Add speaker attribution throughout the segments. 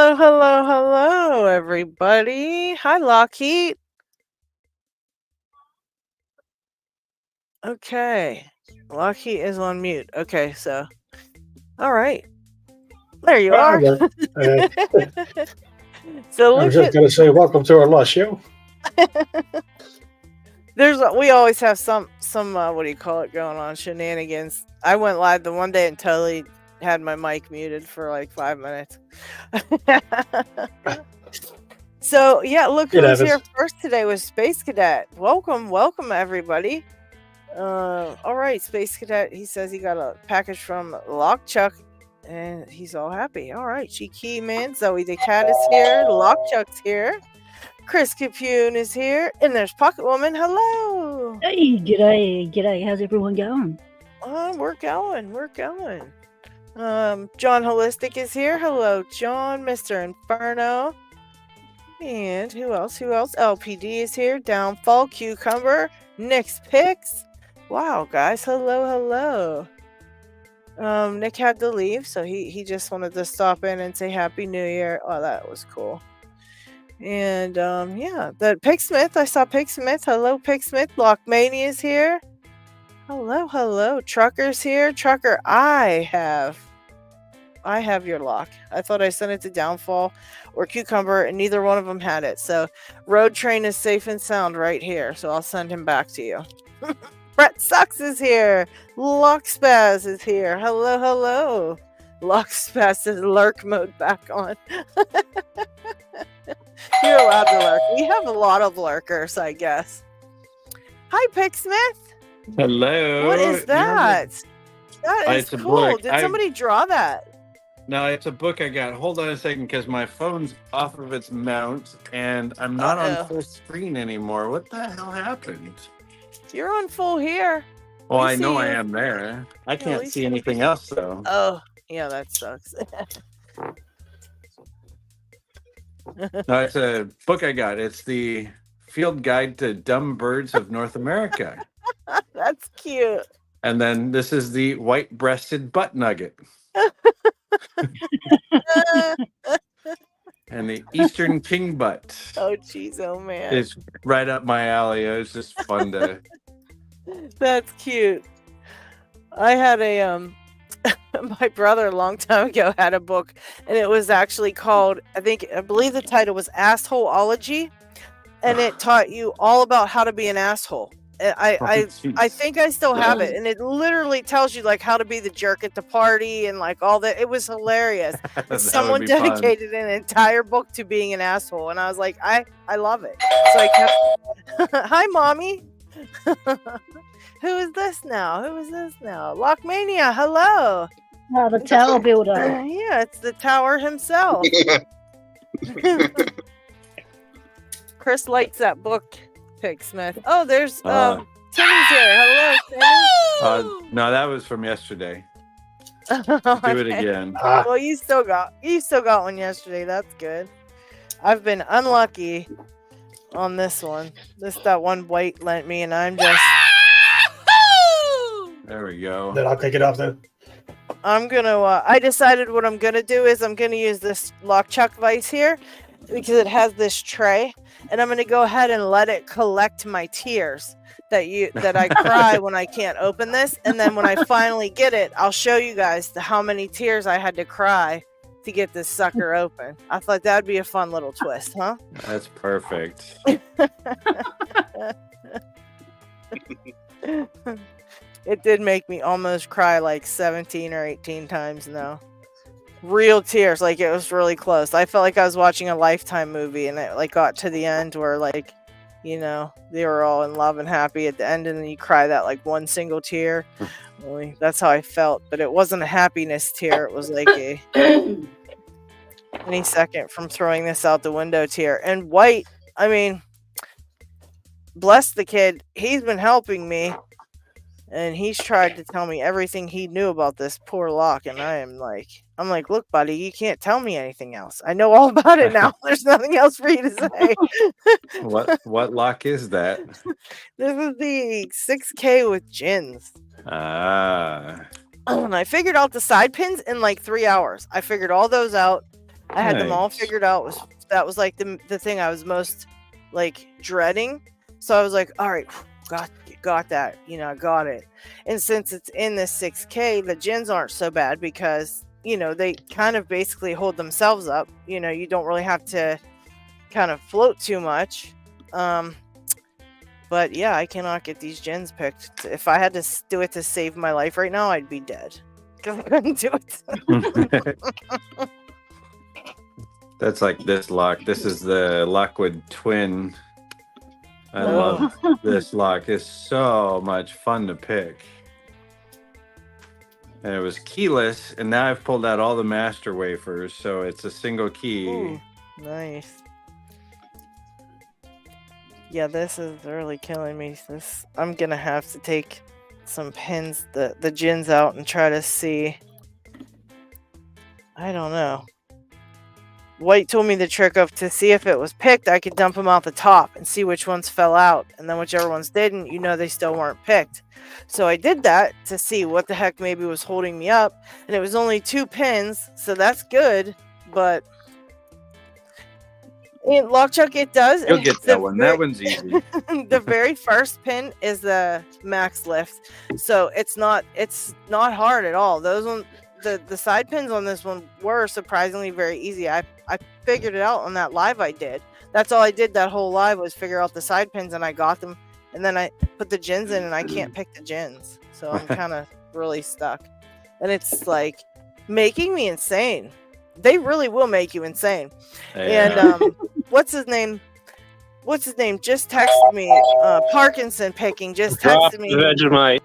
Speaker 1: Hello, hello, hello, everybody. Hi, LockHeat. Okay. LockHeat is on mute. Okay, so. All right. There you are.
Speaker 2: Well,
Speaker 1: So
Speaker 2: I was
Speaker 1: look
Speaker 2: just
Speaker 1: at.
Speaker 2: going to say, welcome to our last show.
Speaker 1: We always have some what do you call it going on, shenanigans. I went live the one day and totally had my mic muted for like 5 minutes. So yeah, look who was here first today was Space Cadet. Welcome everybody. All right, Space Cadet. He says he got a package from Lockchuck, and he's all happy. All right, Cheeky Man, Zoe the Cat is here. Lockchuck's here. Chris Capune is here, and there's Pocket Woman. Hello.
Speaker 3: Hey, g'day. How's everyone going?
Speaker 1: We're going. John Holistic is here. Hello, John, Mr. Inferno. And who else? LPD is here. Downfall, Cucumber, Nick's Picks. Wow, guys. Hello. Nick had to leave, so he just wanted to stop in and say Happy New Year. Oh, that was cool. And yeah, the Pigsmith. I saw Pigsmith. Hello, Pigsmith. Lockmania is here. Hello. Trucker's here. Trucker, I have your lock. I thought I sent it to Downfall or Cucumber, and neither one of them had it. So Road Train is safe and sound right here. So I'll send him back to you. Brett Sucks is here. Lockspaz is here. Hello. Lockspaz is lurk mode back on. You're allowed to lurk. We have a lot of lurkers, I guess. Hi, Picksmith.
Speaker 4: Hello.
Speaker 1: What is that? That is cool. Did somebody draw that?
Speaker 4: No, it's a book I got. Hold on a second, because my phone's off of its mount, and I'm not on full screen anymore. What the hell happened?
Speaker 1: You're on full here.
Speaker 4: Well, I know I am there. I can't see anything else, though.
Speaker 1: Oh, yeah, that sucks.
Speaker 4: No, it's a book I got. It's the Field Guide to Dumb Birds of North America.
Speaker 1: That's cute.
Speaker 4: And then this is the White-Breasted Butt Nugget. And the Eastern King Butt.
Speaker 1: Oh, jeez, oh, man.
Speaker 4: It's right up my alley. It was just fun to...
Speaker 1: That's cute. I had a... my brother a long time ago had a book, and it was actually called, I believe the title was Assholeology, and it taught you all about how to be an asshole. I think I still have it, and it literally tells you like how to be the jerk at the party and like all that. It was hilarious. Someone dedicated an entire book to being an asshole, and I was like, I love it. So I kept. Hi, mommy. Who is this now? Lockmania, hello.
Speaker 3: Oh, the tower builder.
Speaker 1: Yeah, it's the tower himself. Chris likes that book, Pigsmith. Oh, there's Timmy's here. Hello, Timmy.
Speaker 4: No, that was from yesterday. Do it again.
Speaker 1: Well, you still got one yesterday. That's good. I've been unlucky on this one. That one White lent me, and I'm just.
Speaker 4: There we go.
Speaker 2: Then I'll take it off then.
Speaker 1: I'm gonna. I decided what I'm gonna do is I'm gonna use this Lockchuck vise here because it has this tray, and I'm gonna go ahead and let it collect my tears that I cry when I can't open this, and then when I finally get it, I'll show you guys how many tears I had to cry to get this sucker open. I thought that would be a fun little twist, huh?
Speaker 4: That's perfect.
Speaker 1: It did make me almost cry like 17 or 18 times now. Real tears, like it was really close. I felt like I was watching a Lifetime movie, and it like got to the end where like, you know, they were all in love and happy at the end, and then you cry that like one single tear. Really, that's how I felt, but it wasn't a happiness tear. It was like a any second from throwing this out the window tear. And White, I mean, bless the kid. He's been helping me. And he's tried to tell me everything he knew about this poor lock, and I'm like, look, buddy, you can't tell me anything else. I know all about it now. There's nothing else for you to say.
Speaker 4: What lock is that?
Speaker 1: This is the 6K with gins.
Speaker 4: Ah.
Speaker 1: And I figured out the side pins in like 3 hours. I figured all those out. I had them all
Speaker 4: Nice.
Speaker 1: figured out. That was like the thing I was most like dreading. So I was like, all right, got that. I got it. And since it's in this 6K, the gins aren't so bad because they kind of basically hold themselves up. You don't really have to kind of float too much. But yeah, I cannot get these gins picked. If I had to do it to save my life right now, I'd be dead. Because I couldn't do it.
Speaker 4: That's like this lock. This is the Lockwood Twin. I love this lock. It's so much fun to pick. And it was keyless, and now I've pulled out all the master wafers, so it's a single key.
Speaker 1: Ooh, nice. Yeah, this is really killing me. I'm gonna have to take some pins, the gins out, and try to see. I don't know. White told me the trick of to see if it was picked, I could dump them out the top and see which ones fell out, and then whichever ones didn't, they still weren't picked. So I did that to see what the heck maybe was holding me up, and it was only 2 pins, so that's good. But in LockChuck, it does.
Speaker 4: You'll get that one. That one's easy.
Speaker 1: The very first pin is the max lift, so it's not hard at all. Those ones, the side pins on this one were surprisingly very easy. I figured it out on that live I did. That's all I did that whole live was figure out the side pins, and I got them. And then I put the gins in, and I can't pick the gins, so I'm kind of really stuck. And it's like making me insane. They really will make you insane. Yeah. And what's his name? Just texted me. Parkinson picking just texted me
Speaker 5: Vegemite.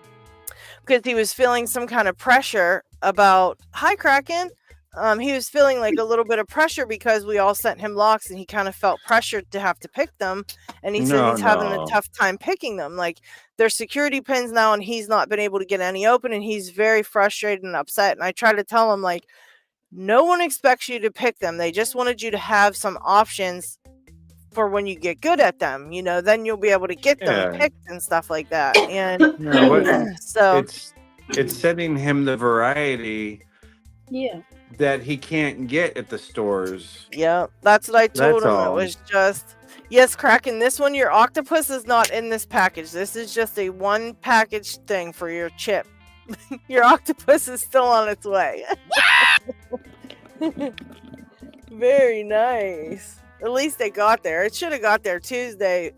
Speaker 1: because he was feeling some kind of pressure about. Hi, Kraken. He was feeling like a little bit of pressure because we all sent him locks, and he kind of felt pressured to have to pick them. And he said he's having a tough time picking them. Like, they're security pins now, and he's not been able to get any open, and he's very frustrated and upset. And I try to tell him, like, no one expects you to pick them. They just wanted you to have some options for when you get good at them. Then you'll be able to get them picked and stuff like that. And so
Speaker 4: it's setting him the variety.
Speaker 3: Yeah.
Speaker 4: That he can't get at the stores.
Speaker 1: Yeah, that's what I told him. It was just, yes, Kraken, this one, your octopus is not in this package. This is just a one package thing for your chip. Your octopus is still on its way. Very nice. At least they got there. It should have got there Tuesday,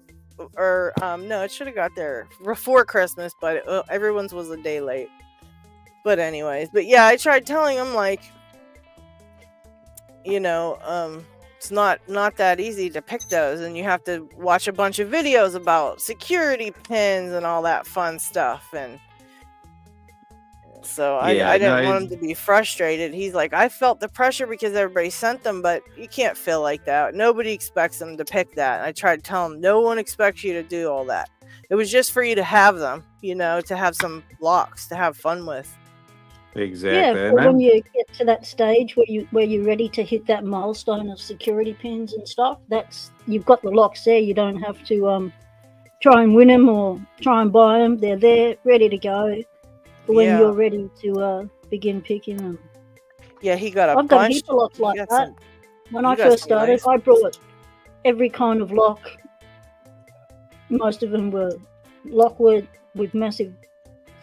Speaker 1: or no, it should have got there before Christmas, but everyone's was a day late. But anyways, but yeah, I tried telling him, like, it's not that easy to pick those, and you have to watch a bunch of videos about security pins and all that fun stuff. And so I didn't want him to be frustrated. He's like, I felt the pressure because everybody sent them, but you can't feel like that. Nobody expects them to pick that. And I tried to tell him, no one expects you to do all that. It was just for you to have them, to have some locks to have fun with.
Speaker 4: Exactly.
Speaker 3: Yeah, but when you get to that stage where you're ready to hit that milestone of security pins and stuff, you've got the locks there. You don't have to try and win them or try and buy them. They're there, ready to go. When you're ready to begin picking them.
Speaker 1: Yeah, he got a
Speaker 3: I've got a heap of locks like that. When I first started, I brought every kind of lock. Most of them were Lockwood with massive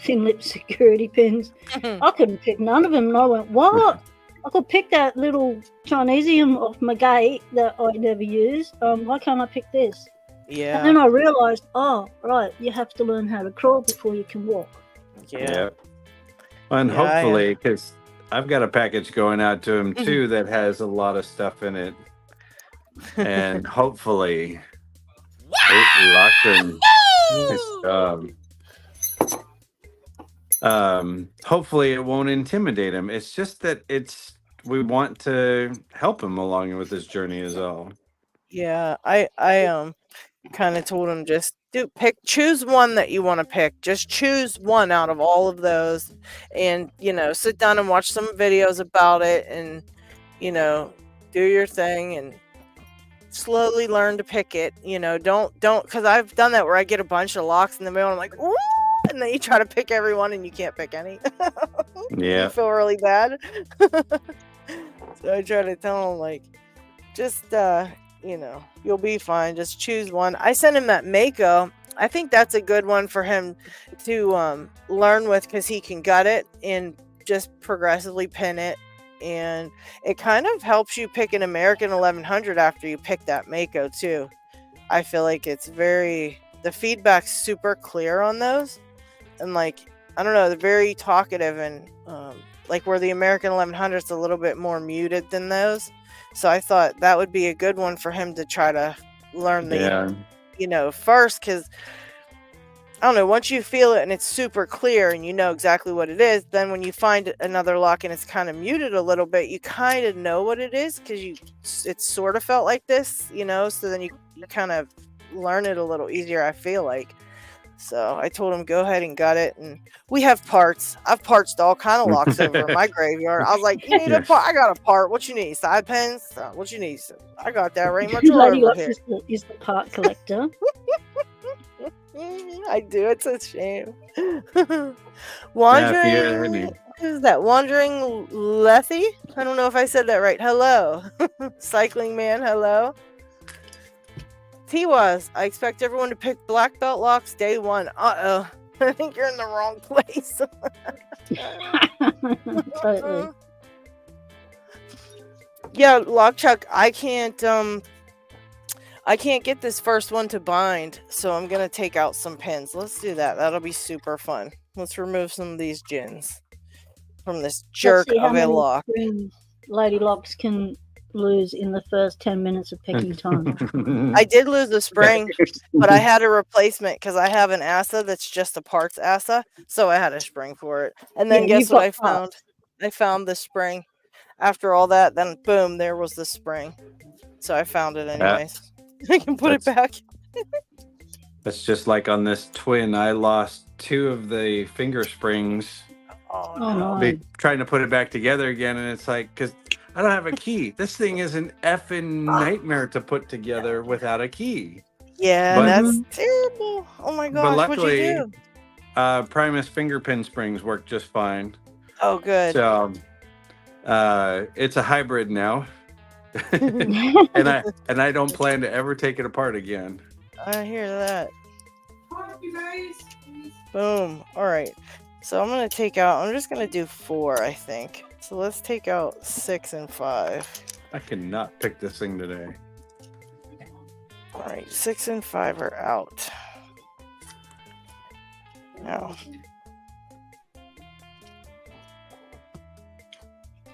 Speaker 3: thin lip security pins. I couldn't pick none of them, and I went, what? I could pick that little Chinesium off my gate that I never used. Why can't I pick this?
Speaker 1: Yeah.
Speaker 3: And then I realized, oh, right, you have to learn how to crawl before you can walk.
Speaker 4: Yeah. And hopefully, because I've got a package going out to him too that has a lot of stuff in it. And hopefully, hopefully it won't intimidate him. It's just that we want to help him along with his journey is all.
Speaker 1: Yeah, I kind of told him, just choose one that you want to pick. Just choose one out of all of those, and sit down and watch some videos about it, and do your thing and slowly learn to pick it. Don't because I've done that where I get a bunch of locks in the mail and I'm like, ooh, and then you try to pick everyone and you can't pick any.
Speaker 4: Yeah,
Speaker 1: you feel really bad. So I try to tell him, like, just, you know, you'll be fine. Just choose one. I sent him that Mako. I think that's a good one for him to learn with, because he can gut it and just progressively pin it. And it kind of helps you pick an American 1100 after you pick that Mako too. I feel like it's the feedback's super clear on those. And like, I don't know, they're very talkative, and like where the American 1100 is a little bit more muted than those. So I thought that would be a good one for him to try to learn first, because I don't know, once you feel it and it's super clear and you know exactly what it is, then when you find another lock and it's kind of muted a little bit, you kind of know what it is, because it sort of felt like this, so then you kind of learn it a little easier, I feel like. So I told him, go ahead and gut it. And we have parts. I've partsed all kind of locks over in my graveyard. I was like, you need a part? I got a part. What you need? Side pens? What you need? I got that right in my drawer over here.
Speaker 3: Is the part collector.
Speaker 1: I do. It's a shame. Wandering. Who's that? Wandering Lethy? I don't know if I said that right. Hello. Cycling man, hello. T-Was, I expect everyone to pick black belt locks day one. Uh-oh. I think you're in the wrong place.
Speaker 3: Totally.
Speaker 1: Yeah, Lockchuck, I can't get this first one to bind, so I'm gonna take out some pins. Let's do that. That'll be super fun. Let's remove some of these gins from this jerk of a lock.
Speaker 3: Lady Locks can lose in the first 10 minutes of picking time.
Speaker 1: I did lose the spring, but I had a replacement because I have an ASA that's just a parts ASA, so I had a spring for it. And then guess what I found? I found the spring. After all that, then boom, there was the spring. So I found it anyways. I can put it back.
Speaker 4: That's just like on this twin. I lost 2 of the finger springs.
Speaker 1: Oh no.
Speaker 4: Trying to put it back together again, and it's like, because I don't have a key. This thing is an effing nightmare to put together without a key.
Speaker 1: Yeah, that's terrible. Oh my gosh,
Speaker 4: but luckily,
Speaker 1: what'd you do?
Speaker 4: Primus finger pin springs work just fine.
Speaker 1: Oh, good.
Speaker 4: So it's a hybrid now. and I don't plan to ever take it apart again.
Speaker 1: I hear that. Boom. All right. So I'm just gonna do 4, I think. So let's take out 6 and 5.
Speaker 4: I cannot pick this thing today.
Speaker 1: All right, 6 and 5 are out. Now,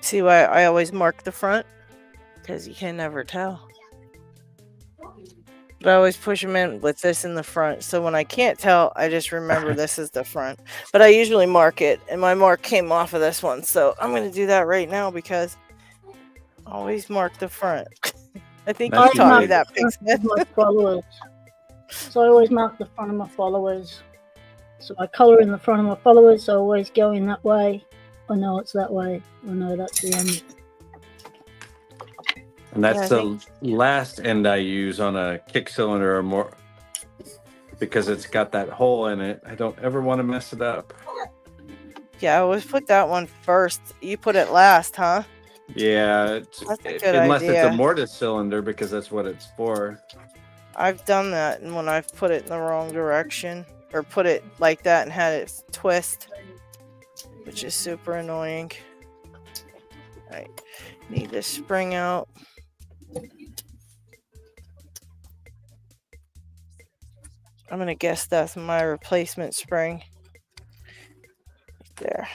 Speaker 1: see why I always mark the front? Because you can never tell. But I always push them in with this in the front. So when I can't tell, I just remember this is the front. But I usually mark it, and my mark came off of this one. So I'm going to do that right now because I always mark the front. I think you taught me that, Pigsmith.
Speaker 3: My followers. So I always mark the front of my followers. So I color in the front of my followers, so I always go in that way. I know it's that way. I know that's the end.
Speaker 4: And that's the last end I use on a kick cylinder or more, because it's got that hole in it. I don't ever want to mess it up.
Speaker 1: Yeah, I always put that one first. You put it last, huh?
Speaker 4: Yeah, unless it's a mortise cylinder, because that's what it's for.
Speaker 1: I've done that, and when I've put it in the wrong direction, or put it like that and had it twist, which is super annoying. All right, need this spring out. I'm gonna guess that's my replacement spring. There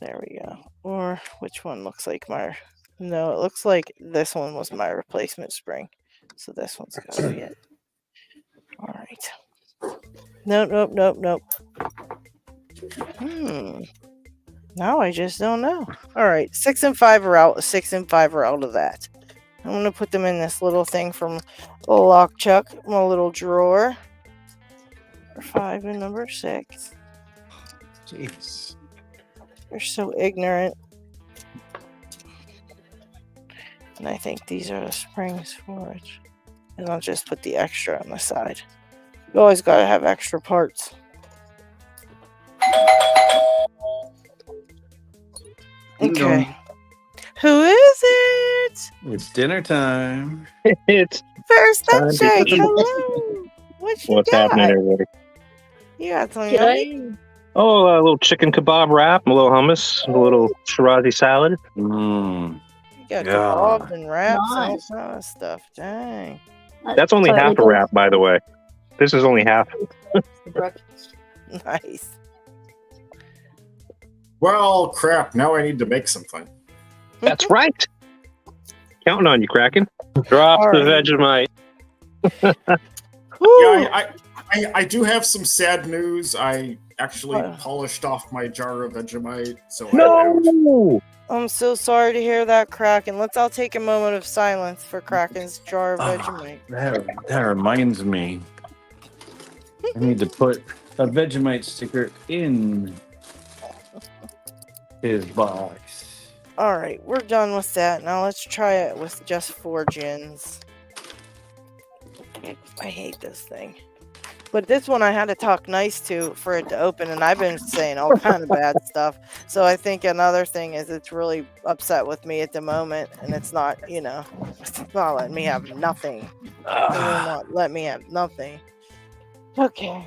Speaker 1: we go. Or which one looks like my? No, it looks like this one was my replacement spring. So this one's gotta be it. All right. Nope. Now I just don't know. All right, 6 and 5 are out. 6 and 5 are out of that. I'm gonna put them in this little thing from Lockchuck, my little drawer. 5 and number 6.
Speaker 4: Jeez.
Speaker 1: You're so ignorant. And I think these are the springs for it. And I'll just put the extra on the side. You always gotta have extra parts. Okay. Who is it?
Speaker 4: It's dinner time.
Speaker 5: It's
Speaker 1: First
Speaker 5: Time
Speaker 1: up,
Speaker 5: to
Speaker 1: Jake.
Speaker 5: eat.
Speaker 1: Hello. What you
Speaker 5: what's
Speaker 1: got?
Speaker 5: happening, everybody.
Speaker 1: You got something yummy?
Speaker 3: G'day.
Speaker 5: Oh, a little chicken kebab wrap, a little hummus, a little Shirazi salad.
Speaker 4: Mm.
Speaker 1: You got
Speaker 4: Yeah.
Speaker 1: kebabs and wraps and all
Speaker 3: Nice.
Speaker 1: kind of stuff. Dang.
Speaker 5: That's only
Speaker 3: totally
Speaker 5: half a wrap, by the way. This is only half.
Speaker 3: For breakfast.
Speaker 1: Nice.
Speaker 6: Well, crap. Now I need to make something.
Speaker 5: That's right. Counting on you, Kraken. Drop
Speaker 1: All
Speaker 5: the
Speaker 1: right.
Speaker 5: Vegemite.
Speaker 1: Woo.
Speaker 6: Yeah, I do have some sad news. I actually
Speaker 1: What?
Speaker 6: polished off my jar of Vegemite, so
Speaker 5: No!
Speaker 1: I'm so sorry to hear that, Kraken. Let's all take a moment of silence for Kraken's jar of Vegemite.
Speaker 4: That reminds me. I need to put a Vegemite sticker in his box.
Speaker 1: All right, we're done with that. Now let's try it with just 4 gins. I hate this thing. But this one I had to talk nice to for it to open, and I've been saying all kind of bad stuff. So I think another thing is it's really upset with me at the moment, and it's not, it's not letting me have nothing. It will not let me have nothing. Okay.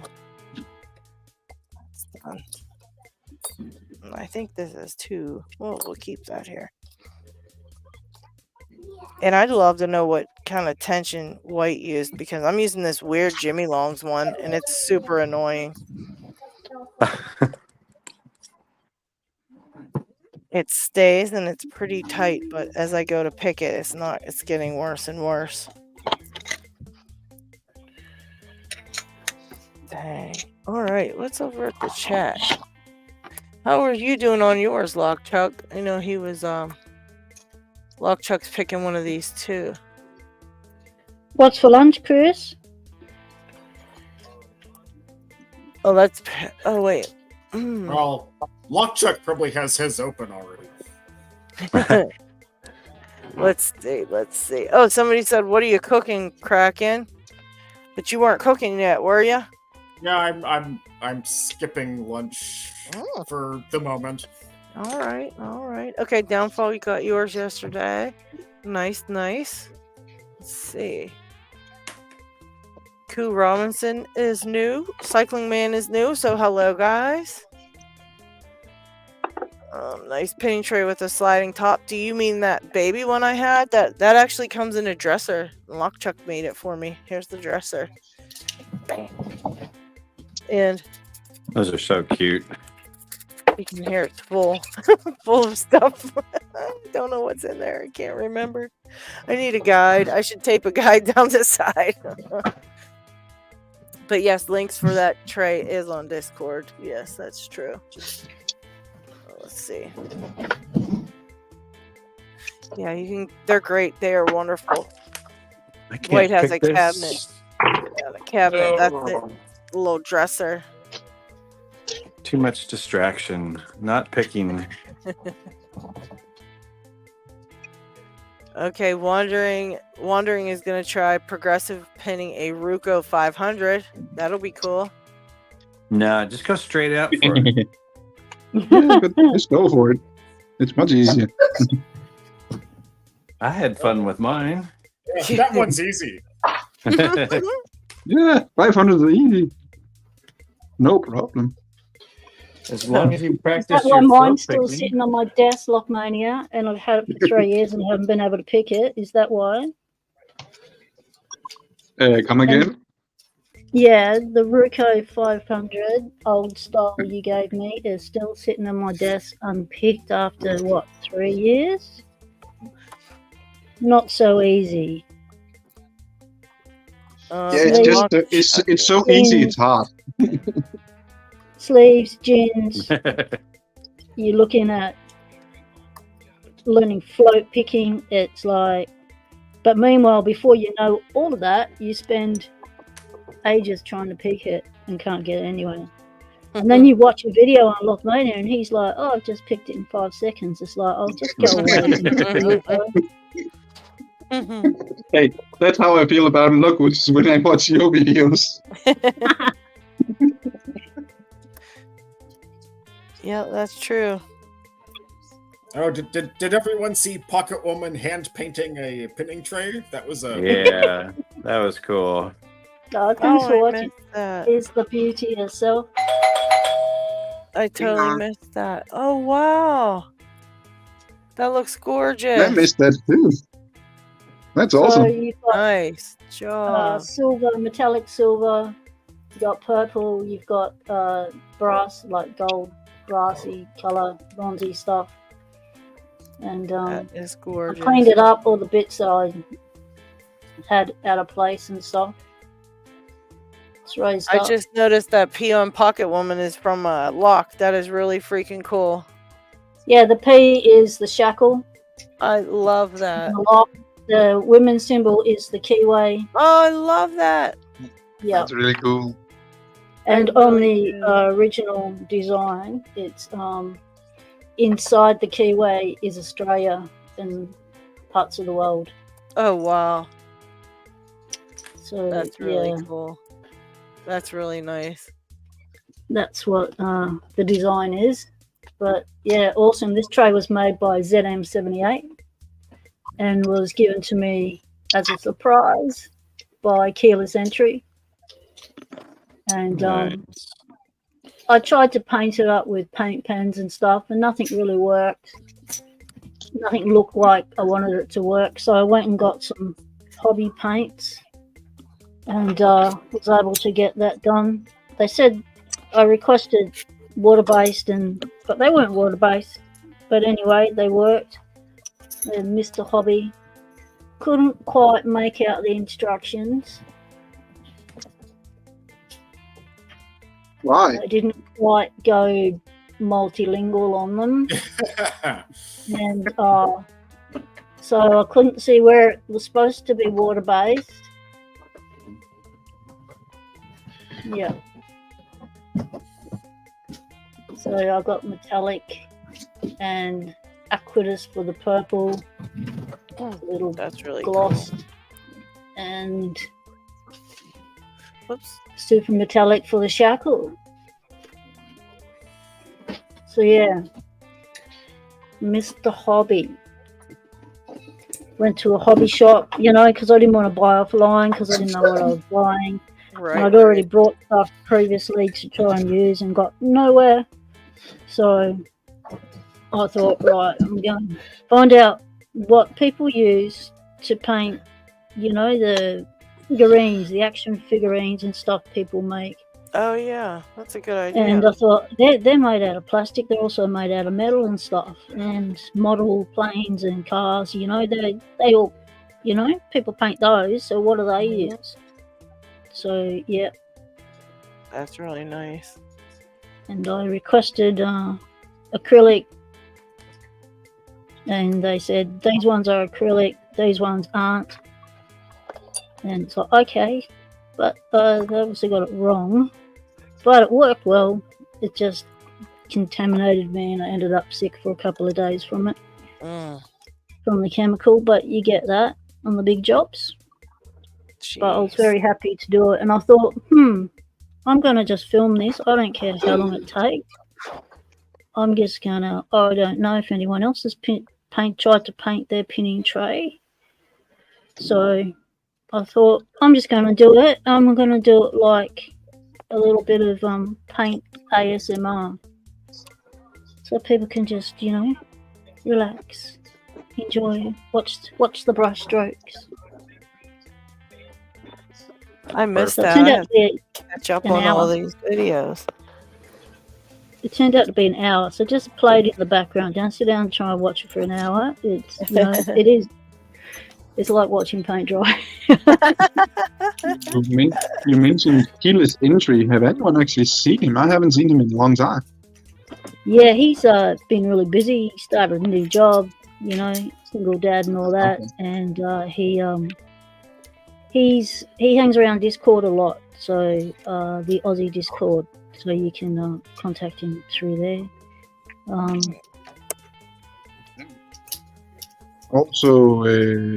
Speaker 1: That's done. I think this is 2. Well, we'll keep that here. And I'd love to know what kind of tension White used, because I'm using this weird Jimmy Longs one, and it's super annoying. It stays and it's pretty tight, but as I go to pick it, it's getting worse and worse. Dang. All right, let's over at the chat. How are you doing on yours, Lockchuck? I know he was Lockchuck's picking one of these too.
Speaker 3: What's for lunch, Chris?
Speaker 1: Oh, wait.
Speaker 6: Well, Lockchuck probably has his open already.
Speaker 1: Let's see. Oh, somebody said, "What are you cooking, Kraken?" But you weren't cooking yet, were you?
Speaker 6: Yeah, I'm skipping lunch for the moment.
Speaker 1: All right. Okay, Downfall, you got yours yesterday. Nice. Let's see. Koo Robinson is new. Cycling Man is new. So hello, guys. Nice pinning tray with a sliding top. Do you mean that baby one I had? That actually comes in a dresser. Lockchuck made it for me. Here's the dresser. And
Speaker 4: Those are so cute.
Speaker 1: you can hear it's full of stuff. I don't know what's in there. I can't remember. I need a guide. I should tape a guide down the side. But yes, links for that tray is on Discord. Yes, that's true. Let's see. Yeah, they're great. They are wonderful.
Speaker 4: I can't
Speaker 1: White has
Speaker 4: pick
Speaker 1: a
Speaker 4: this.
Speaker 1: cabinet. Yeah, the cabinet. That's it. The little dresser.
Speaker 4: Too much distraction. Not picking.
Speaker 1: Okay, Wandering is gonna try progressive pinning a Ruko 500. That'll be cool.
Speaker 4: Nah, just go straight out for it.
Speaker 7: Yeah, but just go for it. It's much easier.
Speaker 4: I had fun with mine.
Speaker 6: Yeah, that one's easy.
Speaker 7: Yeah, 500 is easy. No problem.
Speaker 4: As long as you practice
Speaker 3: That
Speaker 4: your
Speaker 3: one
Speaker 4: float
Speaker 3: mine's still
Speaker 4: picking.
Speaker 3: sitting on my desk, Lockmania, and I've had it for 3 years and haven't been able to pick it. Is that why?
Speaker 7: Come again?
Speaker 3: Yeah, the Ruko 500 old style you gave me is still sitting on my desk unpicked after, 3 years? Not so easy.
Speaker 7: Yeah, it's just it's so easy. It's hard.
Speaker 3: Sleeves, gins, you're looking at learning float picking. It's like, but meanwhile, before you know all of that, you spend ages trying to pick it and can't get it anywhere. And then you watch a video on Lockmania and he's like, "Oh, I've just picked it in 5 seconds." It's like, "Oh, just go away."
Speaker 7: Hey, that's how I feel about Lockwoods when I watch your videos.
Speaker 1: Yeah, that's true.
Speaker 6: Oh, did everyone see Pocket Woman hand painting a pinning tray? That was a
Speaker 4: Yeah, that was cool.
Speaker 3: Thanks for
Speaker 1: I
Speaker 3: watching.
Speaker 1: missed that.
Speaker 3: Is the beauty herself.
Speaker 1: I totally missed that. Oh, wow. That looks gorgeous.
Speaker 7: I missed that too. That's
Speaker 3: So
Speaker 7: awesome.
Speaker 3: you've got
Speaker 1: Nice job.
Speaker 3: silver, metallic silver. You've got purple. You've got brass, like gold, brassy color, bronzy stuff. And
Speaker 1: That is
Speaker 3: I
Speaker 1: gorgeous.
Speaker 3: cleaned it up, all the bits that I had out of place and stuff. It's raised
Speaker 1: I
Speaker 3: up.
Speaker 1: just noticed that P.O. Pocket Woman is from Lock. That is really freaking cool.
Speaker 3: Yeah, the P is the shackle.
Speaker 1: I love that.
Speaker 3: The lock. The women's symbol is the keyway.
Speaker 1: Oh, I love that.
Speaker 3: Yeah.
Speaker 7: That's really cool.
Speaker 3: And
Speaker 1: I
Speaker 3: on
Speaker 1: really
Speaker 3: the
Speaker 1: do.
Speaker 3: original design, it's inside the keyway is Australia and parts of the world.
Speaker 1: Oh, wow.
Speaker 3: So
Speaker 1: That's really
Speaker 3: yeah,
Speaker 1: cool. That's really nice.
Speaker 3: that's what the design is. But yeah, awesome. This tray was made by ZM78 and was given to me as a surprise by Keyless Entry. And
Speaker 4: Nice.
Speaker 3: I tried to paint it up with paint pens and stuff, and nothing really worked. Nothing looked like I wanted it to work. So I went and got some hobby paints and was able to get that done. They said I requested water-based, but they weren't water-based. But anyway, they worked. And Mr. Hobby couldn't quite make out the instructions.
Speaker 7: Why?
Speaker 3: I didn't quite go multilingual on them. And so I couldn't see where it was supposed to be water-based. Yeah. So I got metallic and aqueous for the purple, little
Speaker 1: That's really
Speaker 3: glossed, and
Speaker 1: Whoops.
Speaker 3: super metallic for the shackle. So yeah, Mr. Hobby. Went to a hobby shop, because I didn't want to buy offline because I didn't know what I was buying.
Speaker 1: Right.
Speaker 3: And I'd already brought stuff previously to try and use and got nowhere. So I thought, right, I'm going to find out what people use to paint, the figurines, the action figurines and stuff people make.
Speaker 1: Oh, yeah. That's a good idea.
Speaker 3: And I thought, they're made out of plastic. They're also made out of metal and stuff. And model planes and cars, they all, people paint those. So what do they use? So, yeah.
Speaker 1: That's really nice.
Speaker 3: And I requested acrylic. And they said, these ones are acrylic, these ones aren't. And so, okay. But they obviously got it wrong. But it worked well. It just contaminated me and I ended up sick for a couple of days from it. From the chemical. But you get that on the big jobs.
Speaker 1: Jeez.
Speaker 3: But I was very happy to do it. And I thought, I'm going to just film this. I don't care how long it takes. I'm just going to, I don't know if anyone else has tried to paint their pinning tray. So I thought, I'm just going to do it. I'm going to do it like a little bit of paint ASMR. So people can just, relax, enjoy, watch the brush strokes.
Speaker 1: I missed
Speaker 3: So it
Speaker 1: that.
Speaker 3: turned
Speaker 1: I
Speaker 3: out
Speaker 1: have
Speaker 3: to be
Speaker 1: to catch up
Speaker 3: an
Speaker 1: on all
Speaker 3: hour.
Speaker 1: these videos.
Speaker 3: It turned out to be an hour, so just play it in the background. Don't sit down and try and watch it for an hour. It's it's like watching paint dry.
Speaker 7: You mentioned Keyless Entry. Have anyone actually seen him? I haven't seen him in a long time.
Speaker 3: Yeah, he's been really busy. He started a new job, single dad and all that,
Speaker 7: Okay.
Speaker 3: and he hangs around Discord a lot. So the Aussie Discord, so you can contact him through there.
Speaker 7: Also,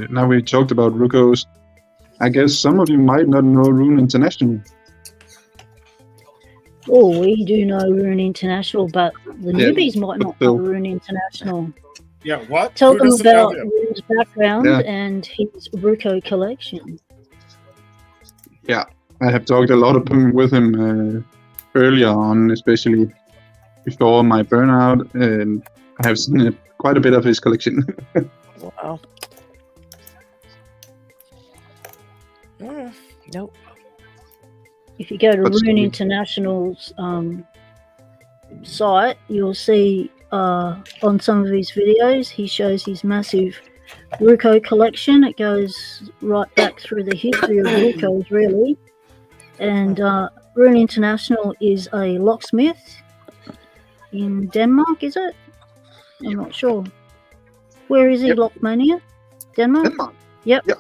Speaker 7: now we talked about Rukos. I guess some of you might not know Rune International.
Speaker 3: Oh, we do know Rune International, but the
Speaker 7: Yeah,
Speaker 3: newbies might not know
Speaker 7: still.
Speaker 3: Rune International.
Speaker 6: Yeah, what?
Speaker 3: Tell
Speaker 6: Who
Speaker 3: them
Speaker 6: doesn't know
Speaker 3: about
Speaker 6: him?
Speaker 3: his background
Speaker 7: Yeah.
Speaker 3: and his Ruko collection.
Speaker 7: I have talked a lot with him earlier on, especially before my burnout, and I have seen quite a bit of his collection.
Speaker 1: Wow. Nope.
Speaker 3: If you go to
Speaker 7: But
Speaker 3: Rune
Speaker 7: still-
Speaker 3: International's site, you'll see on some of his videos, he shows his massive Ruko collection. It goes right back through the history of Rukos, really. And Rune International is a locksmith in Denmark, is it? I'm not sure. Where is he,
Speaker 7: Yep.
Speaker 3: Lockmania? Denmark?
Speaker 7: Denmark.
Speaker 3: Yep.
Speaker 7: Yep.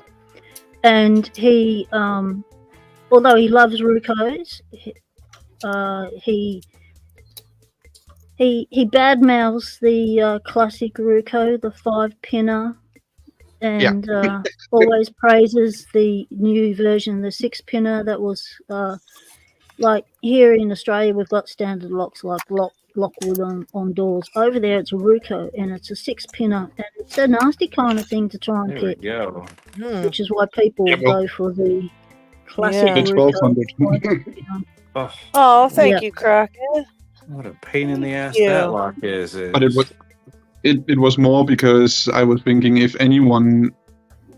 Speaker 3: And he, although he loves Rukos, he badmouths the classic Ruko, the 5-pinner, and always praises the new version, the 6-pinner that was like here in Australia we've got standard locks like Lockwood on doors. Over there it's a Ruko and it's a 6-pinner, and it's a nasty kind of thing to try and
Speaker 4: There we
Speaker 3: pick,
Speaker 4: go.
Speaker 3: which is why people
Speaker 7: Yeah, well,
Speaker 3: go for the classic
Speaker 1: Yeah.
Speaker 7: It's
Speaker 3: Ruko.
Speaker 7: 1200.
Speaker 4: Oh,
Speaker 1: Oh, thank
Speaker 3: Yeah.
Speaker 1: you, Kraken.
Speaker 4: what a pain in the ass
Speaker 1: you.
Speaker 4: that lock is.
Speaker 7: But it was more because I was thinking if anyone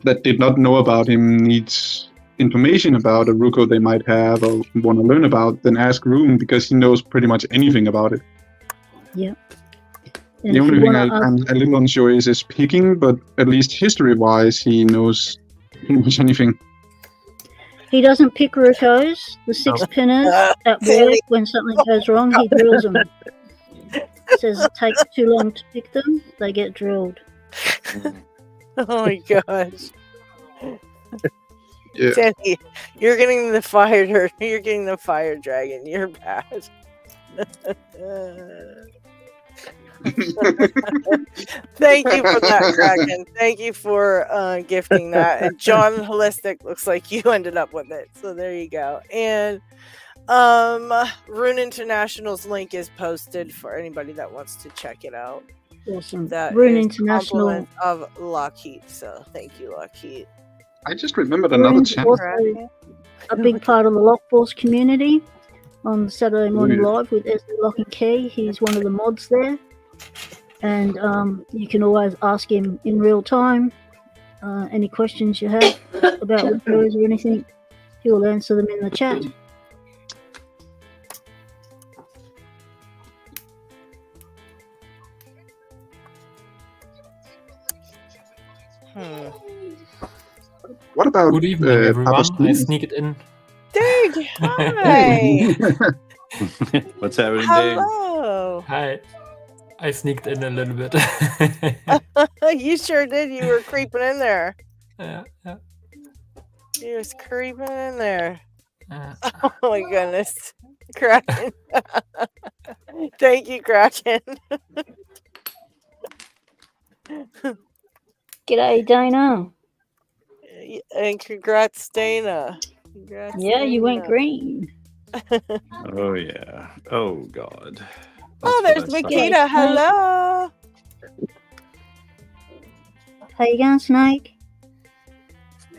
Speaker 7: that did not know about him needs information about a Ruko they might have or want to learn about, then ask Rune, because he knows pretty much anything about it.
Speaker 3: And
Speaker 7: The
Speaker 3: if
Speaker 7: only
Speaker 3: you
Speaker 7: thing
Speaker 3: wanna
Speaker 7: I'm a little unsure is his picking, but at least history-wise, he knows pretty much anything.
Speaker 3: He doesn't pick Rukos, the 6-pinners at work. When something goes wrong, he drills them. Says it takes too long to pick them, they get drilled.
Speaker 1: Oh my gosh.
Speaker 7: Yeah.
Speaker 1: Danny, you're getting the fire. You're getting the fire dragon. You're bad. Thank you for that, Kraken. Thank you for gifting that. And John Holistic looks like you ended up with it. So there you go. And Rune International's link is posted for anybody that wants to check it out.
Speaker 3: Awesome.
Speaker 1: That
Speaker 3: Rune
Speaker 1: is
Speaker 3: International.
Speaker 1: compliments of LockHeat. So thank you, LockHeat.
Speaker 7: I just remembered another
Speaker 3: Rune's
Speaker 7: channel.
Speaker 3: also a big part of the Lockforce community on Saturday Morning
Speaker 7: yeah.
Speaker 3: Live with SD Lock and Key. He's one of the mods there. And you can always ask him in real time any questions you have about Rukos or anything. He'll answer them in the chat.
Speaker 7: What about
Speaker 8: Good evening, everyone.
Speaker 7: Papa's
Speaker 8: I
Speaker 7: Spoon?
Speaker 8: sneaked in.
Speaker 1: Dig, hi.
Speaker 4: What's happening, Dave?
Speaker 1: Hello.
Speaker 8: Hi. I sneaked in a little bit.
Speaker 1: You sure did. You were creeping in there.
Speaker 8: Yeah.
Speaker 1: You was creeping in there.
Speaker 8: Yeah.
Speaker 1: Oh my goodness. Kraken. Thank you, Kraken.
Speaker 3: G'day, Dana.
Speaker 1: And congrats, Dana. Congrats,
Speaker 3: Yeah, you went
Speaker 1: Dana.
Speaker 3: green.
Speaker 4: Oh, yeah. Oh, God.
Speaker 1: Oh,
Speaker 4: That's
Speaker 1: there's
Speaker 4: what I saw.
Speaker 1: Makita. Hello.
Speaker 3: How you going, Snake?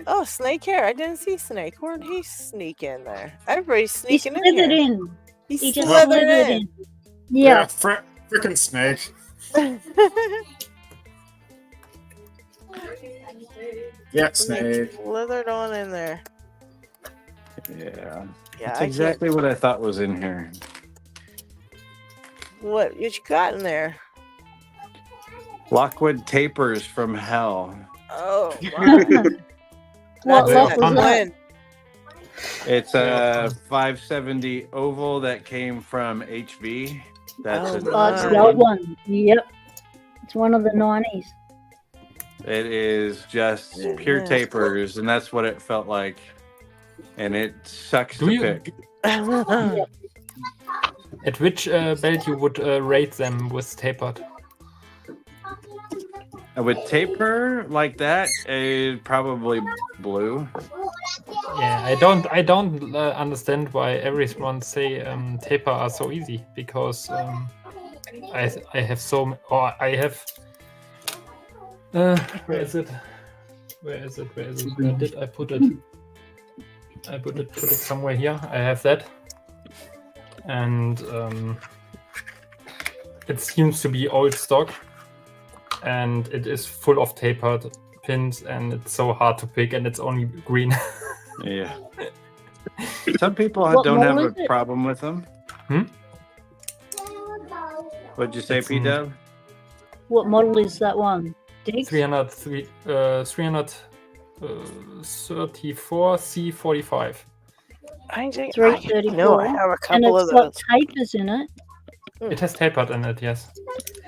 Speaker 1: Oh, Snake here. I didn't see Snake. Where'd he sneak in there? Everybody's
Speaker 3: He
Speaker 1: sneaking in
Speaker 3: slithered
Speaker 1: here.
Speaker 3: in.
Speaker 1: He
Speaker 3: He just
Speaker 1: slithered
Speaker 3: slithered
Speaker 1: in.
Speaker 3: in. Yeah.
Speaker 6: Frickin' snake. Yeah, snake.
Speaker 1: Slithered on in there.
Speaker 4: Yeah.
Speaker 1: Yeah,
Speaker 4: That's
Speaker 1: I
Speaker 4: exactly what I thought was in here.
Speaker 1: can't. What you got in there?
Speaker 4: Lockwood tapers from hell.
Speaker 1: Oh, wow.
Speaker 3: What
Speaker 8: That's
Speaker 3: lock
Speaker 8: a
Speaker 3: was
Speaker 8: fun
Speaker 3: that?
Speaker 4: It's a 570 oval that came from HV. That's
Speaker 1: Oh,
Speaker 4: an
Speaker 3: Oh, it's the
Speaker 1: Right.
Speaker 3: old one. Yep. It's one of the 90s.
Speaker 4: It is just pure
Speaker 1: Yeah.
Speaker 4: tapers, and that's what it felt like. And it sucks
Speaker 8: Do
Speaker 4: to
Speaker 8: you-
Speaker 4: pick.
Speaker 8: At which belt you would rate them with tapered?
Speaker 4: With taper like that, probably blue.
Speaker 8: Yeah, I don't understand why everyone say taper are so easy, because I have Where is it? Where is it? Where did I put it? I put it somewhere here. I have that. And it seems to be old stock. And it is full of tapered pins, and it's so hard to pick, and it's only green.
Speaker 4: Yeah. Some people
Speaker 3: What
Speaker 4: don't have
Speaker 3: model
Speaker 4: a
Speaker 3: is it?
Speaker 4: problem with them. What'd you say,
Speaker 8: It's
Speaker 4: P-Dub?
Speaker 3: What model is that one? Diggs?
Speaker 8: 334 C45.
Speaker 1: I know I
Speaker 3: 334.
Speaker 1: have a
Speaker 3: And
Speaker 1: couple
Speaker 3: it's
Speaker 1: of
Speaker 3: got
Speaker 1: those.
Speaker 3: tapers in it.
Speaker 8: It has tapered in it, yes.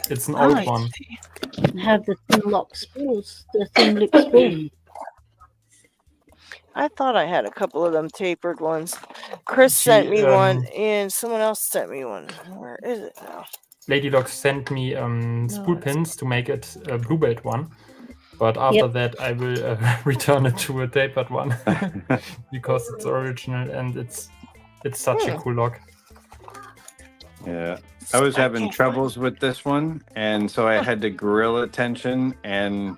Speaker 8: It's an old
Speaker 1: I
Speaker 8: one.
Speaker 1: see.
Speaker 3: And have the thin lock spools, the thin lip spool.
Speaker 1: I thought I had a couple of them tapered ones. Chris sent me one, and someone else sent me one. Where is it now?
Speaker 8: LadyLocks sent me spool pins to make it a blue belt one. But after that, I will return it to a tapered one because it's original and it's such a cool lock.
Speaker 4: Yeah. I was having troubles with this one, and so I had to gorilla tension and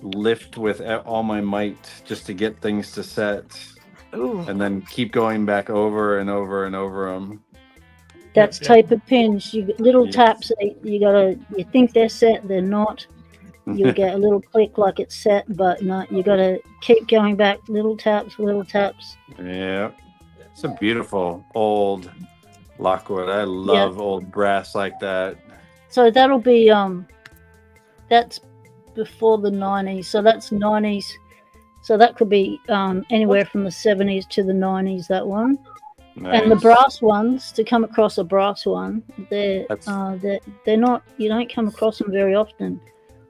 Speaker 4: lift with all my might just to get things to set.
Speaker 1: Ooh.
Speaker 4: And then keep going back over and over and over them.
Speaker 3: That's
Speaker 8: Yeah.
Speaker 3: tapered pins. You little taps. You think they're set, they're not. You get a little click like it's set, but no, you gotta keep going back. Little taps, little taps.
Speaker 4: Yeah. It's a beautiful old Lockwood. I love old brass like that.
Speaker 3: So that'll be that's before the 90s. So that's 90s. So that could be anywhere from the 70s to the 90s. That one.
Speaker 4: Nice.
Speaker 3: And the brass ones, to come across a brass one, they're not. You don't come across them very often.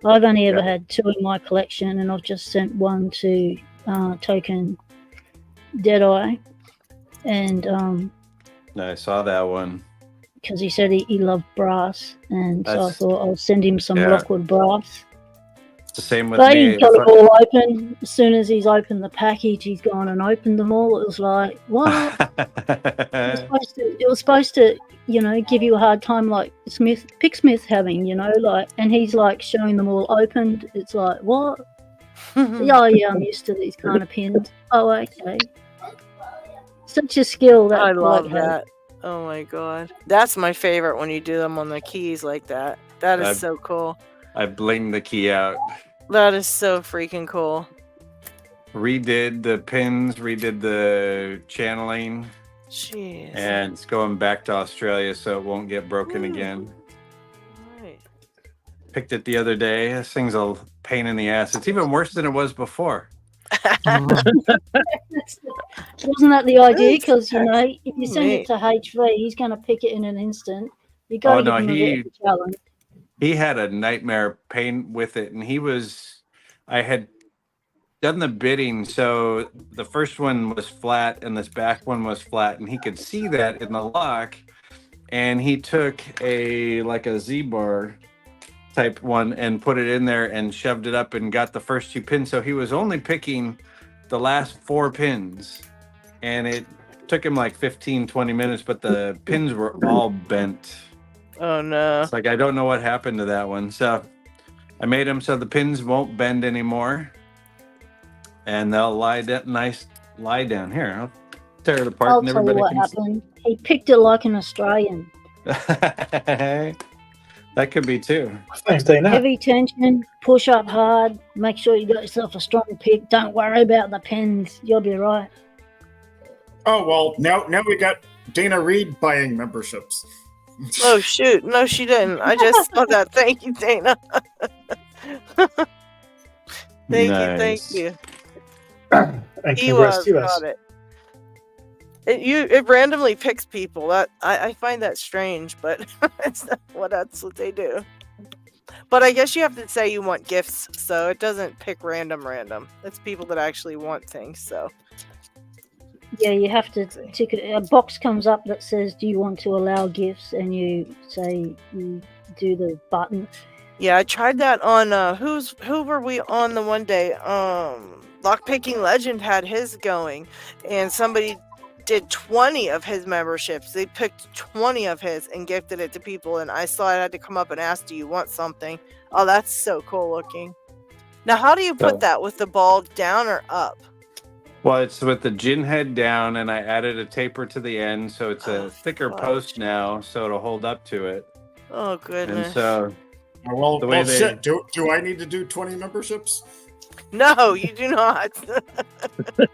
Speaker 3: I've only ever had 2 in my collection, and I've just sent one to Token Deadeye, and
Speaker 4: I saw that one.
Speaker 3: because he said he loved brass, and so I
Speaker 4: That's-
Speaker 3: thought I'll send him some
Speaker 4: yeah.
Speaker 3: Lockwood brass.
Speaker 4: It's the same with
Speaker 3: But
Speaker 4: me.
Speaker 3: he's got it all open. As soon as he's opened the package, he's gone and opened them all. It was like, what? It was supposed to, give you a hard time like Picksmith having, and he's like showing them all opened. It's like, what? Oh yeah, I'm used to these kind of pins. Oh, okay. Such a skill that
Speaker 1: I love
Speaker 3: bloke has.
Speaker 1: that. Oh my god. That's my favorite when you do them on the keys like that. That is so cool.
Speaker 4: I blinged the key out.
Speaker 1: That is so freaking cool.
Speaker 4: Redid the pins, redid the channeling.
Speaker 1: Jeez.
Speaker 4: And it's going back to Australia so it won't get broken again.
Speaker 1: Right.
Speaker 4: Picked it the other day. This thing's a pain in the ass. It's even worse than it was before.
Speaker 3: Wasn't that the idea? Because if you send it to HV, he's going to pick it in an instant. You got to give him a bit of a challenge.
Speaker 4: He had a nightmare pain with it, and I had done the bidding, so the first one was flat and this back one was flat, and he could see that in the lock, and he took a Z-bar type one and put it in there and shoved it up and got the first 2 pins. So he was only picking the last 4 pins, and it took him like 15-20 minutes, but the pins were all bent.
Speaker 1: Oh no.
Speaker 4: It's like, I don't know what happened to that one. So I made them so the pins won't bend anymore, and they'll lie down here. I'll tear it apart.
Speaker 3: I'll
Speaker 4: and
Speaker 3: tell you
Speaker 4: everybody
Speaker 3: what
Speaker 4: can
Speaker 3: happened. He picked it like an Australian.
Speaker 4: That could be too.
Speaker 2: Thanks, Dana.
Speaker 3: Heavy tension, push up hard, make sure you got yourself a strong pick. Don't worry about the pins. You'll be right.
Speaker 6: Oh, well, now we got Dana Reed buying memberships.
Speaker 1: Oh shoot. No, she didn't. I just saw that. Thank you, Dana. Thank you.
Speaker 2: And congrats to us.
Speaker 1: Got it. It randomly picks people. That I find that strange, but that's what they do. But I guess you have to say you want gifts, so it doesn't pick random. It's people that actually want things. So
Speaker 3: Yeah, you have to tick it. A box comes up that says, "Do you want to allow gifts?" And you say you do the button.
Speaker 1: yeah, I tried that on who were we on the one day? Lockpicking Legend had his going, and somebody did 20 of his memberships. They picked 20 of his and gifted it to people, and I saw I had to come up and ask, "Do you want something?" Oh, that's so cool looking. Now, how do you put
Speaker 4: So-
Speaker 1: that with the ball down or up?
Speaker 4: Well, it's with the gin head down, and I added a taper to the end, so it's
Speaker 1: Oh,
Speaker 4: a thicker
Speaker 1: fudge.
Speaker 4: post now, so it'll hold up to it.
Speaker 1: Oh
Speaker 4: And
Speaker 1: goodness!
Speaker 4: so
Speaker 6: Well,
Speaker 4: The way they-
Speaker 6: shit. Do I need to do 20 memberships?
Speaker 1: No, you do not.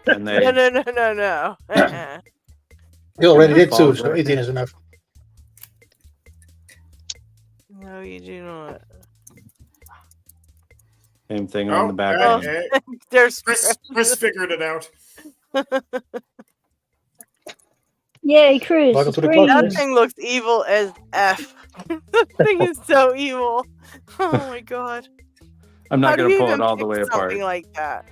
Speaker 4: and they
Speaker 1: No.
Speaker 2: You already did 2,
Speaker 4: Falls
Speaker 2: so
Speaker 4: right.
Speaker 2: 18 is enough.
Speaker 1: No, you do not.
Speaker 4: same thing on the back
Speaker 6: hey,
Speaker 4: end.
Speaker 6: hey.
Speaker 1: There's
Speaker 6: Chris figured it out.
Speaker 3: Yay, Chris.
Speaker 2: Welcome
Speaker 3: it's
Speaker 2: to the
Speaker 3: green.
Speaker 2: club,
Speaker 1: that thing looks evil as F. That thing is so evil. Oh my god!
Speaker 4: I'm
Speaker 1: How
Speaker 4: not
Speaker 1: do
Speaker 4: gonna
Speaker 1: you
Speaker 4: pull
Speaker 1: even
Speaker 4: it all the
Speaker 1: pick
Speaker 4: way apart.
Speaker 1: something like that?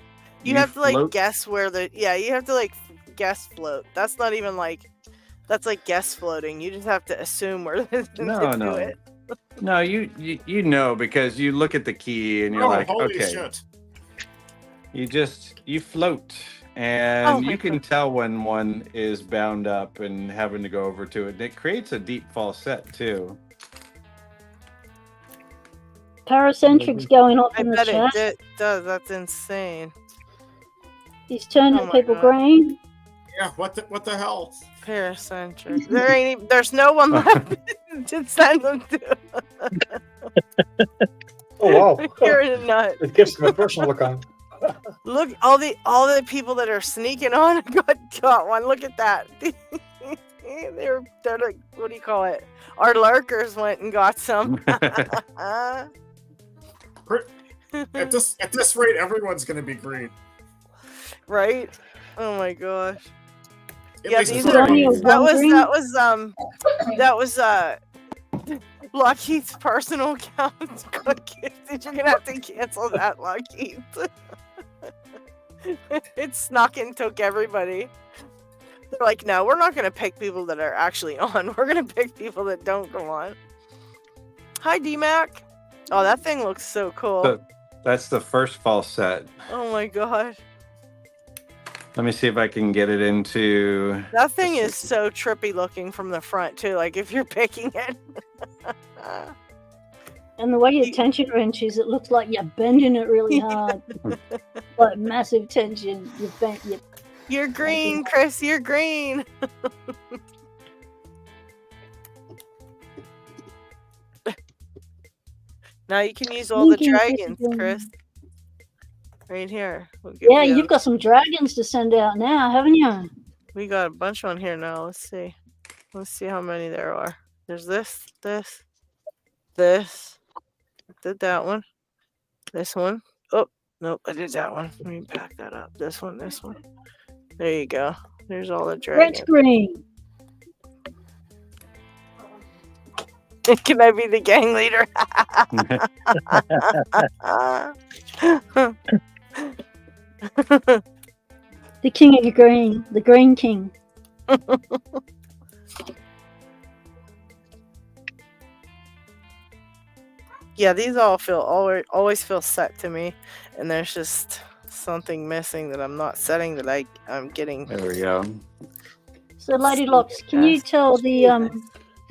Speaker 1: You
Speaker 4: You
Speaker 1: have to like
Speaker 4: float-
Speaker 1: guess where the you have to like guess float. That's not even like that's like guess floating. You just have to assume where to
Speaker 4: No,
Speaker 1: do
Speaker 4: no.
Speaker 1: it.
Speaker 4: No, you know, because you look at the key and you're
Speaker 6: Oh,
Speaker 4: like,
Speaker 6: holy
Speaker 4: okay,
Speaker 6: shit.
Speaker 4: you float, and
Speaker 1: Oh my
Speaker 4: you can tell when one is bound up and having to go over to it. And it creates a deep falset too.
Speaker 3: Paracentric's going off
Speaker 1: I
Speaker 3: in the
Speaker 1: bet
Speaker 3: chat.
Speaker 1: it does. That's insane.
Speaker 3: He's turning
Speaker 1: Oh my
Speaker 3: people
Speaker 1: God.
Speaker 3: green.
Speaker 6: Yeah, what the hell?
Speaker 1: Paracentric. There's no one left to send them to.
Speaker 2: Oh, wow.
Speaker 1: You're a nut.
Speaker 2: It gives them a personal account.
Speaker 1: Look, all the people that are sneaking on got one. Look at that. they're like, what do you call it? Our lurkers went and got some.
Speaker 6: At this rate, everyone's gonna be green.
Speaker 1: Right? Oh my gosh.
Speaker 6: At
Speaker 1: Yeah,
Speaker 6: least
Speaker 1: these
Speaker 6: it's
Speaker 1: are
Speaker 3: only a
Speaker 1: that was LockHeat's personal account. You're gonna have to cancel that, LockHeat. It snuck and took everybody. They're like, no, we're not gonna pick people that are actually on. We're gonna pick people that don't go on. Hi, DMAC. Oh, that thing looks so cool.
Speaker 4: So that's the first falset.
Speaker 1: Oh my god.
Speaker 4: Let me see if I can get it into.
Speaker 1: That thing is so trippy looking from the front too, like if you're picking it.
Speaker 3: And the way your tension wrenches, it looks like you're bending it really hard. Like massive tension.
Speaker 1: You're green, Chris, you're green. Now you can use all the
Speaker 3: Blinking
Speaker 1: dragons,
Speaker 3: green.
Speaker 1: Chris. Right here. We'll give
Speaker 3: Yeah,
Speaker 1: you-
Speaker 3: you've got some dragons to send out now, haven't you?
Speaker 1: We got a bunch on here now. Let's see. Let's see how many there are. There's this. Did that one. This one. Oh, nope, I did that one. Let me back that up. This one. There you go. There's all the
Speaker 3: Red's
Speaker 1: dragons.
Speaker 3: green.
Speaker 1: Can I be the gang leader?
Speaker 3: The king of green. The green king.
Speaker 1: Yeah, these all always feel set to me, and there's just something missing that I'm not setting that I'm getting.
Speaker 4: There we go.
Speaker 3: So, LadyLocks, can you tell the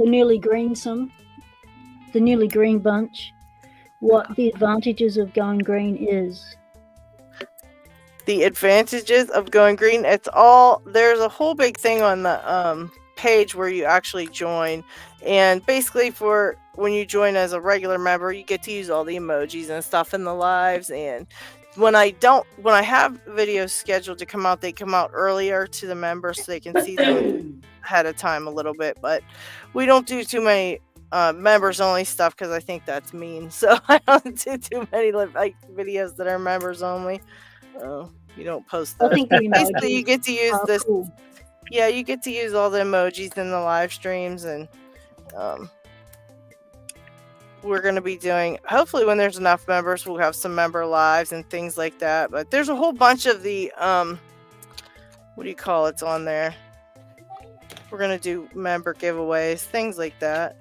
Speaker 3: newly green bunch, what the advantages of going green is?
Speaker 1: The advantages of going green, there's a whole big thing on the page where you actually join, and basically for when you join as a regular member, you get to use all the emojis and stuff in the lives. And when I have videos scheduled to come out, they come out earlier to the members so they can see them ahead of time a little bit. But we don't do too many members only stuff because I think that's mean. So I don't do too many like videos that are members only. You don't post
Speaker 3: I
Speaker 1: those.
Speaker 3: think the
Speaker 1: Basically, you
Speaker 3: emojis
Speaker 1: get to use
Speaker 3: are
Speaker 1: this.
Speaker 3: cool.
Speaker 1: Yeah, you get to use all the emojis in the live streams, and we're going to be doing, hopefully when there's enough members, we'll have some member lives and things like that. But there's a whole bunch of the, what do you call it's on there? We're going to do member giveaways, things like that.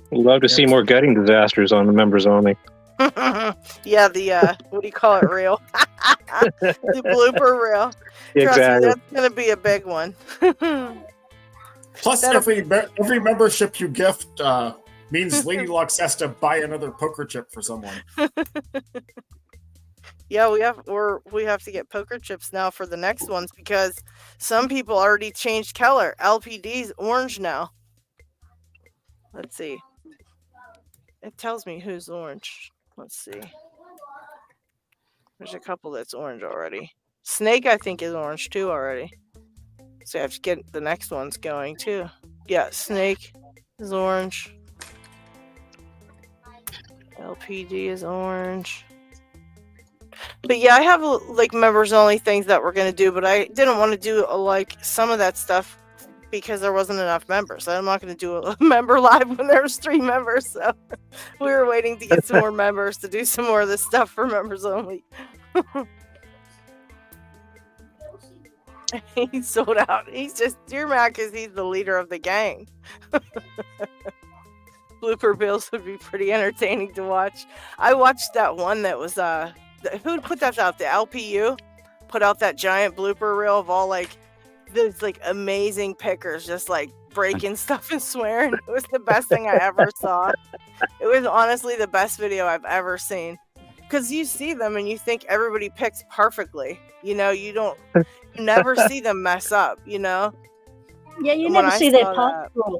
Speaker 5: We'd love to see more gutting disasters on the members only.
Speaker 1: Yeah, the, what do you call it, reel? The blooper reel. Trust me,
Speaker 5: Exactly.
Speaker 1: that's going to be a big one.
Speaker 6: Plus,
Speaker 1: That'll-
Speaker 6: every membership you gift Means Lady Locks has to buy another poker chip for someone.
Speaker 1: Yeah, we have to get poker chips now for the next ones because some people already changed color. LPD's orange now. Let's see. It tells me who's orange. Let's see. There's a couple that's orange already. Snake, I think, is orange too already. So I have to get the next ones going too. Yeah, Snake is orange. LPD is orange. But yeah, I have like members only things that we're gonna do, but I didn't want to do like some of that stuff because there wasn't enough members. I'm not gonna do a member live when there's 3 members. So we were waiting to get some more members to do some more of this stuff for members only. He's sold out. He's just Dear Mac because he's the leader of the gang. Blooper bills would be pretty entertaining to watch. I watched that one that was who put that out? The LPU put out that giant blooper reel of all like those like amazing pickers just like breaking stuff and swearing. It was the best thing I ever saw. It was honestly the best video I've ever seen. Because you see them and you think everybody picks perfectly. You know, you never see them mess up, you know?
Speaker 3: Yeah, you
Speaker 1: And
Speaker 3: never
Speaker 1: when I
Speaker 3: see their
Speaker 1: saw
Speaker 3: parts
Speaker 1: that-
Speaker 3: draw.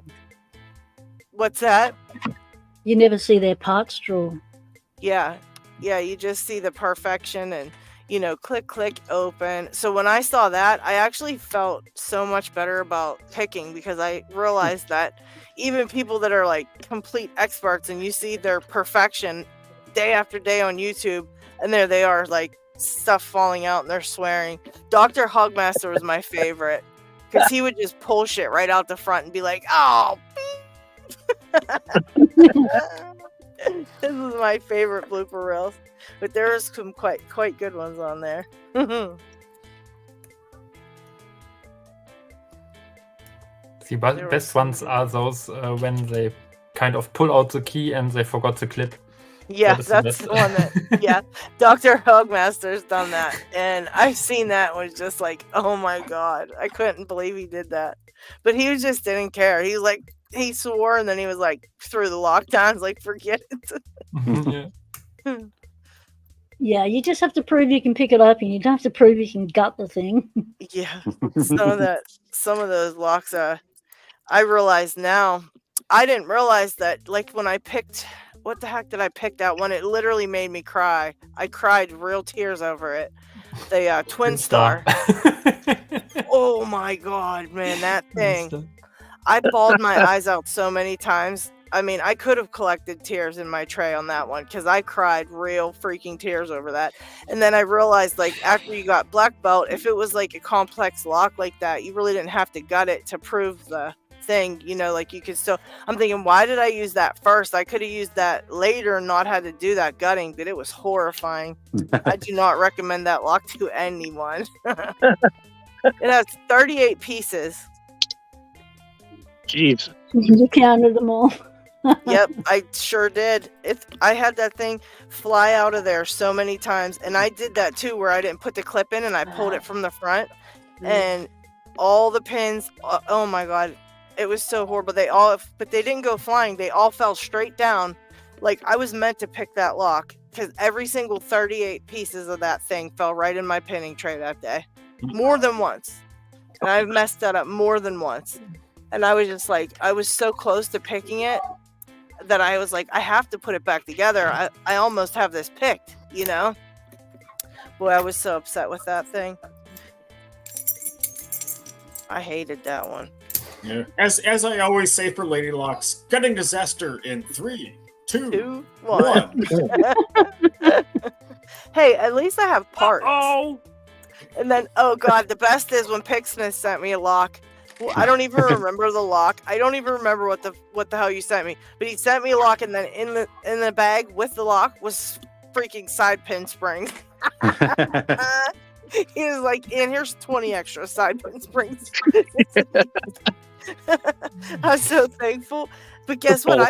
Speaker 1: What's that?
Speaker 3: You never see their parts draw.
Speaker 1: Yeah, you just see the perfection and, you know, click, open. So when I saw that, I actually felt so much better about picking because I realized that even people that are like complete experts and you see their perfection day after day on YouTube, and there they are, like stuff falling out and they're swearing. Dr. Hogmaster was my favorite because he would just pull shit right out the front and be like, oh, this is my favorite blooper reels, but there's some quite good ones on there.
Speaker 8: The
Speaker 1: There
Speaker 8: best
Speaker 1: were
Speaker 8: ones are those when they kind of pull out the key and they forgot the clip.
Speaker 1: Yeah,
Speaker 8: That is the
Speaker 1: that's
Speaker 8: best.
Speaker 1: the one that, yeah, Dr. Hogmaster's done that. And I've seen that was just like, oh my God, I couldn't believe he did that. But he just didn't care. He was like, he swore and then he was like, through the lockdowns, like, forget it.
Speaker 8: Yeah.
Speaker 3: Yeah, you just have to prove you can pick it up, and you don't have to prove you can gut the thing.
Speaker 1: Yeah, some of those locks, I realize now, I didn't realize that, like, when I picked, what the heck did I pick that one? It literally made me cry. I cried real tears over it. The Twin Star. Oh my God, man, that thing. I bawled my eyes out so many times. I mean, I could have collected tears in my tray on that one because I cried real freaking tears over that. And then I realized, like, after you got black belt, if it was like a complex lock like that, you really didn't have to gut it to prove the thing, you know, like you could still. I'm thinking, why did I use that first? I could have used that later and not had to do that gutting, but it was horrifying. I do not recommend that lock to anyone. It has 38 pieces.
Speaker 5: Jeez.
Speaker 3: You counted them all.
Speaker 1: Yep, I sure did. I had that thing fly out of there so many times, and I did that too, where I didn't put the clip in and I pulled it from the front, and all the pins. Oh my God, it was so horrible. But they didn't go flying. They all fell straight down. Like I was meant to pick that lock because every single 38 pieces of that thing fell right in my pinning tray that day, more than once, and I've messed that up more than once. And I was just like, I was so close to picking it that I was like, I have to put it back together. I almost have this picked, you know? Boy, I was so upset with that thing. I hated that one.
Speaker 6: Yeah. As I always say for Lady Locks, gutting disaster in 3, 2, 1.
Speaker 1: Hey, at least I have parts.
Speaker 6: Oh!
Speaker 1: And then, oh God, the best is when Picksmith sent me a lock. Well, I don't even remember the lock. I don't even remember what the hell you sent me. But he sent me a lock, and then in the bag with the lock was freaking side pin springs. He was like, "And here's 20 extra side pin springs." I'm so thankful. But guess what? I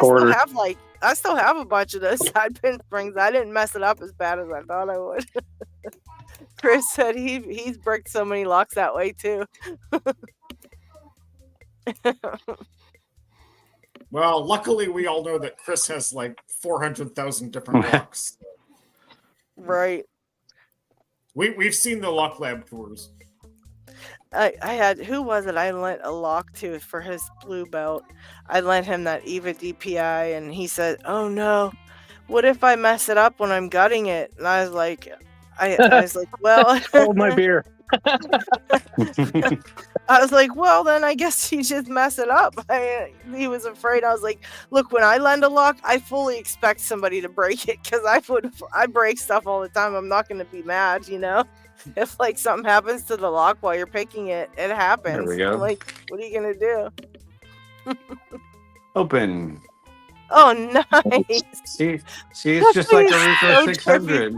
Speaker 1: still have a bunch of those side pin springs. I didn't mess it up as bad as I thought I would. Chris said he's bricked so many locks that way too.
Speaker 6: Well, luckily we all know that Chris has like 400,000 different locks.
Speaker 1: Right.
Speaker 6: We've seen the lock lab tours.
Speaker 1: I had, who was it I lent a lock to for his blue belt? I lent him that EVA DPI, and he said, "Oh no, what if I mess it up when I'm gutting it?" And I was like, well,
Speaker 5: Hold my beer.
Speaker 1: I was like, well, then I guess you just mess it up. He was afraid. I was like, look, when I lend a lock, I fully expect somebody to break it, because I break stuff all the time. I'm not going to be mad, you know. If like something happens to the lock while you're picking it, it happens.
Speaker 4: There we go.
Speaker 1: I'm like, what are you gonna do?
Speaker 4: Open.
Speaker 1: Oh, nice.
Speaker 4: See, it's just like a Rico
Speaker 1: so
Speaker 4: 600.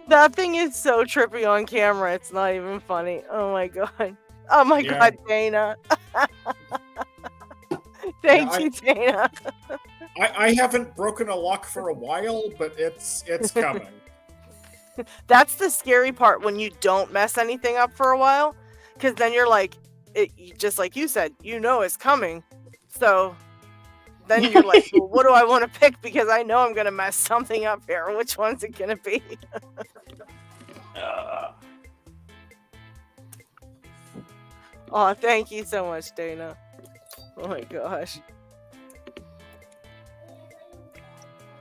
Speaker 1: That thing is so trippy on camera. It's not even funny. Oh my god. Oh my god, Dana. Thank you, Dana.
Speaker 6: I haven't broken a lock for a while, but it's coming.
Speaker 1: That's the scary part when you don't mess anything up for a while, because then you're like, just like you said, you know it's coming. So then you're like, well, what do I want to pick? Because I know I'm going to mess something up here. Which one's it going to be? Oh, thank you so much, Dana. Oh my gosh.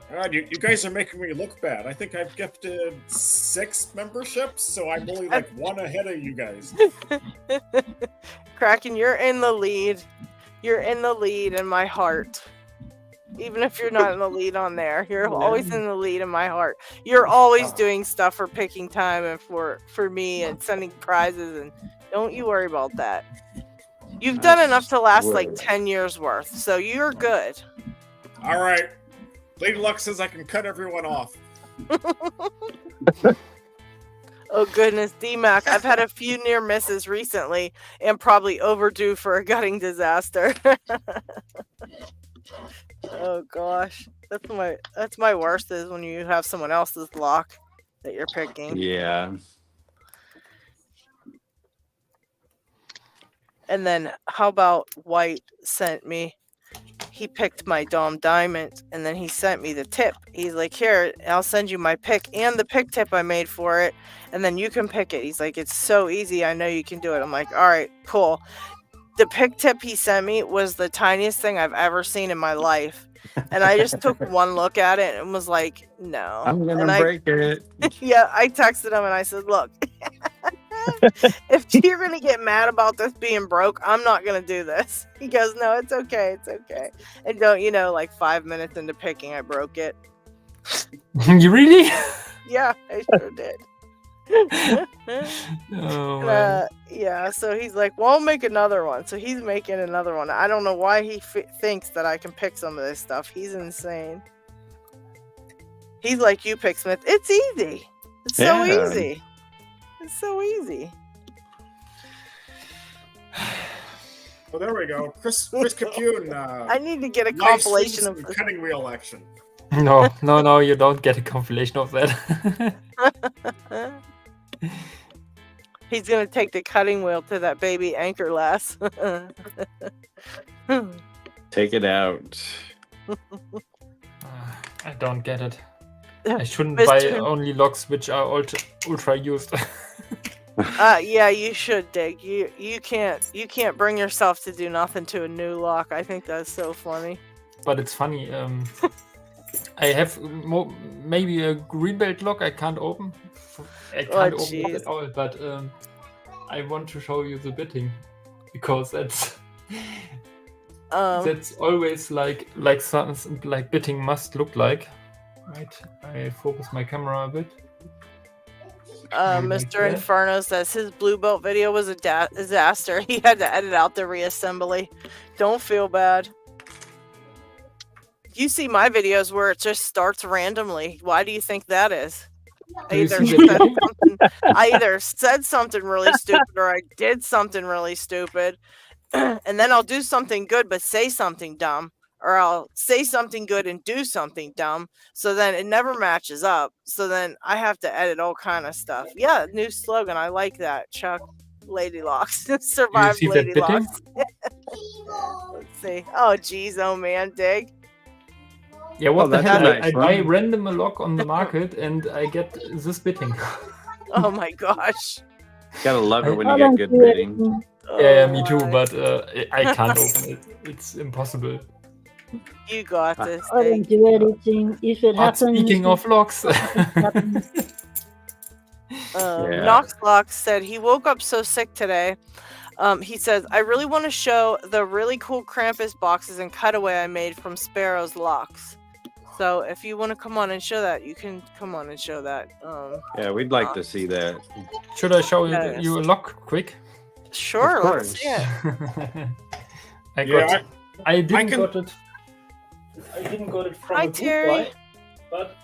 Speaker 6: God, you guys are making me look bad. I think I've gifted 6 memberships, so I'm only like 1 ahead of you guys.
Speaker 1: Kraken, you're in the lead. You're in the lead in my heart. Even if you're not in the lead on there, you're always in the lead in my heart. You're always doing stuff for picking time and for me and sending prizes, and don't you worry about that. You've done enough to last like 10 years worth, so you're good.
Speaker 6: All right. Lady Luck says I can cut everyone off.
Speaker 1: Oh goodness, D-Mac, I've had a few near misses recently and probably overdue for a gutting disaster. Oh gosh, that's my worst, is when you have someone else's lock that you're picking.
Speaker 4: Yeah.
Speaker 1: And then how about White sent me, he picked my Dom Diamond, and then he sent me the tip. He's like, here, I'll send you my pick and the pick tip I made for it, and then you can pick it. He's like, it's so easy, I know you can do it. I'm like, all right, cool. The pick tip he sent me was the tiniest thing I've ever seen in my life. And I just took one look at it and was like, no.
Speaker 4: I'm going to break it.
Speaker 1: Yeah, I texted him and I said, look, if you're going to get mad about this being broke, I'm not going to do this. He goes, no, it's okay. It's okay. And don't, you know, like 5 minutes into picking, I broke it.
Speaker 8: You really?
Speaker 1: Yeah, I sure did. Yeah, so he's like, well, I'll make another one. So he's making another one. I don't know why he thinks that I can pick some of this stuff. He's insane. He's like you, Picksmith. It's easy. It's so easy. It's so easy.
Speaker 6: Well, there we go. Chris Capune.
Speaker 1: I need to get a compilation of
Speaker 6: cutting wheel action.
Speaker 8: No, you don't get a compilation of that.
Speaker 1: He's gonna take the cutting wheel to that baby anchor lass.
Speaker 4: Take it out.
Speaker 8: I don't get it. I shouldn't buy only locks which are ultra used.
Speaker 1: Yeah, you should, Dig. You can't bring yourself to do nothing to a new lock. I think that's so funny.
Speaker 8: But it's funny. I have maybe a greenbelt lock I can't open. I can't open it at all, but I want to show you the bitting, because that's always like something like bitting must look like. Right, I focus my camera a bit.
Speaker 1: Mr. Inferno says his blue belt video was a disaster. He had to edit out the reassembly. Don't feel bad. You see my videos where it just starts randomly. Why do you think that is? I either said something really stupid or I did something really stupid. And then I'll do something good but say something dumb. Or I'll say something good and do something dumb. So then it never matches up. So then I have to edit all kind of stuff. Yeah, new slogan. I like that. Chuck, LadyLocks. Survive LadyLocks. Let's see. Oh, geez. Oh, man, Dig.
Speaker 8: Yeah, what the
Speaker 4: that's
Speaker 8: hell?
Speaker 4: nice
Speaker 8: I buy
Speaker 4: one.
Speaker 8: random a lock on the market and I get this bidding.
Speaker 1: Oh, my gosh.
Speaker 4: Gotta love it when
Speaker 3: I
Speaker 4: you
Speaker 3: don't
Speaker 4: get good
Speaker 3: do
Speaker 4: bidding.
Speaker 3: anything.
Speaker 8: Yeah, me too,
Speaker 1: my.
Speaker 8: but I can't open it. It's impossible.
Speaker 1: You got this,
Speaker 3: I
Speaker 1: Dig.
Speaker 3: don't do anything. If it
Speaker 8: But
Speaker 3: happens,
Speaker 8: speaking of locks,
Speaker 3: happens.
Speaker 4: Yeah.
Speaker 1: Knoxlock said he woke up so sick today. He says, I really want to show the really cool Krampus boxes and cutaway I made from Sparrow's locks. So if you want to come on and show that, you can come on and show that.
Speaker 4: Yeah, we'd like to see that.
Speaker 8: should I show
Speaker 1: Yes.
Speaker 8: you a lock quick?
Speaker 1: Sure,
Speaker 4: Of
Speaker 1: let's
Speaker 4: course.
Speaker 1: see it.
Speaker 8: I didn't
Speaker 6: can-
Speaker 8: got it. I didn't got it from
Speaker 1: Hi,
Speaker 8: a group
Speaker 1: Terry.
Speaker 8: buy, but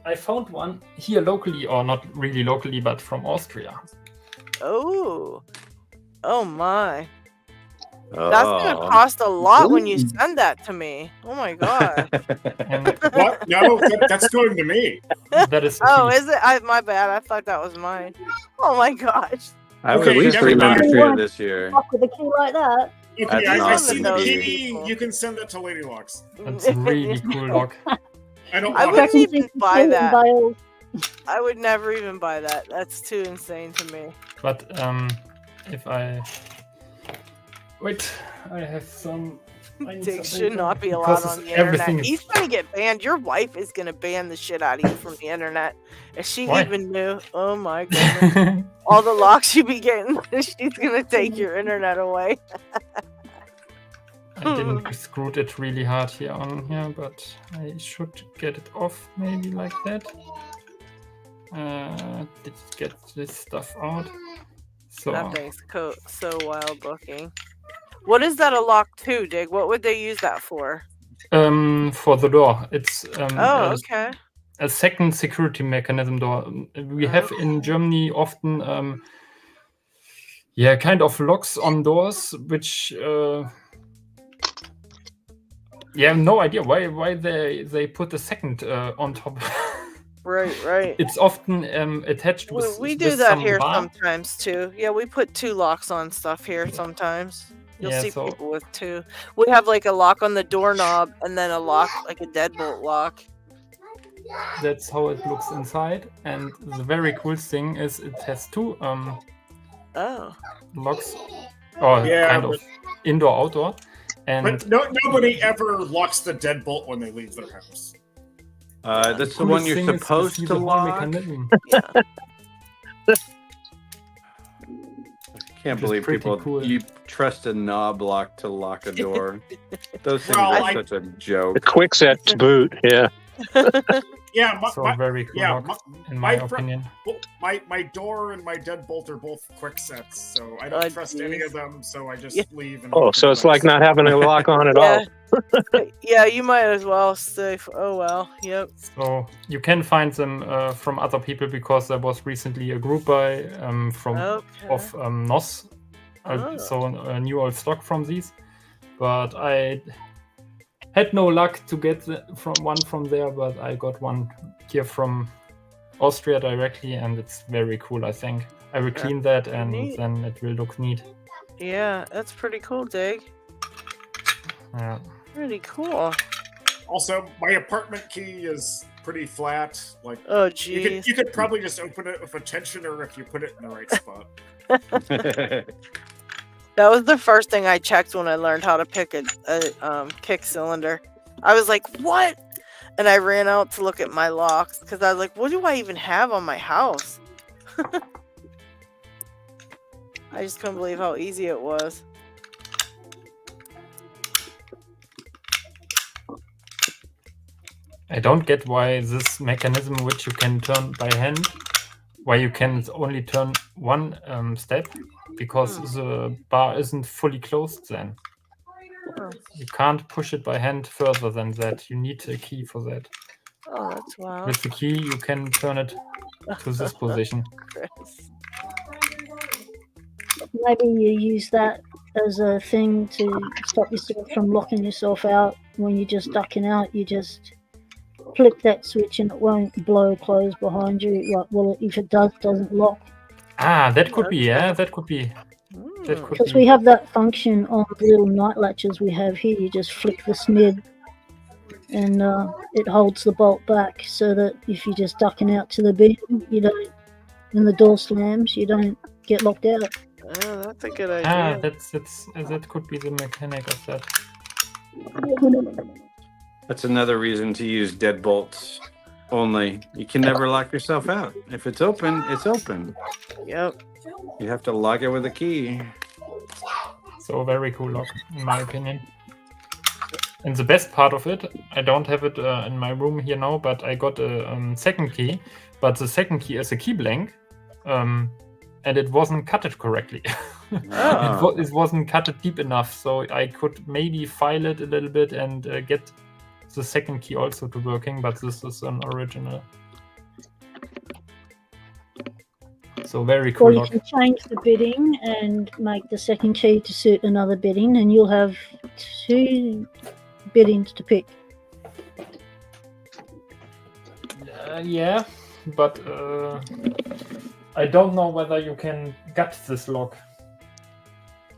Speaker 8: I found one here locally, or not really locally, but from Austria.
Speaker 1: Oh my.
Speaker 4: Oh.
Speaker 1: That's going to cost a lot when you send that to me. Oh my god.
Speaker 8: And
Speaker 6: What? No, that's going to me.
Speaker 8: that is the
Speaker 1: Oh,
Speaker 8: key.
Speaker 1: is it? My bad. I thought that was mine. Oh my gosh.
Speaker 4: I have
Speaker 6: Okay,
Speaker 4: at least
Speaker 6: never
Speaker 4: 3
Speaker 6: mind.
Speaker 4: memberships this year.
Speaker 3: Lock with a key like that.
Speaker 6: Okay,
Speaker 4: That's
Speaker 6: I
Speaker 4: not
Speaker 6: see
Speaker 1: the
Speaker 6: the
Speaker 1: key.
Speaker 6: key. You can send that to LadyLocks.
Speaker 8: That's a really cool lock.
Speaker 6: I don't
Speaker 1: I
Speaker 6: want
Speaker 1: wouldn't
Speaker 6: it.
Speaker 1: even buy that.
Speaker 3: Bales.
Speaker 1: I would never even buy that. That's too insane to me.
Speaker 8: But if I wait, I have some. I need
Speaker 1: Dick
Speaker 8: some
Speaker 1: should
Speaker 8: paper
Speaker 1: not be allowed
Speaker 8: because
Speaker 1: on the
Speaker 8: everything
Speaker 1: internet. He's gonna get banned. Your wife is gonna ban the shit out of you from the internet. If she
Speaker 8: Why?
Speaker 1: even knew, oh my goodness, all the locks you be getting, she's gonna take your internet away.
Speaker 8: I didn't screw it really hard here on here, but I should get it off maybe like that. Did get this stuff out. So
Speaker 1: That thing's so wild looking. What is that a lock to, Dig? What would they use that for?
Speaker 8: for the door, it's
Speaker 1: Oh, okay.
Speaker 8: a second security mechanism door. We have in Germany often kind of locks on doors, which no idea why they put a second on top.
Speaker 1: Right.
Speaker 8: It's often attached with.
Speaker 1: We do
Speaker 8: with
Speaker 1: that
Speaker 8: some
Speaker 1: here
Speaker 8: bar.
Speaker 1: sometimes too. Yeah, we put 2 locks on stuff here sometimes. You'll
Speaker 8: Yeah,
Speaker 1: see
Speaker 8: so-
Speaker 1: people with 2. We have like a lock on the doorknob and then a lock, like a deadbolt lock.
Speaker 8: That's how it looks inside. And the very cool thing is it has 2
Speaker 1: Oh.
Speaker 8: locks, or
Speaker 6: Yeah,
Speaker 8: kind of indoor-outdoor. And
Speaker 6: But nobody ever locks the deadbolt when they leave their house.
Speaker 4: That's the one you're supposed to lock.
Speaker 8: Mechanism.
Speaker 4: Can't
Speaker 8: Which is
Speaker 4: believe
Speaker 8: pretty
Speaker 4: people
Speaker 8: cool.
Speaker 4: you trust a knob lock to lock a door. Those things
Speaker 6: Well,
Speaker 4: are such a joke.
Speaker 5: The quick set to boot. Yeah.
Speaker 6: Yeah,
Speaker 8: So a very cool
Speaker 6: yeah,
Speaker 8: lock, in my opinion.
Speaker 6: my door and my deadbolt are both quick sets, so I don't
Speaker 1: Oh,
Speaker 6: trust any
Speaker 1: geez.
Speaker 6: of them. So I just
Speaker 1: Yeah.
Speaker 6: leave. And
Speaker 5: Oh, so it's like not having a lock on at all.
Speaker 1: Yeah, you might as well say, oh well, yep.
Speaker 8: So you can find them from other people because there was recently a group buy from
Speaker 1: Okay.
Speaker 8: of NOS,
Speaker 1: Oh.
Speaker 8: so a new old stock from these. But I had no luck to get from there, but I got one here from Austria directly, and it's very cool. I think I will clean that, and
Speaker 1: neat.
Speaker 8: then it will look neat.
Speaker 1: Yeah, that's pretty cool, Dig.
Speaker 8: Yeah.
Speaker 1: Pretty cool.
Speaker 6: Also, my apartment key is pretty flat. Like
Speaker 1: Oh,
Speaker 6: you
Speaker 1: geez.
Speaker 6: could probably just open it with a tensioner if you put it in the right spot.
Speaker 1: That was the first thing I checked when I learned how to pick a kick cylinder. I was like, what? And I ran out to look at my locks because I was like, what do I even have on my house? I just couldn't believe how easy it was.
Speaker 8: I don't get why this mechanism, which you can turn by hand, why you can only turn one step, because the bar isn't fully closed then. You can't push it by hand further than that. You need a key for that.
Speaker 1: Oh, that's wild.
Speaker 8: With the key, you can turn it to this position.
Speaker 1: Chris.
Speaker 3: Maybe you use that as a thing to stop yourself from locking yourself out. When you're just ducking out, you just flip that switch and it won't blow close behind you. Well, if it doesn't lock.
Speaker 8: Ah, that could be, yeah, that could be. That could
Speaker 3: Because
Speaker 8: be.
Speaker 3: we have that function on the little night latches we have here. You just flick the snib and it holds the bolt back so that if you're just ducking out to the bin, you don't, and the door slams, you don't get locked out.
Speaker 1: Oh, that's a good
Speaker 8: Ah,
Speaker 1: idea.
Speaker 8: that could be the mechanic of that.
Speaker 4: That's another reason to use deadbolts only. You can never lock yourself out. If it's open, it's open.
Speaker 1: Yep.
Speaker 4: You have to lock it with a key.
Speaker 8: So very cool lock, in my opinion. And the best part of it, I don't have it in my room here now, but I got a second key. But the second key is a key blank, and it wasn't cutted correctly.
Speaker 1: Oh.
Speaker 8: It wasn't cut deep enough, so I could maybe file it a little bit and get the second key also to working. But this is an original. So very
Speaker 3: Or
Speaker 8: cool
Speaker 3: you
Speaker 8: lock.
Speaker 3: can change the bidding and make the second key to suit another bidding, and you'll have 2 biddings to pick.
Speaker 8: Yeah, but I don't know whether you can gut this lock.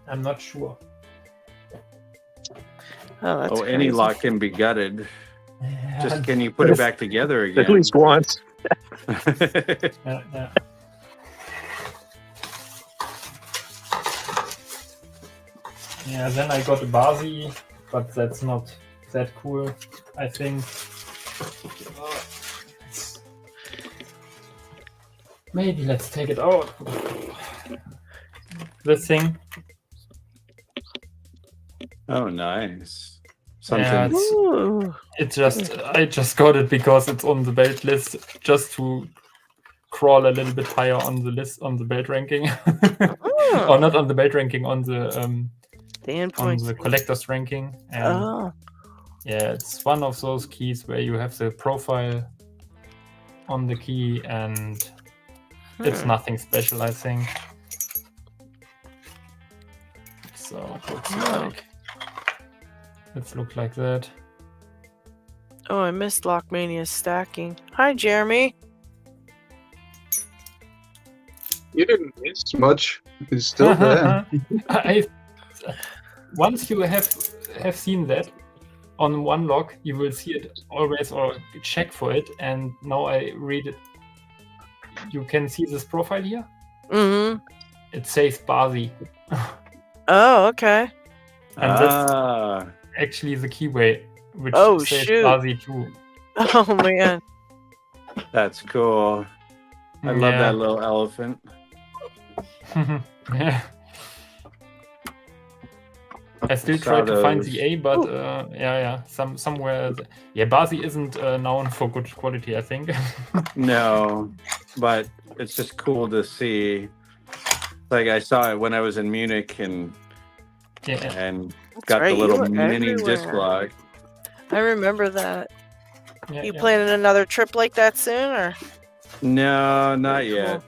Speaker 8: I'm not sure.
Speaker 1: Oh, that's
Speaker 4: Oh, any
Speaker 1: crazy.
Speaker 4: lock can be gutted. Just can you put it back together again?
Speaker 5: At least once.
Speaker 8: Yeah. Yeah, then I got a Basi, but that's not that cool, I think. Maybe let's take it out. This thing.
Speaker 4: Oh, nice. Something.
Speaker 8: Yeah,
Speaker 1: Ooh.
Speaker 8: I just got it because it's on the belt list, just to crawl a little bit higher on the list, on the belt ranking. Or not on the belt ranking, on the
Speaker 1: endpoints.
Speaker 8: collector's ranking. And yeah, it's one of those keys where you have the profile on the key, and it's nothing special, I think. So it looks like, let's look like that.
Speaker 1: Oh, I missed Lockmania stacking. Hi, Jeremy.
Speaker 7: You didn't miss much. It's still there.
Speaker 8: Once you have seen that on one lock, you will see it always or check for it. And now I read it. You can see this profile here.
Speaker 1: Mm-hmm.
Speaker 8: It says Basi.
Speaker 1: Oh, okay.
Speaker 8: And that's actually the keyway, which says
Speaker 1: shoot.
Speaker 8: Basi too.
Speaker 1: Oh man.
Speaker 4: That's cool. I love that little elephant.
Speaker 8: Yeah. I still try to find the A, but somewhere. Basi isn't known for good quality, I think.
Speaker 4: No, but it's just cool to see. Like I saw it when I was in Munich and got
Speaker 1: right,
Speaker 4: the little
Speaker 1: you were
Speaker 4: mini disc
Speaker 1: everywhere.
Speaker 4: lock.
Speaker 1: I remember that.
Speaker 8: Yeah,
Speaker 1: You planning another trip like that soon, or?
Speaker 4: No, not yet.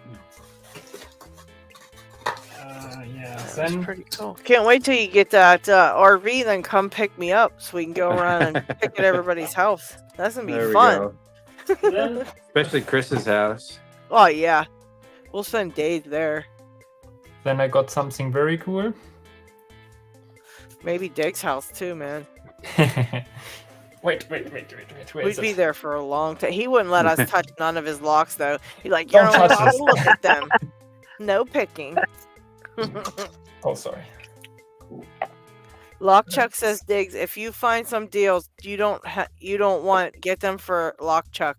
Speaker 1: That's pretty cool. Can't wait till you get that RV, then come pick me up so we can go around and pick at everybody's house. That's gonna be
Speaker 4: There we
Speaker 1: fun.
Speaker 4: go. Especially Chris's house.
Speaker 1: Oh yeah, we'll spend days there.
Speaker 8: Then I got something very cool.
Speaker 1: Maybe Dig's house too, man.
Speaker 8: Wait.
Speaker 1: We'd be there for a long time. He wouldn't let us touch none of his locks, though. He's like, "You're
Speaker 8: Don't
Speaker 1: not
Speaker 8: touch
Speaker 1: allowed
Speaker 8: this."
Speaker 1: to look at them. No picking."
Speaker 8: Oh, sorry.
Speaker 1: Lockchuck says, Diggs, if you find some deals you don't want, get them for Lockchuck.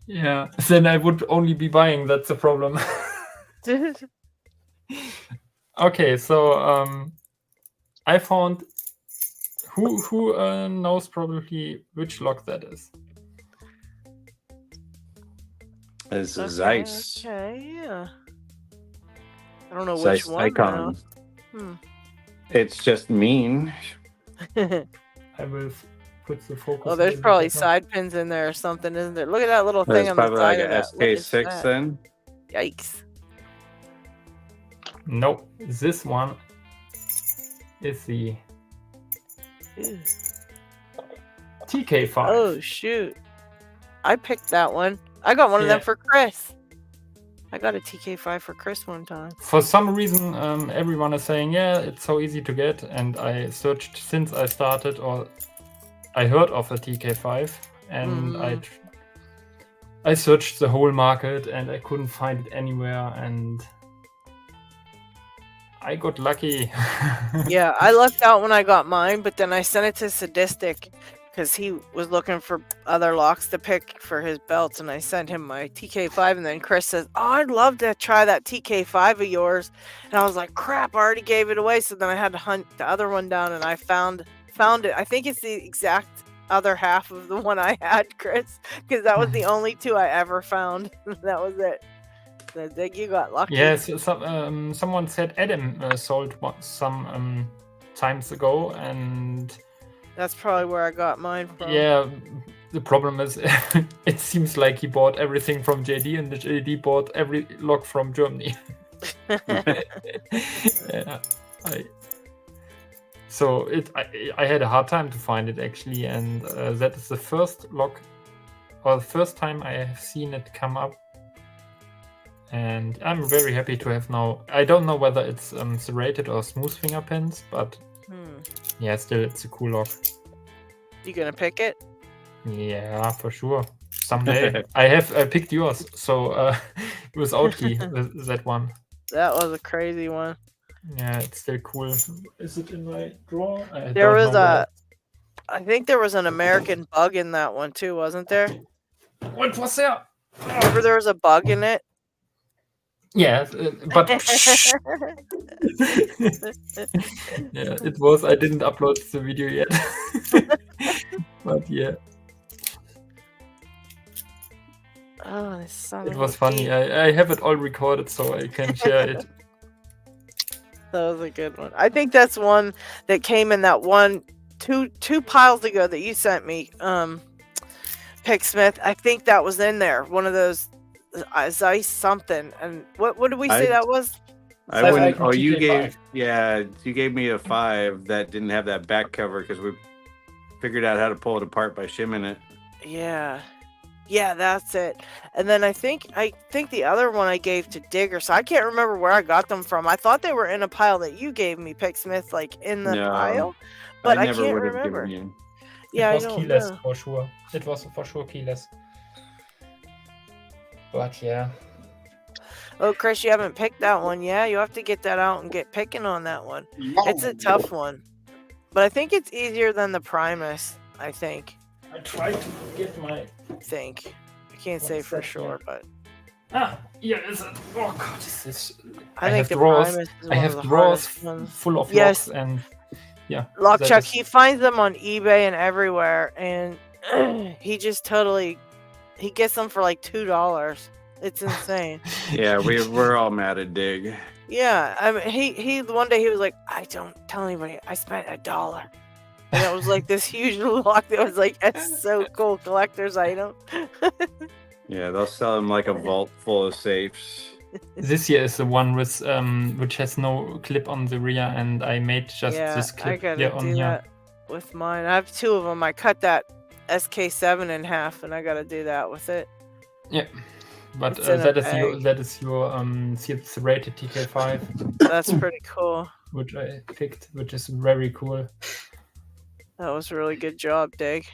Speaker 8: Yeah, then I would only be buying. That's the problem. Okay, so I found who knows probably which lock that is.
Speaker 4: It's Zeiss.
Speaker 1: Okay, yeah. I don't know which
Speaker 4: Zeiss
Speaker 1: one.
Speaker 4: icon.
Speaker 1: Now.
Speaker 4: It's just mean.
Speaker 8: I will put the focus.
Speaker 1: Oh, there's probably side pins in there or something, isn't there? Look at that little thing
Speaker 4: That's
Speaker 1: on the
Speaker 4: probably
Speaker 1: side
Speaker 4: like
Speaker 1: of
Speaker 4: an
Speaker 1: that. What is
Speaker 4: SK6
Speaker 1: that?
Speaker 4: then.
Speaker 1: Yikes.
Speaker 8: Nope, this one is the
Speaker 1: Ew.
Speaker 8: TK5.
Speaker 1: Oh shoot! I picked that one. I got one of them
Speaker 8: Yeah.
Speaker 1: for Chris. I got a TK5 for Chris one time.
Speaker 8: For some reason, everyone is saying, yeah, it's so easy to get. And I searched since I started, or I heard of a TK5, and I searched the whole market, and I couldn't find it anywhere, and I got lucky.
Speaker 1: Yeah, I lucked out when I got mine, but then I sent it to Sadistic because he was looking for other locks to pick for his belts, and I sent him my TK5, and then Chris says, oh, I'd love to try that TK5 of yours, and I was like, crap, I already gave it away, so then I had to hunt the other one down, and I found it. I think it's the exact other half of the one I had, Chris, because that was the only two I ever found. That was it. I think you got lucky.
Speaker 8: Yes, someone said Adam sold some times ago, and
Speaker 1: that's probably where I got mine from.
Speaker 8: Yeah, the problem is it seems like he bought everything from JD, and the JD bought every lock from Germany. Yeah, I had a hard time to find it actually, and that is the first lock, or the first time I have seen it come up. And I'm very happy to have now. I don't know whether it's serrated or smooth finger pins, but yeah, still it's a cool lock.
Speaker 1: You gonna pick it?
Speaker 8: Yeah, for sure. Someday. I picked yours, so it was out key, that one.
Speaker 1: That was a crazy one.
Speaker 8: Yeah, it's still cool. Is it in my drawer? I
Speaker 1: think there was an American bug in that one too, wasn't there?
Speaker 8: What was there?
Speaker 1: Remember there was a bug in it?
Speaker 8: Yeah, but yeah, it was. I didn't upload the video yet, but yeah.
Speaker 1: Oh, this son
Speaker 8: it was funny. I have it all recorded, so I can share it.
Speaker 1: That was a good one. I think that's one that came in that two piles ago that you sent me, Picksmith. I think that was in there. One of those. Zeiss something, and what did we say that was?
Speaker 4: I wouldn't. Oh, you gave me a 5 that didn't have that back cover because we figured out how to pull it apart by shimming it.
Speaker 1: Yeah, that's it. And then I think the other one I gave to Digger, so I can't remember where I got them from. I thought they were in a pile that you gave me, Picksmith, like in the pile, but I can't remember. Yeah,
Speaker 8: it was keyless for sure. It was for sure keyless. But yeah.
Speaker 1: Oh, Chris, you haven't picked that one. Yeah, you have to get that out and get picking on that one. It's a tough one, but I think it's easier than the Primus. I think.
Speaker 8: I tried to get my.
Speaker 1: I can't say for sure, but.
Speaker 8: Yeah, is it? Oh God, is this?
Speaker 1: I think the Primus is one
Speaker 8: I have
Speaker 1: of the
Speaker 8: drawers
Speaker 1: ones.
Speaker 8: full of locks, and yeah.
Speaker 1: Lockchuck, he finds them on eBay and everywhere, and he just totally. He gets them for like $2. It's insane.
Speaker 4: Yeah, we're all mad at Dig.
Speaker 1: Yeah, I mean, he one day he was like, I don't tell anybody I spent $1, and it was like this huge lock that was like, that's so cool, collector's item.
Speaker 4: Yeah, they'll sell them like a vault full of safes.
Speaker 8: This here is the one with which has no clip on the rear, and I made just this clip here on here.
Speaker 1: That with mine. I have 2 of them. I cut that SK7 in half, and I gotta do that with it.
Speaker 8: Yeah, but that is your serrated TK5.
Speaker 1: That's pretty cool.
Speaker 8: Which I picked, which is very cool.
Speaker 1: That was a really good job, Dig.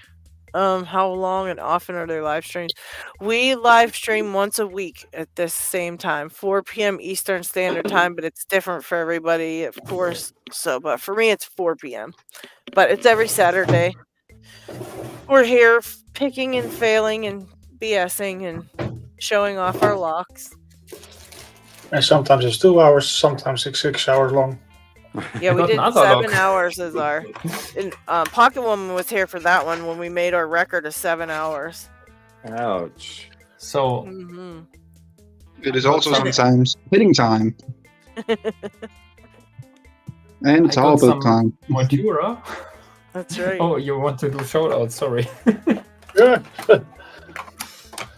Speaker 1: How long and often are there live streams? We live stream once a week at this same time, 4 p.m. Eastern Standard Time, but it's different for everybody, of course. So, but for me, it's 4 p.m. But it's every Saturday. We're here picking and failing and BSing and showing off our locks.
Speaker 2: And sometimes it's 2 hours, sometimes it's 6 hours long.
Speaker 1: Yeah, we did 7 hours as our. And, Pocket Woman was here for that one when we made our record of 7 hours.
Speaker 4: Ouch.
Speaker 8: So.
Speaker 7: It is also sometimes hitting time. And it's all about time.
Speaker 8: Montura.
Speaker 1: That's right.
Speaker 8: Oh, you want to do shoutout? Sorry.
Speaker 2: Yeah.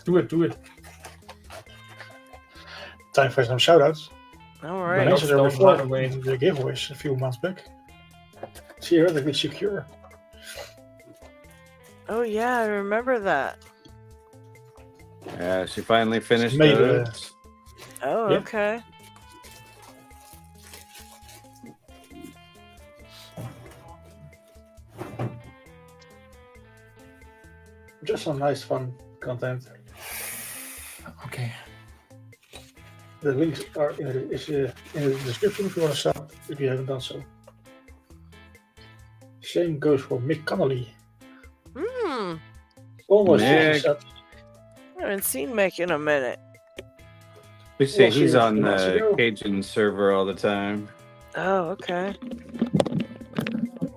Speaker 8: Do it.
Speaker 2: Time for some shoutouts.
Speaker 1: All right.
Speaker 2: I mentioned there before the giveaways a few months back. Here, the good secure.
Speaker 1: Oh yeah, I remember that.
Speaker 4: Yeah, she finally finished.
Speaker 1: Oh,
Speaker 2: Yeah.
Speaker 1: okay.
Speaker 2: Just some nice, fun content.
Speaker 8: Okay.
Speaker 2: The links are in the description if you want to sub, if you haven't done so. Same goes for Mick Connolly. Almost
Speaker 4: Mick.
Speaker 2: 60 subs.
Speaker 1: I haven't seen Mick in a minute.
Speaker 4: We say
Speaker 2: Was
Speaker 4: he's
Speaker 2: here
Speaker 4: on
Speaker 2: 2 months
Speaker 4: the
Speaker 2: ago.
Speaker 4: Cajun server all the time.
Speaker 1: Oh, okay.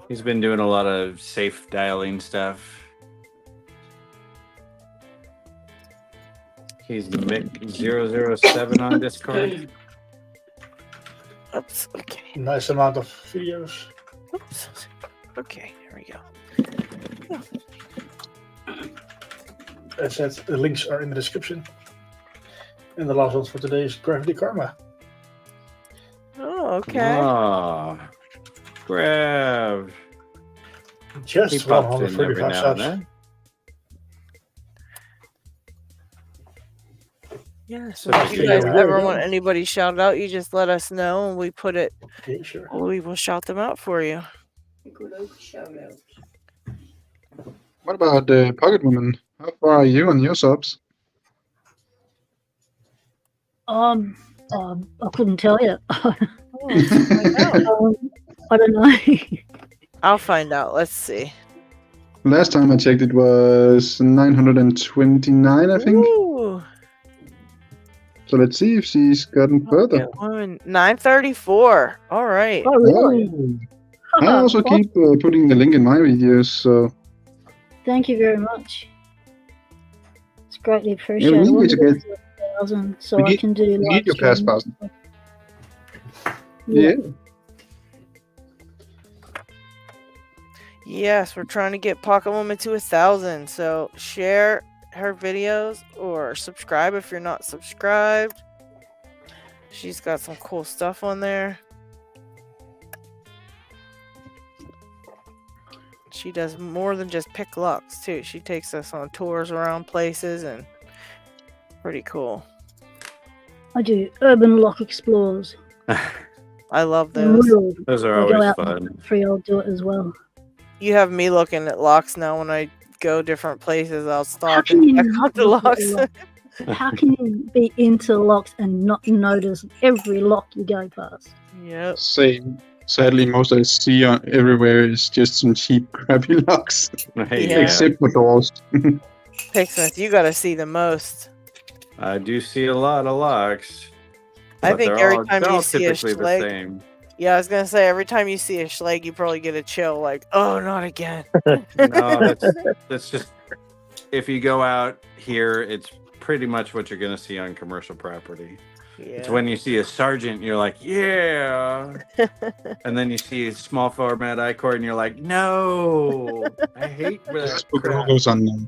Speaker 4: He's been doing a lot of safe dialing stuff. He's Mick007 on Discord.
Speaker 1: Oops. Okay.
Speaker 2: Nice amount of videos.
Speaker 1: Oops. Okay. Here we go.
Speaker 2: As said, the links are in the description. And the last one for today is Gravity Karma.
Speaker 1: Oh, okay.
Speaker 4: Ah, Grav. He
Speaker 2: Just
Speaker 4: pops in every
Speaker 2: 135
Speaker 4: now and
Speaker 2: subs.
Speaker 4: then.
Speaker 1: Yeah. So
Speaker 4: So
Speaker 1: if you
Speaker 2: just
Speaker 1: guys
Speaker 2: leave it
Speaker 1: ever
Speaker 2: there.
Speaker 1: want anybody shout out, you just let us know and we put it.
Speaker 2: Yeah, sure.
Speaker 1: We will shout them out for you.
Speaker 9: Good old shout out.
Speaker 7: What about Pocket Woman? How far are you on your subs?
Speaker 3: I couldn't tell you.
Speaker 1: Oh, let's find out.
Speaker 3: I don't know.
Speaker 1: I'll find out. Let's see.
Speaker 7: Last time I checked, it was 929, I think.
Speaker 1: Ooh.
Speaker 7: So let's see if she's gotten further.
Speaker 1: Okay, 934. All right.
Speaker 3: Oh, really?
Speaker 7: I also
Speaker 3: Well,
Speaker 7: keep putting the link in my videos, so
Speaker 3: thank you very much. It's greatly
Speaker 7: yeah,
Speaker 3: appreciated.
Speaker 7: we need to get
Speaker 3: 1,000, so
Speaker 7: we
Speaker 3: I
Speaker 7: need-
Speaker 3: can do
Speaker 7: we
Speaker 3: live
Speaker 7: need your pass
Speaker 3: streams.
Speaker 7: pass.
Speaker 3: Yeah.
Speaker 7: Yeah.
Speaker 1: Yes, we're trying to get Pocket Woman to 1,000. So share her videos or subscribe if you're not subscribed. She's got some cool stuff on there. She does more than just pick locks too. She takes us on tours around places and pretty cool.
Speaker 3: I do urban lock explorers.
Speaker 1: I love
Speaker 3: And
Speaker 1: those.
Speaker 3: we'll
Speaker 4: Those are
Speaker 3: go
Speaker 4: always
Speaker 3: out
Speaker 4: fun.
Speaker 3: free. I'll do it as well.
Speaker 1: You have me looking at locks now. When I go different places, I'll
Speaker 3: How
Speaker 1: stop
Speaker 3: can
Speaker 1: and
Speaker 3: you
Speaker 1: check
Speaker 3: not
Speaker 1: out the
Speaker 3: look at
Speaker 1: locks.
Speaker 3: locks? How can you be into locks and not notice every lock you go past?
Speaker 1: Yep.
Speaker 7: Same. Sadly, most I see everywhere is just some cheap, crappy locks.
Speaker 1: Yeah.
Speaker 7: Except for doors.
Speaker 1: Picksmith, you got to see the most.
Speaker 4: I do see a lot of locks.
Speaker 1: I
Speaker 4: but
Speaker 1: think
Speaker 4: they're
Speaker 1: every
Speaker 4: all-
Speaker 1: time
Speaker 4: they're
Speaker 1: you
Speaker 4: all
Speaker 1: see a
Speaker 4: typically the
Speaker 1: schleg,
Speaker 4: same.
Speaker 1: yeah, I was gonna say every time you see a schleg, you probably get a chill, like, oh, not again.
Speaker 4: No, that's just if you go out here, it's pretty much what you're gonna see on commercial property. It's
Speaker 1: Yeah.
Speaker 4: when you see a sergeant, you're like, yeah, and then you see a small format I-cord, and you're like, no, I hate
Speaker 7: Just
Speaker 4: that
Speaker 7: put
Speaker 4: crap.
Speaker 7: logos on them.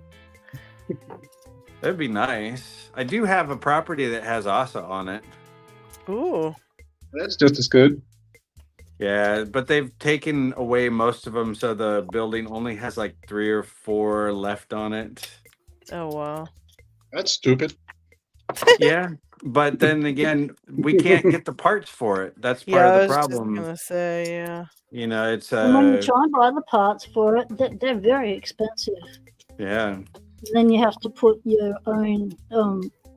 Speaker 4: That'd be nice. I do have a property that has ASA on it.
Speaker 1: Ooh.
Speaker 7: That's just as good.
Speaker 4: Yeah, but they've taken away most of them, so the building only has like 3 or 4 left on it.
Speaker 1: Oh wow.
Speaker 7: That's stupid.
Speaker 4: Yeah, but then again, we can't get the parts for it. That's part
Speaker 1: Yeah, I
Speaker 4: of
Speaker 1: was
Speaker 4: the
Speaker 1: just
Speaker 4: problem.
Speaker 1: gonna say, yeah.
Speaker 4: You know, it's
Speaker 3: And when you try and buy the parts for it, they're very expensive.
Speaker 4: yeah.
Speaker 3: Then you have to put your own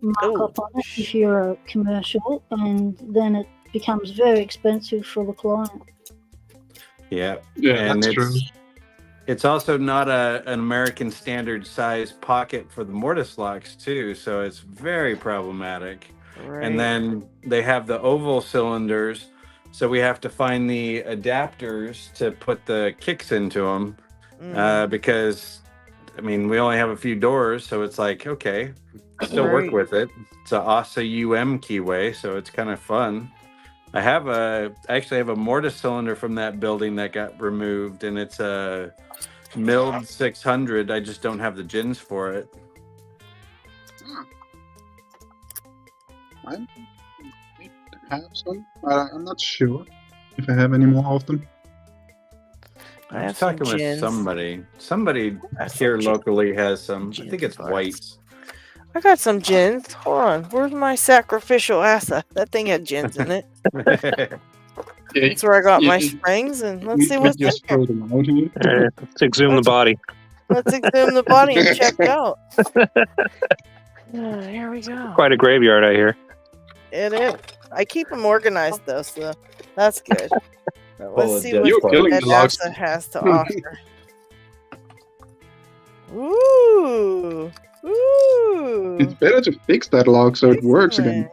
Speaker 3: markup on it if you're a commercial, and then it becomes very expensive for the client.
Speaker 4: Yeah,
Speaker 7: Yeah,
Speaker 4: and
Speaker 7: that's true.
Speaker 4: it's also not an American standard size pocket for the mortise locks too, so it's very problematic.
Speaker 1: Right.
Speaker 4: And then they have the oval cylinders, so we have to find the adapters to put the kicks into them because, I mean, we only have a few doors, so it's like, okay, still work
Speaker 1: Right.
Speaker 4: with it. It's a ASA UM keyway, so it's kind of fun. I actually have a mortise cylinder from that building that got removed, and it's a milled 600. I just don't have the gins for it.
Speaker 7: I have some. I'm not sure if I have any more of them.
Speaker 1: I
Speaker 4: I
Speaker 1: have
Speaker 4: was
Speaker 1: some
Speaker 4: talking with
Speaker 1: gins.
Speaker 4: somebody. Somebody
Speaker 1: I have
Speaker 4: here
Speaker 1: some
Speaker 4: locally has some. I think
Speaker 1: gin
Speaker 4: it's
Speaker 1: parts.
Speaker 4: white.
Speaker 1: I got some gins. Hold on. Where's my sacrificial assa? That thing had gins in it. That's where I got my springs, and let's see what's in
Speaker 7: just
Speaker 1: here.
Speaker 7: throw them out here.
Speaker 5: Let's exhume the body.
Speaker 1: Let's exhume the body and check out. Here we go.
Speaker 5: Quite a graveyard, I hear.
Speaker 1: It is. I keep them organized though, so that's good. But let's
Speaker 4: of
Speaker 1: see
Speaker 4: dead
Speaker 1: what
Speaker 7: killing
Speaker 1: Ed
Speaker 7: the logs.
Speaker 1: Assa has to offer. Ooh. Ooh.
Speaker 7: It's better to fix that log so it works again.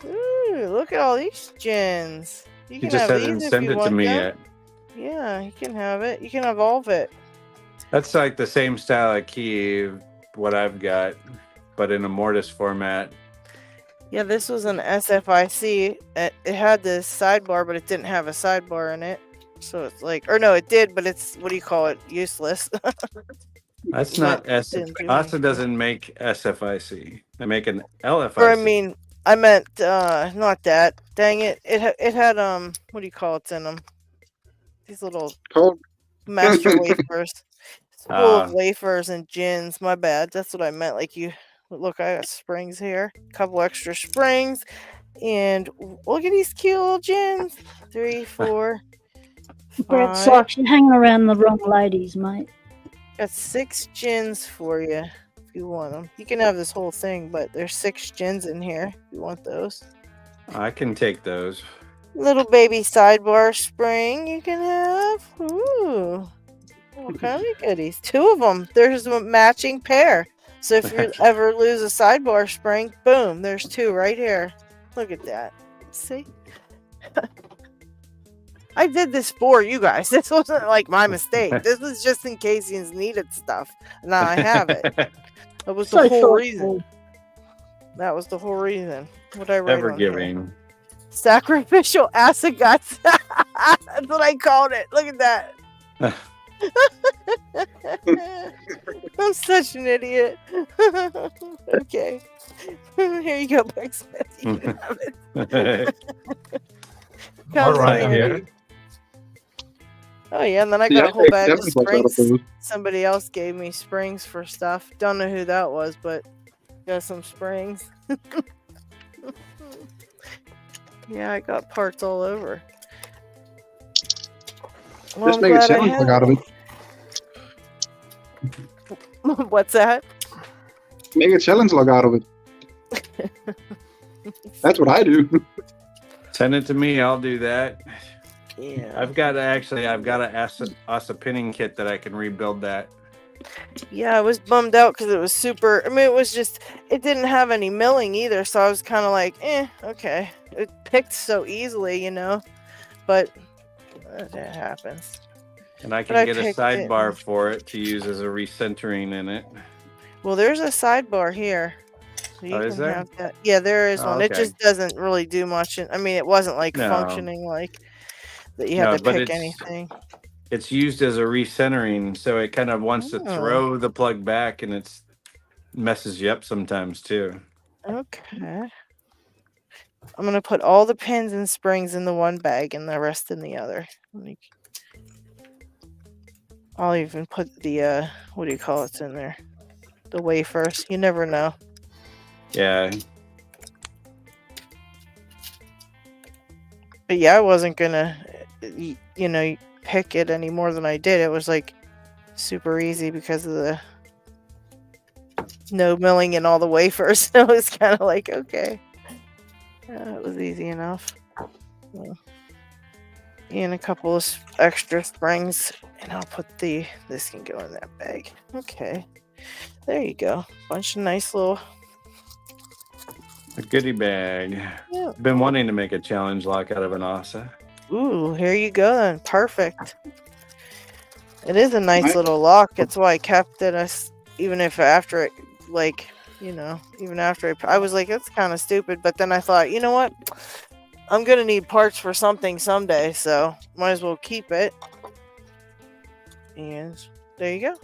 Speaker 1: Ooh, look at all these gens. You
Speaker 4: He
Speaker 1: can
Speaker 4: just
Speaker 1: have
Speaker 4: hasn't
Speaker 1: these if
Speaker 4: sent
Speaker 1: you
Speaker 4: it to
Speaker 1: want
Speaker 4: me
Speaker 1: them.
Speaker 4: yet.
Speaker 1: Yeah, you can have it. You can evolve it.
Speaker 4: That's like the same style of key, what I've got, but in a mortise format.
Speaker 1: Yeah, this was an SFIC. It had this sidebar, but it didn't have a sidebar in it. So it's like, or no, it did, but it's, what do you call it? Useless.
Speaker 4: That's
Speaker 1: But
Speaker 4: not
Speaker 1: it didn't do
Speaker 4: Assa
Speaker 1: anything.
Speaker 4: doesn't make SFIC. They make an LFIC.
Speaker 1: Or I mean, I meant not that. Dang it! It had what do you call it in them? These little
Speaker 7: Cold.
Speaker 1: master wafers. It's full of wafers and gins. My bad. That's what I meant. Like you look, I got springs here. A couple extra springs, and look at these cute little gins. 3, 4,
Speaker 3: Brett
Speaker 1: 5.
Speaker 3: sucks. You're hanging around the wrong ladies, mate.
Speaker 1: Got 6 gins for you if you want them. You can have this whole thing, but there's 6 gins in here if you want those.
Speaker 4: I can take those.
Speaker 1: Little baby sidebar spring you can have. Ooh. All kind of goodies. 2 of them. There's a matching pair. So if you ever lose a sidebar spring, boom, there's 2 right here. Look at that. See? I did this for you guys. This wasn't like my mistake. This was just in case you needed stuff. Now I have it. That was the
Speaker 3: So
Speaker 1: whole
Speaker 3: thoughtful.
Speaker 1: reason. That was the whole reason. What I write
Speaker 4: Ever
Speaker 1: on here?
Speaker 4: giving.
Speaker 1: Sacrificial acid guts. That's what I called it. Look at that. I'm such an idiot. Okay. Here you go, Backsmith. You can have it.
Speaker 8: All
Speaker 1: Comes
Speaker 8: right,
Speaker 1: in
Speaker 8: yeah.
Speaker 1: handy. Oh yeah, and then I
Speaker 7: Yeah,
Speaker 1: got a whole bag of
Speaker 7: definitely got out of
Speaker 1: springs.
Speaker 7: those.
Speaker 1: Somebody else gave me springs for stuff. Don't know who that was, but got some springs. Yeah, I got parts all over. Well,
Speaker 7: Just
Speaker 1: I'm
Speaker 7: make a
Speaker 1: glad I
Speaker 7: challenge log
Speaker 1: have
Speaker 7: out of it.
Speaker 1: it. What's that?
Speaker 7: Make a challenge log out of it. That's what I do.
Speaker 4: Send it to me. I'll do that.
Speaker 1: Yeah.
Speaker 4: I've got an Assa pinning kit that I can rebuild that.
Speaker 1: Yeah, I was bummed out because it was super. I mean, it was just, it didn't have any milling either. So I was kind of like, okay. It picked so easily, you know, but it happens.
Speaker 4: And I can
Speaker 1: But I
Speaker 4: get a
Speaker 1: picked
Speaker 4: sidebar
Speaker 1: it.
Speaker 4: for it to use as a recentering in it.
Speaker 1: Well, there's a sidebar here. So you
Speaker 4: Oh,
Speaker 1: can
Speaker 4: is there?
Speaker 1: have that. Yeah, there is
Speaker 4: Oh,
Speaker 1: one. It
Speaker 4: okay.
Speaker 1: just doesn't really do much. I mean, it wasn't like
Speaker 4: No.
Speaker 1: functioning like that you had
Speaker 4: No,
Speaker 1: to
Speaker 4: but
Speaker 1: pick
Speaker 4: it's-
Speaker 1: anything.
Speaker 4: It's used as a recentering, so it kind of wants to
Speaker 1: Oh.
Speaker 4: throw the plug back, and it's messes you up sometimes too.
Speaker 1: Okay. I'm going to put all the pins and springs in the one bag and the rest in the other. I'll even put the, what do you call it in there? The wafers. You never know.
Speaker 4: Yeah,
Speaker 1: But yeah, I wasn't going to, you know, pick it any more than I did. It was like super easy because of the no milling and all the wafers. So it was kind of like, okay. It was easy enough. Yeah. And a couple of extra springs, and I'll put this can go in that bag. Okay, there you go. Bunch of nice little.
Speaker 4: a goodie bag.
Speaker 1: Yeah.
Speaker 4: Been wanting to make a challenge lock out of an Assa.
Speaker 1: Ooh, here you go then. Perfect. It is a nice
Speaker 7: Right.
Speaker 1: little lock. That's why I kept it. Even if after it, like, you know, even after I was like, it's kind of stupid. But then I thought, you know what? I'm gonna need parts for something someday, so might as well keep it. And there you go.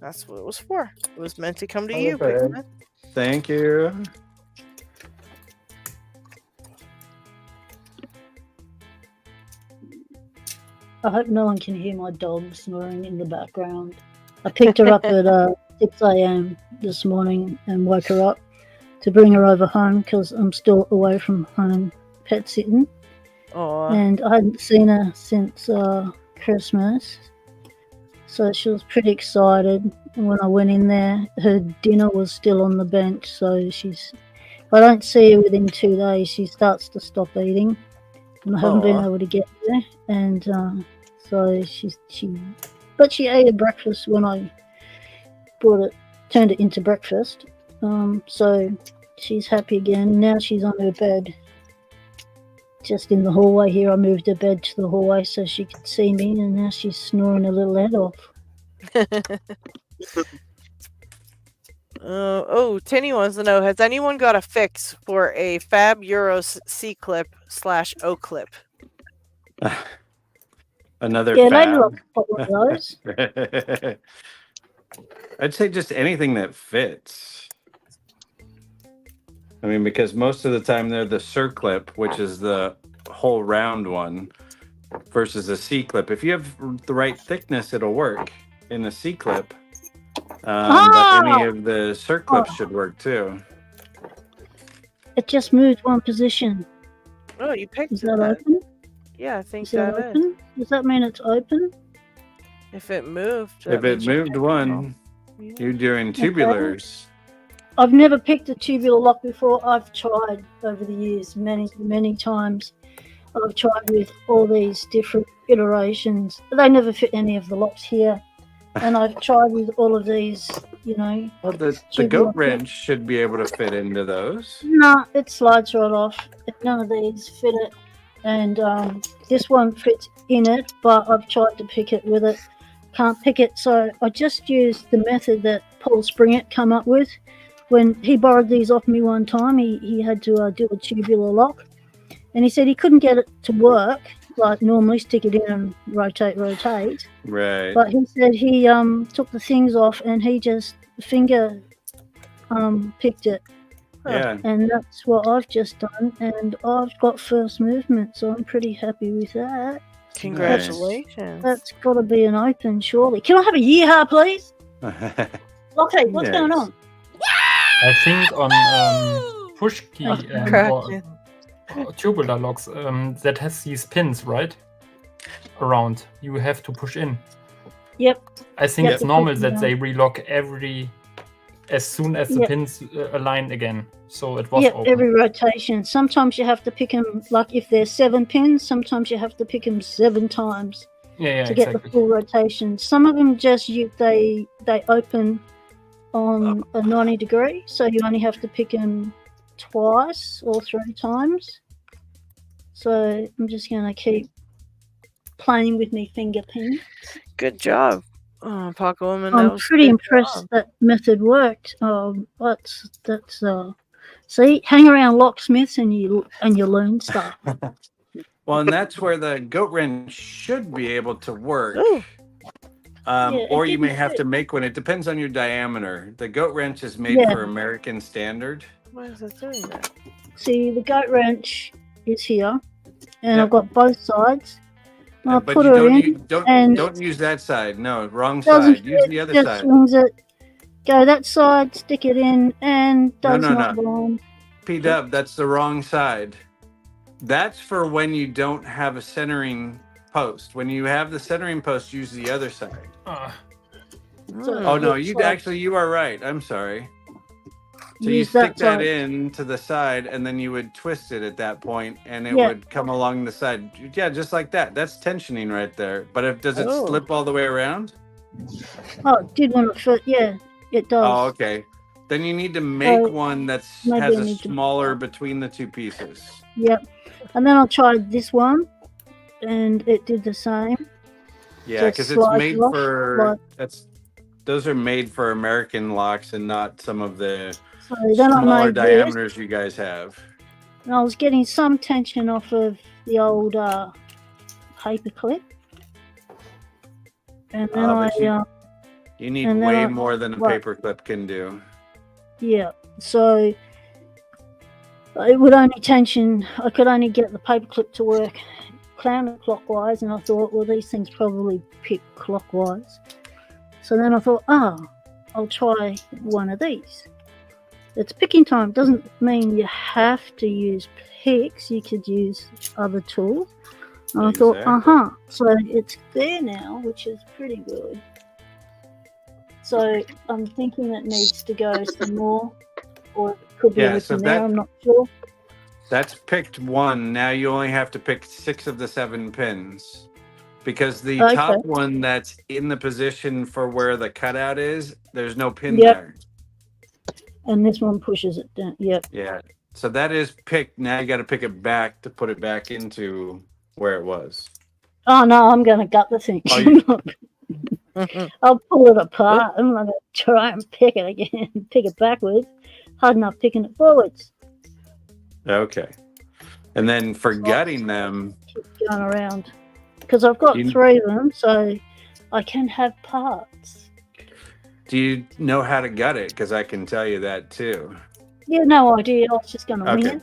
Speaker 1: That's what it was for. It was meant to come to you.
Speaker 8: Okay.
Speaker 1: Pigman.
Speaker 4: Thank you.
Speaker 3: I hope no one can hear my dog snoring in the background. I picked her up at 6 a.m. this morning and woke her up to bring her over home because I'm still away from home pet sitting.
Speaker 1: Aw.
Speaker 3: And I hadn't seen her since Christmas. So she was pretty excited. And when I went in there, her dinner was still on the bench. So if I don't see her within 2 days, she starts to stop eating. And I haven't been
Speaker 1: Aw.
Speaker 3: able to get there. And so but she ate her breakfast when I turned it into breakfast. So she's happy again. Now she's on her bed. Just in the hallway here, I moved her bed to the hallway so she could see me, and now she's snoring her little head off.
Speaker 1: Tinny wants to know, has anyone got a fix for a Fab Euros C-clip / O-clip?
Speaker 4: Another
Speaker 3: Yeah,
Speaker 4: Fab.
Speaker 3: LadyLocks got one of those.
Speaker 4: I'd say just anything that fits. I mean, because most of the time they're the circlip, which is the whole round one, versus a C-clip. If you have the right thickness, it'll work in a C-clip. But any of the circlips should work too.
Speaker 3: It just moved one position.
Speaker 1: Oh, you picked
Speaker 3: Is
Speaker 1: it
Speaker 3: that
Speaker 1: then.
Speaker 3: open?
Speaker 1: Yeah, I think
Speaker 3: Is that
Speaker 1: that is.
Speaker 3: open? Does that mean it's open?
Speaker 1: If it moved.
Speaker 4: If
Speaker 1: that
Speaker 4: it
Speaker 1: means you
Speaker 4: moved
Speaker 1: picked
Speaker 4: one,
Speaker 1: it.
Speaker 4: you're doing tubulars.
Speaker 3: I've never picked a tubular lock before. I've tried over the years many, many times. I've tried with all these different iterations. They never fit any of the locks here. And I've tried with all of these,
Speaker 4: Well, the
Speaker 3: tubular
Speaker 4: goat wrench should be able to fit into those.
Speaker 3: No, it slides right off. None of these fit it. And this one fits in it, but I've tried to pick it with it. Can't pick it. So I just used the method that Paul Springett came up with. When he borrowed these off me one time, he had to do a tubular lock. And he said he couldn't get it to work, like normally stick it in and rotate.
Speaker 4: Right.
Speaker 3: But he said he took the things off and he just finger picked it.
Speaker 4: Yeah.
Speaker 3: And that's what I've just done. And I've got first movement, so I'm pretty happy with that.
Speaker 1: Congratulations.
Speaker 3: That's got to be an open, surely. Can I have a yeehaw, please? Okay, what's going on?
Speaker 8: I think on push key or tubular locks that has these pins, right? Around. You have to push in.
Speaker 3: Yep.
Speaker 8: I think
Speaker 3: Yep.
Speaker 8: it's normal that
Speaker 3: Yeah.
Speaker 8: they relock as soon as the
Speaker 3: Yep.
Speaker 8: pins align again. So it was
Speaker 3: Yep,
Speaker 8: open.
Speaker 3: every rotation. Sometimes you have to pick them, like if there's 7 pins, sometimes you have to pick them 7 times
Speaker 8: Yeah,
Speaker 3: to get the
Speaker 8: exactly.
Speaker 3: full rotation. Some of them just they open on a 90 degree, so you only have to pick them twice or 3 times. So I'm just going to keep playing with me finger pin.
Speaker 1: Good job, Pocket Woman.
Speaker 3: I'm
Speaker 1: That was
Speaker 3: pretty
Speaker 1: good
Speaker 3: impressed
Speaker 1: job.
Speaker 3: that method worked. That's see, hang around locksmiths and you learn stuff.
Speaker 4: Well, and that's where the goat wrench should be able to work.
Speaker 1: Ooh.
Speaker 3: Yeah,
Speaker 4: Or
Speaker 3: it
Speaker 4: you may
Speaker 3: didn't
Speaker 4: have
Speaker 3: fit.
Speaker 4: to make one. It depends on your diameter. The goat wrench is made
Speaker 3: Yeah.
Speaker 4: for American standard.
Speaker 1: Why is it doing that?
Speaker 3: See, the goat wrench is here, and
Speaker 4: Yep.
Speaker 3: I've got both sides. I'll
Speaker 4: But
Speaker 3: put
Speaker 4: you
Speaker 3: her in, and
Speaker 4: don't use that side. No, wrong
Speaker 3: doesn't
Speaker 4: side. Use
Speaker 3: fit,
Speaker 4: the other
Speaker 3: just
Speaker 4: side.
Speaker 3: swings it. Go that side, stick it in, and
Speaker 4: No,
Speaker 3: does
Speaker 4: no,
Speaker 3: not
Speaker 4: no.
Speaker 3: blind.
Speaker 4: P-Dub, that's the wrong side. That's for when you don't have a centering post. When you have the centering post, use the other side.
Speaker 3: So
Speaker 4: Oh no,
Speaker 3: it's
Speaker 4: you
Speaker 3: like,
Speaker 4: actually you are right. I'm sorry. So you
Speaker 3: use
Speaker 4: stick that
Speaker 3: side.
Speaker 4: in to the side, and then you would twist it at that point, and it
Speaker 3: Yeah.
Speaker 4: would come along the side. Yeah, just like that. That's tensioning right there. But does it
Speaker 1: Oh.
Speaker 4: slip all the way around?
Speaker 3: Oh, it did when it first. Yeah, it does.
Speaker 4: Oh, okay. Then you need to make
Speaker 3: So,
Speaker 4: one that
Speaker 3: maybe
Speaker 4: has
Speaker 3: I
Speaker 4: a
Speaker 3: need to-
Speaker 4: smaller between the two pieces.
Speaker 3: Yep. And then I tried this one, and it did the same.
Speaker 4: Yeah,
Speaker 3: So it
Speaker 4: because it's
Speaker 3: slides
Speaker 4: made
Speaker 3: off,
Speaker 4: for those are made for American locks and not some of the
Speaker 3: So then I
Speaker 4: smaller
Speaker 3: made this,
Speaker 4: diameters you guys have.
Speaker 3: and I was getting some tension off of the old paper clip. And then
Speaker 4: But you need
Speaker 3: and then
Speaker 4: way
Speaker 3: I-
Speaker 4: more than a
Speaker 3: what?
Speaker 4: paper clip can do.
Speaker 3: yeah, so it would only tension. I could only get the paper clip to work counterclockwise, and I thought, well, these things probably pick clockwise. So then I thought, I'll try one of these. It's picking time. Doesn't mean you have to use picks. You could use other tools. And I thought, so it's there now, which is pretty good. So I'm thinking it needs to go some more, or it could be everything there. I'm not sure.
Speaker 4: That's picked 1. Now you only have to pick 6 of the 7 pins. Because the top one that's in the position for where the cutout is, there's no pin there.
Speaker 3: And this one pushes it down. Yep.
Speaker 4: Yeah. So that is picked. Now you got to pick it back to put it back into where it was.
Speaker 3: Oh, no, I'm going to gut the thing. I'll pull it apart. I'm going to try and pick it again. Pick it backwards. Hard enough picking it forwards.
Speaker 4: Okay. And then for gutting them.
Speaker 3: Keep going around. Because I've got 3 of them, so I can have parts.
Speaker 4: Do you know how to gut it? Because I can tell you that too.
Speaker 3: Yeah, no idea. I was just going to wing it.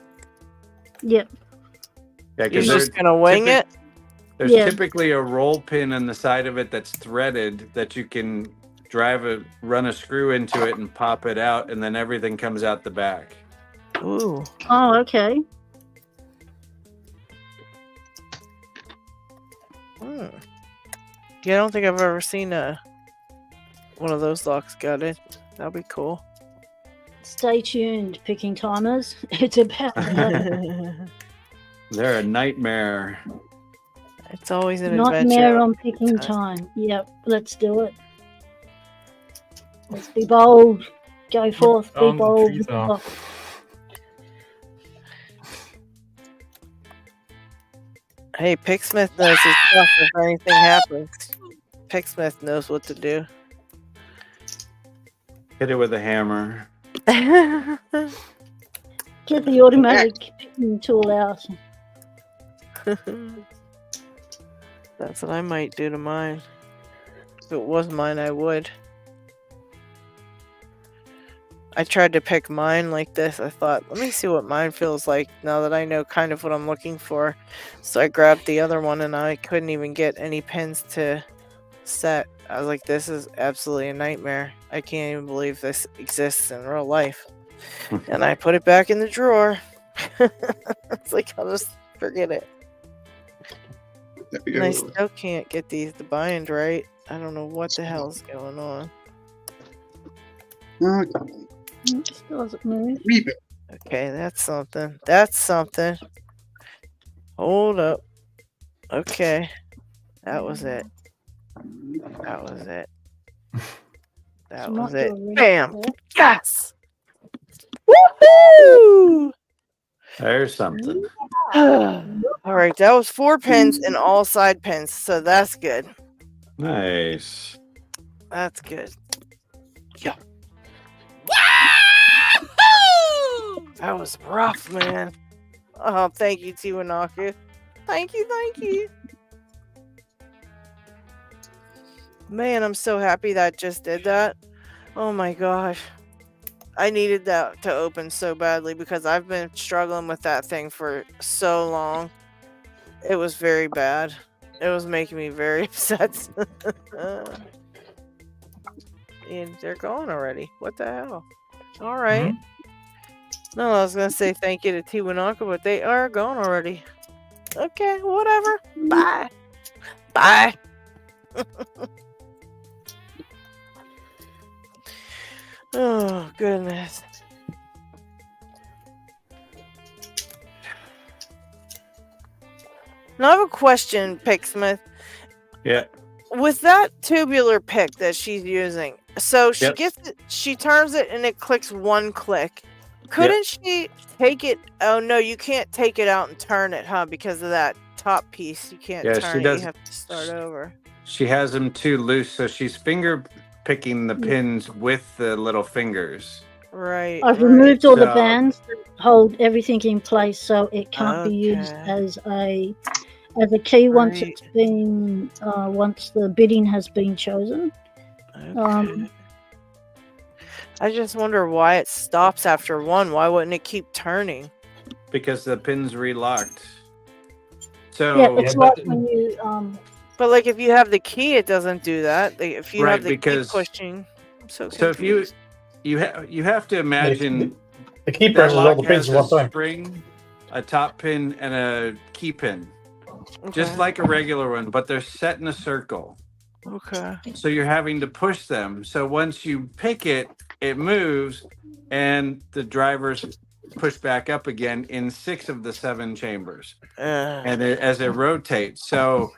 Speaker 3: Yep.
Speaker 4: Yeah,
Speaker 1: you're just going to wing it?
Speaker 4: There's typically a roll pin on the side of it that's threaded that you can run a screw into it and pop it out, and then everything comes out the back.
Speaker 1: Ooh.
Speaker 3: Oh, okay.
Speaker 1: Yeah, I don't think I've ever seen one of those locks gutted. That'll be cool.
Speaker 3: Stay tuned, picking timers. It's about
Speaker 4: They're a nightmare.
Speaker 1: It's always an
Speaker 3: nightmare
Speaker 1: adventure.
Speaker 3: on picking time. Yep, let's do it. Let's be bold. Go forth, be bold.
Speaker 1: Hey, Picksmith knows his stuff if anything happens. Picksmith knows what to do.
Speaker 4: Hit it with a hammer.
Speaker 3: Get the automatic picking tool out.
Speaker 1: That's what I might do to mine. If it was mine, I would. I tried to pick mine like this. I thought, let me see what mine feels like now that I know kind of what I'm looking for. So I grabbed the other one and I couldn't even get any pins to set. I was like, this is absolutely a nightmare. I can't even believe this exists in real life. And I put it back in the drawer. It's like, I'll just forget it. And I still can't get these to bind right. I don't know what the hell's going on.
Speaker 3: Still doesn't move.
Speaker 1: Okay, that's something. That's something. Hold up. Okay. That was it. That was it. That was it. Bam! Yes! Woohoo!
Speaker 4: There's something.
Speaker 1: Alright, that was 4 pins and all side pins, so that's good.
Speaker 4: Nice.
Speaker 1: That's good. Yeah. That was rough, man. Oh, thank you, Tiwanaku. Thank you, thank you. Man, I'm so happy that just did that. Oh my gosh. I needed that to open so badly because I've been struggling with that thing for so long. It was very bad. It was making me very upset. And they're gone already. What the hell? Alright. No, I was going to say thank you to Tiwanaku, but they are gone already. Okay, whatever. Bye. Bye. Oh, goodness. Now I have a question, Picksmith.
Speaker 4: Yeah.
Speaker 1: With that tubular pick that she's using, so she gets it, she turns it and it clicks 1 click. Couldn't she take it? Oh no, you can't take it out and turn it, huh? Because of that top piece, you can't turn it. You have to start over.
Speaker 4: She has them too loose, so she's finger picking the pins with the little fingers.
Speaker 1: Right.
Speaker 3: I've removed all the bands that hold everything in place, so it can't be used as a key once it's been once the bidding has been chosen.
Speaker 1: I just wonder why it stops after 1. Why wouldn't it keep turning?
Speaker 4: Because the pin's relocked. So
Speaker 3: yeah, it's like when you
Speaker 1: But like if you have the key, it doesn't do that. If you have the key pushing. so
Speaker 4: So if
Speaker 1: confused.
Speaker 4: you have to imagine
Speaker 2: The key
Speaker 4: that
Speaker 2: presses all
Speaker 4: lock
Speaker 2: the pins
Speaker 4: has
Speaker 2: at
Speaker 4: a
Speaker 2: one time.
Speaker 4: spring, a top pin, and a key pin, just
Speaker 1: Okay.
Speaker 4: like a regular one, but they're set in a circle.
Speaker 1: Okay.
Speaker 4: So you're having to push them. So once you pick it, it moves, and the drivers push back up again in 6 of the 7 chambers, and as it rotates. So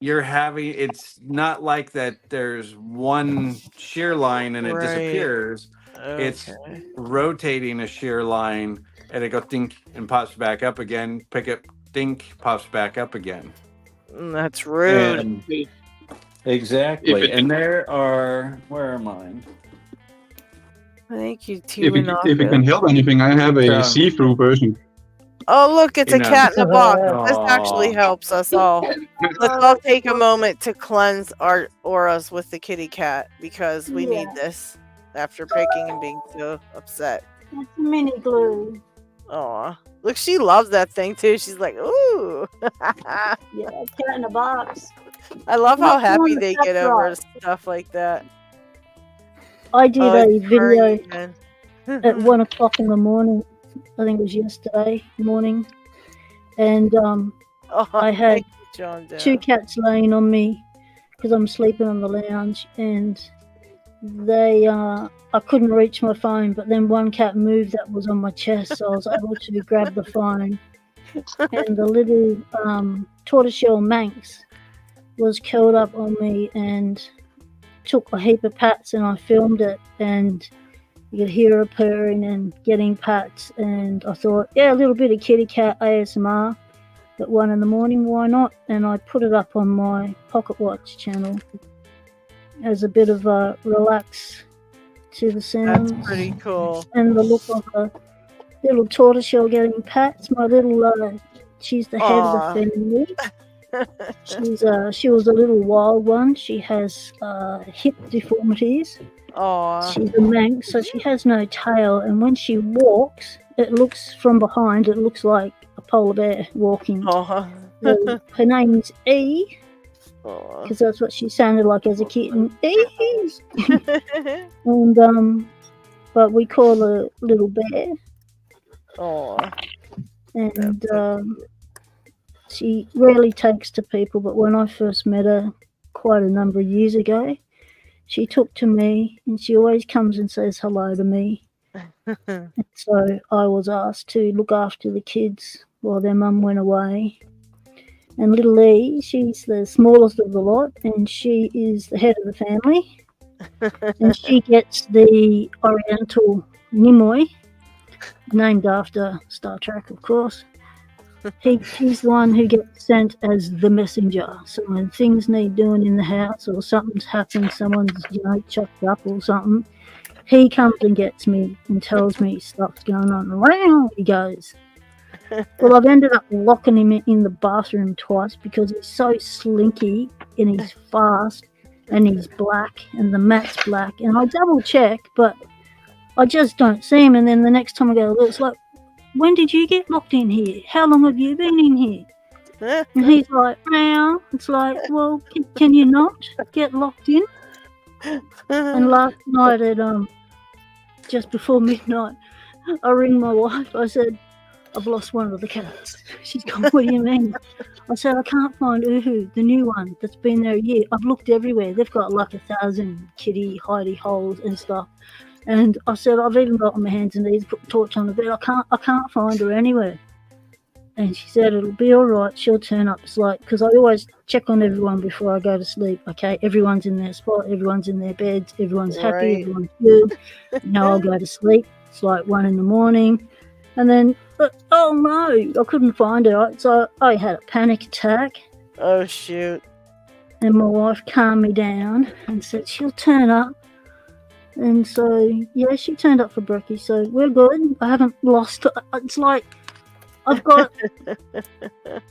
Speaker 4: you're having, it's not like that there's one shear line and it
Speaker 1: Right.
Speaker 4: disappears. It's
Speaker 1: Okay.
Speaker 4: rotating a shear line, and it goes dink and pops back up again. Pick it, dink, pops back up again.
Speaker 1: That's rude.
Speaker 4: And exactly.
Speaker 7: If it-
Speaker 4: And there are, where are mine?
Speaker 1: Thank you,
Speaker 7: If it can
Speaker 1: T-Win.
Speaker 7: help anything, I have a
Speaker 4: So-
Speaker 7: see-through version.
Speaker 1: Oh, look, it's
Speaker 4: You
Speaker 1: a
Speaker 4: know.
Speaker 1: cat in a box. This
Speaker 4: Aw.
Speaker 1: actually helps us all. Let's all take a moment to cleanse our auras with the kitty cat because we need
Speaker 3: Yeah.
Speaker 1: this after picking and being so upset.
Speaker 3: It's mini glue.
Speaker 1: Aw. Look, she loves that thing too. She's like, ooh.
Speaker 3: Yeah, cat in a box.
Speaker 1: I love how
Speaker 3: What's
Speaker 1: happy
Speaker 3: on
Speaker 1: they
Speaker 3: the
Speaker 1: get
Speaker 3: top
Speaker 1: over
Speaker 3: right?
Speaker 1: stuff like that.
Speaker 3: I did
Speaker 1: Oh,
Speaker 3: a
Speaker 1: it's
Speaker 3: video
Speaker 1: purring again.
Speaker 3: at 1 o'clock in the morning. I think it was yesterday morning. And
Speaker 1: Oh,
Speaker 3: I had
Speaker 1: thank you, John Doe.
Speaker 3: 2 cats laying on me because I'm sleeping on the lounge, and they I couldn't reach my phone, but then one cat moved that was on my chest, so I was able to grab the phone. And the little tortoiseshell Manx was curled up on me and took a heap of pats, and I filmed it, and you could hear her purring and getting pats, and I thought, yeah, a little bit of kitty cat ASMR at 1 in the morning, why not? And I put it up on my Pocket Watch channel as a bit of a relax to the
Speaker 1: That's
Speaker 3: sounds
Speaker 1: pretty cool.
Speaker 3: and the look of a little tortoiseshell getting pats. My little she's the head
Speaker 1: Aw.
Speaker 3: of the family. She was a little wild one. She has hip deformities.
Speaker 1: Aw.
Speaker 3: She's a Manx, so she has no tail, and when she walks, it looks from behind, it looks like a polar bear walking.
Speaker 1: Aw.
Speaker 3: So her name's E,
Speaker 1: Aw.
Speaker 3: because that's what she sounded like as a kitten. E. And but we call her Little Bear,
Speaker 1: Aw.
Speaker 3: and she rarely takes to people. But when I first met her, quite a number of years ago, she took to me, and she always comes and says hello to me. And so I was asked to look after the kids while their mum went away. And little E, she's the smallest of the lot, and she is the head of the family. And she gets the Oriental Nimoy, named after Star Trek, of course. He's the one who gets sent as the messenger. So when things need doing in the house, or something's happened, someone's chopped up or something, he comes and gets me and tells me stuff's going on. Wow, he goes. Well, I've ended up locking him in the bathroom twice because he's so slinky and he's fast and he's black and the mat's black. And I double check, but I just don't see him. And then the next time I go, it's like, when did you get locked in here? How long have you been in here? And he's like, meow. It's like, well, can you not get locked in? And last night at just before midnight, I ring my wife. I said, I've lost one of the cats. She's gone, what do you mean? I said, I can't find Uhu, the new one that's been there a year. I've looked everywhere. They've got like 1,000 kitty hidey holes and stuff. And I said, I've even got on my hands and knees, put the torch on the bed. I can't find her anywhere. And she said, it'll be all right. She'll turn up. It's like, because I always check on everyone before I go to sleep. Okay, everyone's in their spot. Everyone's in their beds. Everyone's happy.
Speaker 1: Right.
Speaker 3: Everyone's good. Now I'll go to sleep. It's like 1 in the morning. And then, oh no, I couldn't find her. So I had a panic attack.
Speaker 1: Oh, shoot.
Speaker 3: And my wife calmed me down and said, she'll turn up. And so, yeah, she turned up for brekkie, so we're good. I haven't lost. It's like I've got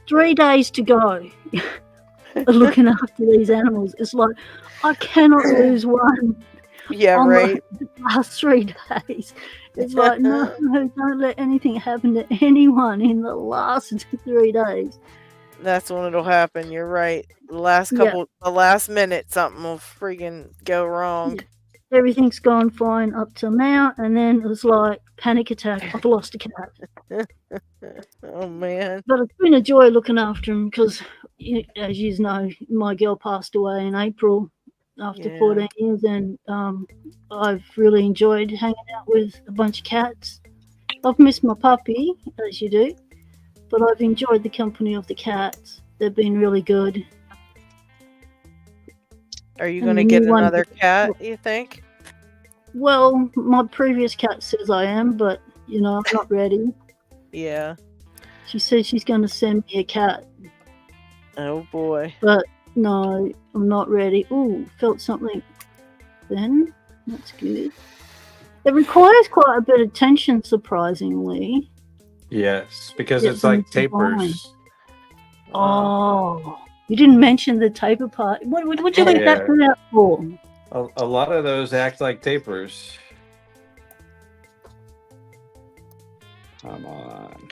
Speaker 3: 3 days to go looking after these animals. It's like I cannot lose one.
Speaker 1: Yeah,
Speaker 3: on
Speaker 1: right.
Speaker 3: the last 3 days. It's like, no, don't let anything happen to anyone in the last 3 days.
Speaker 1: That's when it'll happen. You're right. The last minute, something will freaking go wrong.
Speaker 3: everything's gone fine up till now, and then it was like panic attack. I've lost a cat.
Speaker 1: Oh man.
Speaker 3: But it's been a joy looking after him because, as you know, my girl passed away in April after 14 years, and I've really enjoyed hanging out with a bunch of cats. I've missed my puppy, as you do, but I've enjoyed the company of the cats. They've been really good.
Speaker 1: Are you going to get another cat, you think?
Speaker 3: Well, my previous cat says I am, but, I'm not ready.
Speaker 1: Yeah.
Speaker 3: She says she's going to send me a cat.
Speaker 1: Oh, boy.
Speaker 3: But, no, I'm not ready. Ooh, felt something then. That's good. It requires quite a bit of attention, surprisingly.
Speaker 4: Yes, because it's like tapers.
Speaker 3: Oh, you didn't mention the taper part. What would you leave that out for?
Speaker 4: A lot of those act like tapers. Come on.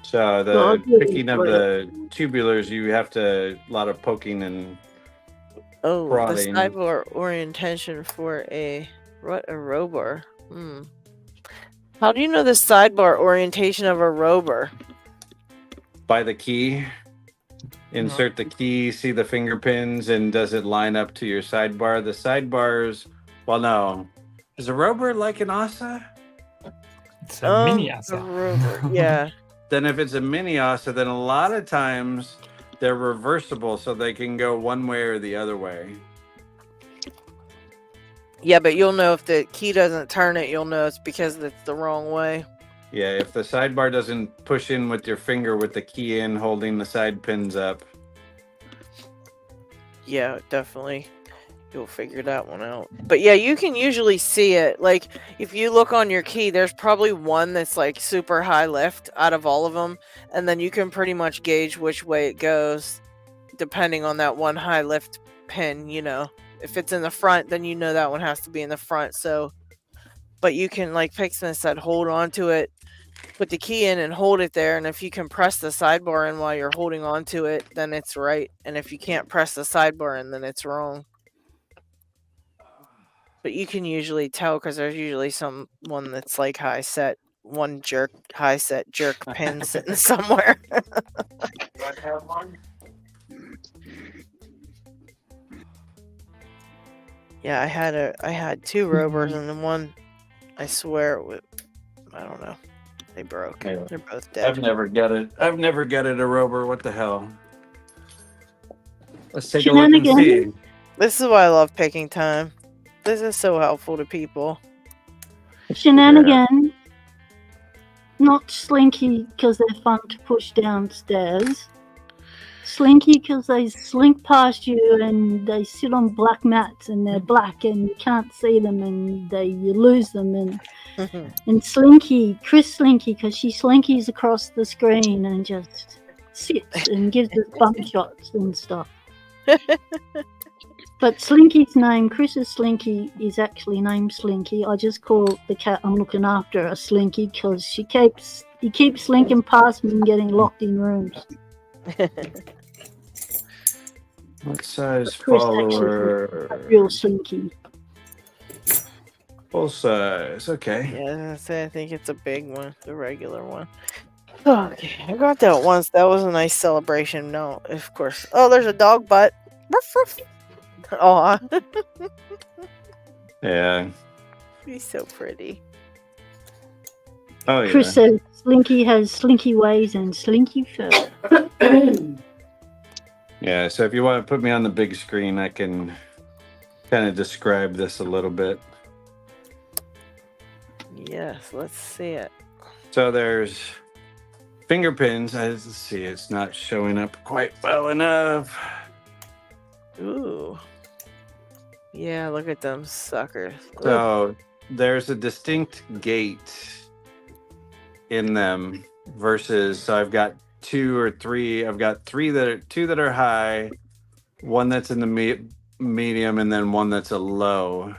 Speaker 4: So the picking of the tubulars, you have to a lot of poking and prodding.
Speaker 1: The sidebar orientation for a rover. How do you know the sidebar orientation of a rover?
Speaker 4: By the key. Insert the key, see the finger pins, and does it line up to your sidebar? The sidebars, well, no. Is a rover like an Asa?
Speaker 8: It's a mini Asa.
Speaker 1: A rover, yeah.
Speaker 4: Then if it's a mini Asa, then a lot of times they're reversible, so they can go one way or the other way.
Speaker 1: Yeah, but you'll know if the key doesn't turn it, you'll know it's because it's the wrong way.
Speaker 4: Yeah, if the sidebar doesn't push in with your finger with the key in, holding the side pins up.
Speaker 1: Yeah, definitely. You'll figure that one out. But yeah, you can usually see it. Like, if you look on your key, there's probably one that's like super high lift out of all of them. And then you can pretty much gauge which way it goes depending on that one high lift pin, If it's in the front, then you know that one has to be in the front. So, but you can, like Pixman said, hold on to it, put the key in and hold it there. And if you can press the sidebar in while you're holding on to it, then it's right. And if you can't press the sidebar in, then it's wrong. But you can usually tell because there's usually someone that's like high set jerk pin sitting somewhere. Yeah, I had two rovers and then one, I swear, I don't know. They broke.
Speaker 4: Yeah.
Speaker 1: They're both dead.
Speaker 4: I've never gutted a rover. What the hell? Let's take a look and see.
Speaker 1: This is why I love picking time. This is so helpful to people.
Speaker 3: Shenanigan. Yeah. Not slinky because they're fun to push downstairs. Slinky because they slink past you and they sit on black mats and they're black and you can't see them and you lose them. And Slinky, Chris Slinky, because she slinkies across the screen and just sits and gives us bump shots and stuff. But Slinky's name, Chris's Slinky, is actually named Slinky. I just call the cat I'm looking after a Slinky because he keeps slinking past me and getting locked in rooms.
Speaker 4: What size follower?
Speaker 3: Real Slinky.
Speaker 4: Full size, okay.
Speaker 1: Yeah, I think it's a big one, the regular one. Okay, I got that once. That was a nice celebration. No, of course. Oh, there's a dog butt. Ruff, ruff. Aw.
Speaker 4: Yeah.
Speaker 1: He's so pretty.
Speaker 4: Oh, yeah.
Speaker 3: Chris says Slinky has slinky ways and slinky fur.
Speaker 4: Yeah, so if you want to put me on the big screen, I can kind of describe this a little bit.
Speaker 1: Yes, let's see it.
Speaker 4: So there's finger pins. Let's see, it's not showing up quite well enough.
Speaker 1: Ooh. Yeah, look at them suckers.
Speaker 4: So there's a distinct gait in them versus, so I've got two that are high, one that's in the medium, and then one that's a low.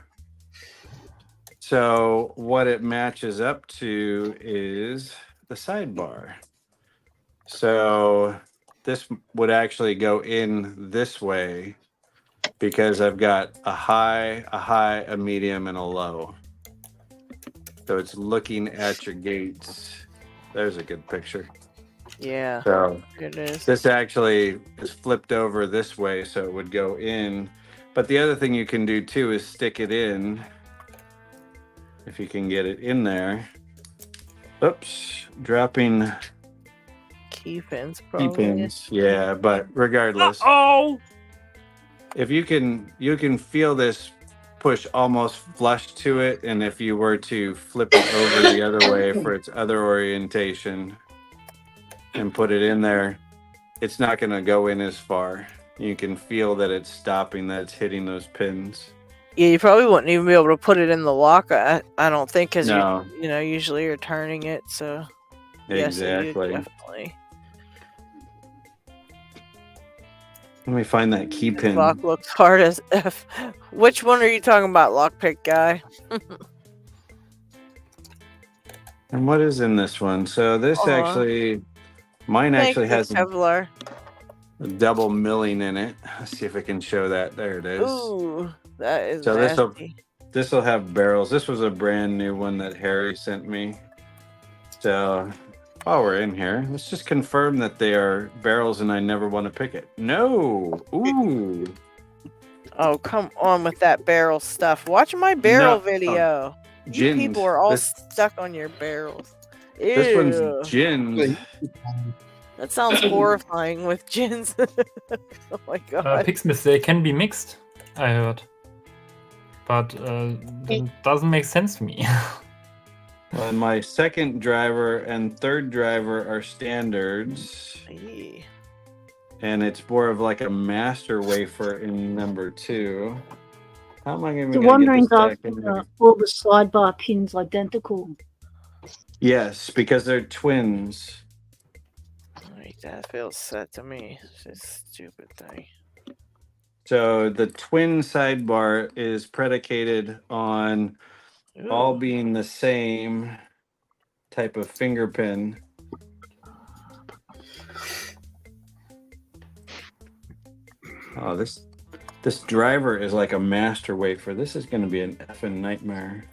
Speaker 4: So what it matches up to is the sidebar. So this would actually go in this way, because I've got a high, a medium, and a low. So it's looking at your gates. There's a good picture.
Speaker 1: Yeah.
Speaker 4: So
Speaker 1: It is.
Speaker 4: this actually is flipped over this way, so it would go in. But the other thing you can do too is stick it in. If you can get it in there. Oops, dropping
Speaker 1: Key pins,
Speaker 4: key
Speaker 1: probably.
Speaker 4: pins. Yeah, but regardless.
Speaker 1: Oh.
Speaker 4: If you can feel this push almost flush to it, and if you were to flip it over the other way for its other orientation and put it in there, it's not going to go in as far. You can feel that it's stopping, that it's hitting those pins.
Speaker 1: Yeah, you probably wouldn't even be able to put it in the lock. I don't think, because
Speaker 4: No.
Speaker 1: you know, usually you're turning it. So yes, you
Speaker 4: Exactly.
Speaker 1: definitely.
Speaker 4: Let me find that key pin.
Speaker 1: Lock looks hard as F. Which one are you talking about, lockpick guy?
Speaker 4: And what is in this one? So this actually, mine actually has
Speaker 1: Kevlar.
Speaker 4: a double milling in it. Let's see if I can show that. There it is.
Speaker 1: Ooh, that is
Speaker 4: So
Speaker 1: nasty.
Speaker 4: this will have barrels. This was a brand new one that Harry sent me. So while we're in here, let's just confirm that they are barrels and I never want to pick it. No. Ooh.
Speaker 1: Oh, come on with that barrel stuff. Watch my barrel
Speaker 4: No.
Speaker 1: video. You
Speaker 4: Gins.
Speaker 1: people are all
Speaker 4: This
Speaker 1: stuck on your barrels. Ew.
Speaker 4: this one's gins.
Speaker 1: That sounds horrifying with gins. Oh my god.
Speaker 8: Pigsmith, they can be mixed, I heard. But that doesn't make sense to me.
Speaker 4: Well, my second driver and third driver are standards.
Speaker 1: Eee.
Speaker 4: And it's more of like a master wafer in number 2. How am I going to
Speaker 3: The
Speaker 4: get
Speaker 3: wondering
Speaker 4: this back in
Speaker 3: are
Speaker 4: here?
Speaker 3: all the sidebar pins identical.
Speaker 4: Yes, because they're twins.
Speaker 1: Like, that feels set to me. It's just a stupid thing.
Speaker 4: So the twin sidebar is predicated on all
Speaker 1: Ooh.
Speaker 4: being the same type of finger pin. Oh, this driver is like a master wafer. This is going to be an effing nightmare.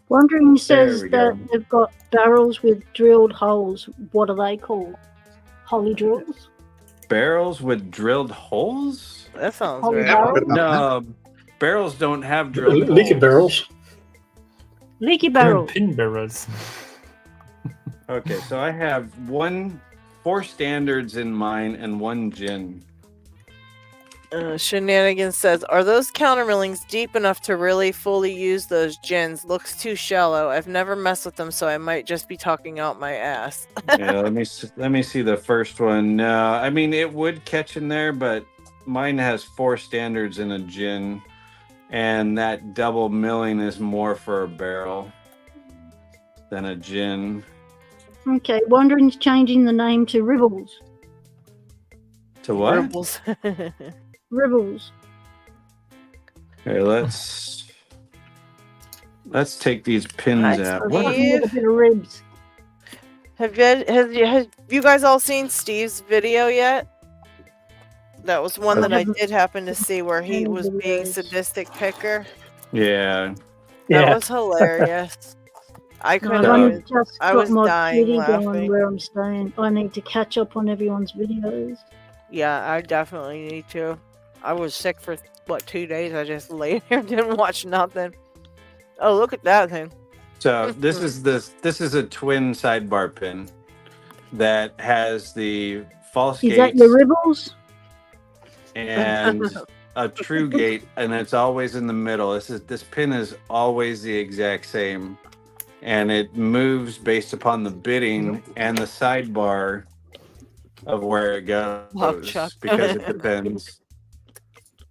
Speaker 3: Wondering says
Speaker 4: we
Speaker 3: that
Speaker 4: go.
Speaker 3: they've got barrels with drilled holes. What are they called? Holy drills?
Speaker 4: Barrels with drilled holes?
Speaker 1: That sounds
Speaker 3: Holy
Speaker 1: very
Speaker 3: barrel?
Speaker 4: No, barrels don't have drilled
Speaker 2: Leaking
Speaker 4: holes.
Speaker 2: barrels.
Speaker 3: Leaky barrels.
Speaker 8: Pin barrels.
Speaker 4: Okay, so I have 4 standards in mine and 1 gin.
Speaker 1: Shenanigans says, are those countermillings deep enough to really fully use those gins? Looks too shallow. I've never messed with them, so I might just be talking out my ass.
Speaker 4: Yeah, let me see the first one. No, I mean it would catch in there, but mine has 4 standards in a gin, and that double milling is more for a barrel than a gin.
Speaker 3: Okay, Wandering's changing the name to Ribbles.
Speaker 4: To what?
Speaker 1: Ribbles.
Speaker 3: Ribbles.
Speaker 4: Okay, let's take these pins
Speaker 1: Nice.
Speaker 4: out.
Speaker 3: So
Speaker 4: What?
Speaker 3: I can get a bit of ribs.
Speaker 1: Have you guys all seen Steve's video yet? That was one that I did happen to see where he was being sadistic picker.
Speaker 4: Yeah.
Speaker 1: That was hilarious. I
Speaker 3: No,
Speaker 1: couldn't
Speaker 3: I've only
Speaker 1: even.
Speaker 3: just
Speaker 1: I
Speaker 3: got
Speaker 1: was
Speaker 3: my
Speaker 1: dying
Speaker 3: kitty going
Speaker 1: laughing.
Speaker 3: where I'm staying. I need to catch up on everyone's videos.
Speaker 1: Yeah, I definitely need to. I was sick for 2 days. I just laid here and didn't watch nothing. Oh, look at that thing.
Speaker 4: So this is a twin sidebar pin that has the false
Speaker 3: Is that
Speaker 4: gates
Speaker 3: your Ribbles?
Speaker 4: and a true gate, and it's always in the middle. This pin is always the exact same, and it moves based upon the bitting and the sidebar of where it goes
Speaker 1: Chuck.
Speaker 4: because it depends.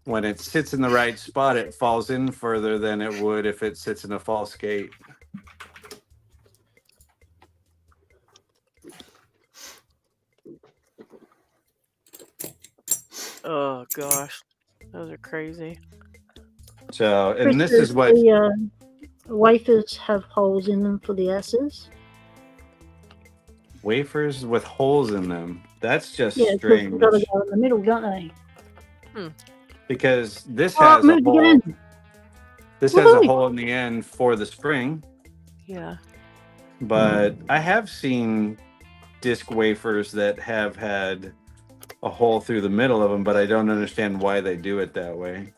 Speaker 4: When it sits in the right spot, it falls in further than it would if it sits in a false gate.
Speaker 1: Oh gosh, those are crazy.
Speaker 4: So, and
Speaker 3: Chris
Speaker 4: this
Speaker 3: says
Speaker 4: is what
Speaker 3: the wafers have holes in them for the S's.
Speaker 4: wafers with holes in them. That's just
Speaker 3: Yeah, because
Speaker 4: strange.
Speaker 3: they've got to go in the middle, don't they?
Speaker 4: because this has a
Speaker 3: move
Speaker 4: hole.
Speaker 3: again.
Speaker 4: This has a
Speaker 3: Woohoo!
Speaker 4: hole in the end for the spring,
Speaker 1: Yeah.
Speaker 4: but I have seen disc wafers that have had a hole through the middle of them, but I don't understand why they do it that way.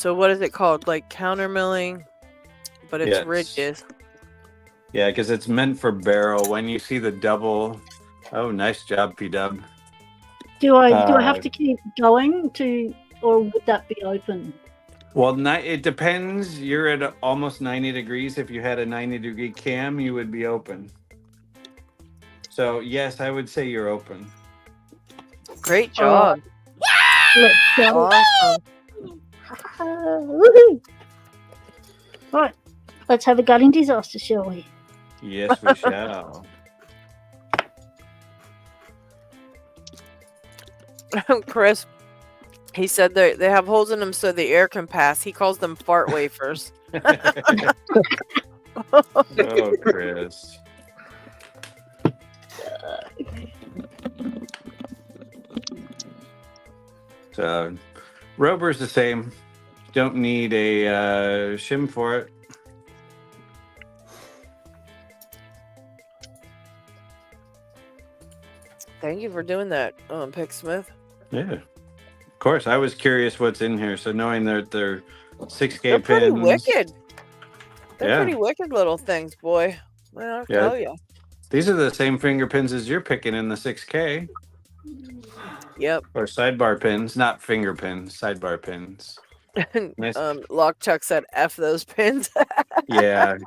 Speaker 1: So what is it called? Like counter milling, but it's
Speaker 4: Yes.
Speaker 1: rigid.
Speaker 4: Yeah, because it's meant for barrel. When you see the double, oh, nice job, P-Dub.
Speaker 3: Do I have to keep going or would that be open?
Speaker 4: Well, it depends. You're at almost 90 degrees. If you had a 90-degree cam, you would be open. So, yes, I would say you're open.
Speaker 1: Great job.
Speaker 3: Let's go.
Speaker 1: Awesome.
Speaker 3: Woohoo! Right, let's have a gutting disaster, shall we?
Speaker 4: Yes, we shall.
Speaker 1: Chris, he said they have holes in them so the air can pass. He calls them fart wafers.
Speaker 4: Oh, Chris. So, rubber's the same. Don't need a shim for it.
Speaker 1: Thank you for doing that, Picksmith.
Speaker 4: Yeah, of course. I was curious what's in here, so knowing that they're 6K
Speaker 1: They're pretty
Speaker 4: pins.
Speaker 1: wicked. They're
Speaker 4: Yeah.
Speaker 1: pretty wicked little things, boy. I'll
Speaker 4: Yeah.
Speaker 1: tell you.
Speaker 4: These are the same finger pins as you're picking in the 6K.
Speaker 1: Yep.
Speaker 4: Or sidebar pins, not finger pins, sidebar pins. Nice.
Speaker 1: Lockchuck said F those pins.
Speaker 4: Yeah.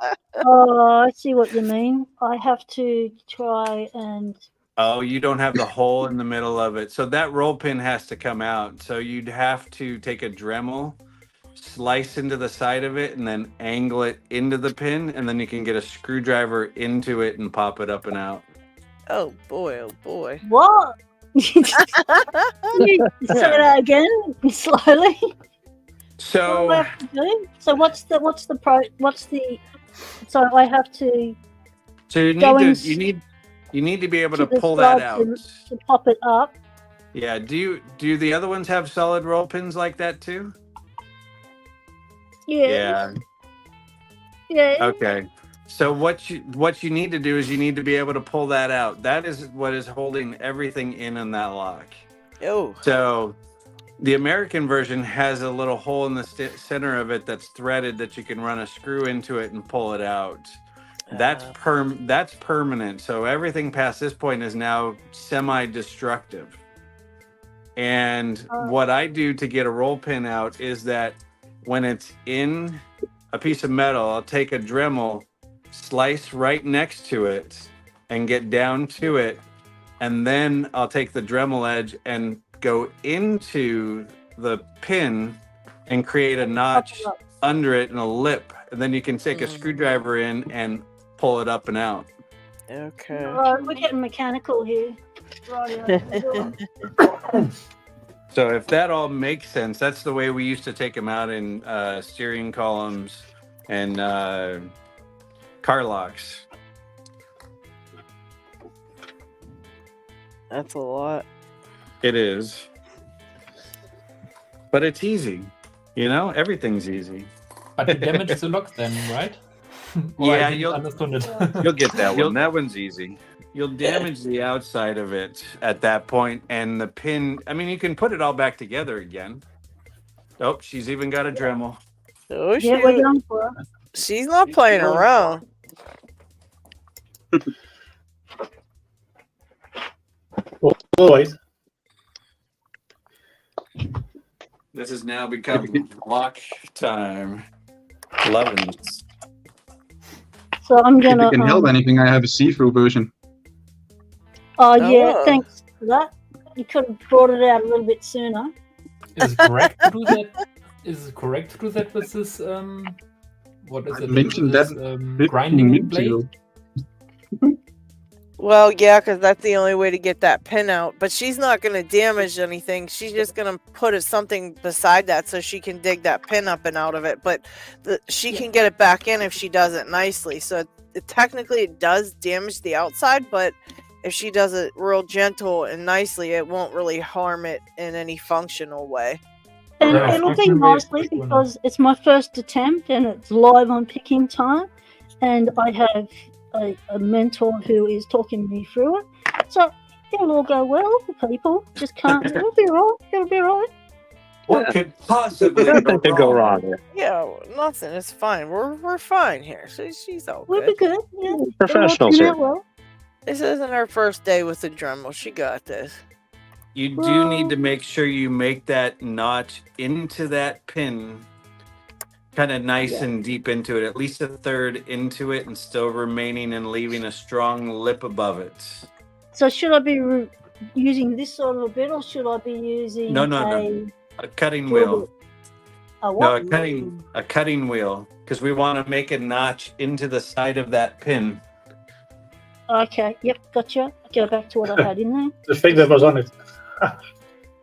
Speaker 3: Oh, I see what you mean. I have to try and
Speaker 4: Oh, you don't have the hole in the middle of it. So that roll pin has to come out. So you'd have to take a Dremel, slice into the side of it, and then angle it into the pin. And then you can get a screwdriver into it and pop it up and out.
Speaker 1: Oh boy, oh boy.
Speaker 3: what? Say that again slowly.
Speaker 4: So,
Speaker 3: What do I have to do? So so I have to
Speaker 4: so you
Speaker 3: go
Speaker 4: need
Speaker 3: in
Speaker 4: to you need to be able
Speaker 3: to
Speaker 4: to
Speaker 3: the
Speaker 4: pull that
Speaker 3: side
Speaker 4: out.
Speaker 3: to pop it up.
Speaker 4: Yeah. Do the other ones have solid roll pins like that too?
Speaker 3: Yeah.
Speaker 4: Okay. So what you need to do is you need to be able to pull that out. That is what is holding everything in that lock.
Speaker 1: Oh.
Speaker 4: So the American version has a little hole in the center of it that's threaded that you can run a screw into it and pull it out. That's permanent. So everything past this point is now semi-destructive. And what I do to get a roll pin out is that when it's in a piece of metal, I'll take a Dremel, slice right next to it, and get down to it. And then I'll take the Dremel edge and go into the pin and create a notch under it and a lip. And then you can take a screwdriver in and pull it up and out.
Speaker 1: Okay.
Speaker 3: Right, we're getting mechanical here. Right.
Speaker 4: So if that all makes sense, that's the way we used to take them out in steering columns and car locks.
Speaker 1: That's a lot.
Speaker 4: It is. But it's easy. You know, everything's easy.
Speaker 8: But you damage the lock then, right?
Speaker 4: Yeah,
Speaker 8: you'll understand it.
Speaker 4: You'll get that one. That one's easy. You'll damage the outside of it at that point, and the pin. I mean, you can put it all back together again. Oh, she's even got a Dremel.
Speaker 1: Oh,
Speaker 3: Yeah, we're going for it.
Speaker 1: She's not playing around.
Speaker 2: Oh, wait.
Speaker 4: This has now become lock time. Loving this.
Speaker 3: So I'm
Speaker 7: If
Speaker 3: gonna.
Speaker 7: it can help anything, I have a see-through version.
Speaker 3: Oh yeah,
Speaker 1: Oh.
Speaker 3: thanks for that. You could have brought it out a little bit sooner.
Speaker 8: Is it correct to do that? Is it correct to do that with this? What is
Speaker 7: I
Speaker 8: it?
Speaker 7: mentioned
Speaker 8: This,
Speaker 7: that 15
Speaker 8: grinding
Speaker 7: minutes
Speaker 8: blade?
Speaker 7: ago.
Speaker 1: Well, yeah, because that's the only way to get that pin out. But she's not going to damage anything. She's just going to put something beside that so she can dig that pin up and out of it. But she can get it back in if she does it nicely. So technically it does damage the outside, but if she does it real gentle and nicely, it won't really harm it in any functional way.
Speaker 3: And
Speaker 8: Yeah,
Speaker 3: it'll be
Speaker 8: functional way is
Speaker 3: nicely
Speaker 8: quick one.
Speaker 3: because it's my first attempt and it's live on picking time, and I have a mentor who is talking me through it. So it'll all go well, people. Just can't. It'll be right. It'll be right.
Speaker 4: What could possibly
Speaker 5: Nothing could go
Speaker 4: wrong?
Speaker 5: wrong here.
Speaker 1: Yeah, nothing. It's fine. We're fine here. She's all
Speaker 3: We'll
Speaker 1: good.
Speaker 3: be good. Yeah.
Speaker 5: Professionals
Speaker 3: It'll
Speaker 5: here.
Speaker 3: all turn out well.
Speaker 1: This isn't her first day with the Dremel. She got this.
Speaker 4: You do need to make sure you make that notch into that pin kind of nice and deep into it, at least a third into it, and still remaining and leaving a strong lip above it.
Speaker 3: So should I be using this sort of a bit, or should I be using
Speaker 4: No. A cutting wheel.
Speaker 3: A
Speaker 4: No,
Speaker 3: what?
Speaker 4: a cutting wheel, because we want to make a notch into the side of that pin.
Speaker 3: Okay. Yep. Gotcha. Go back to what I had in there.
Speaker 2: The thing that was on it.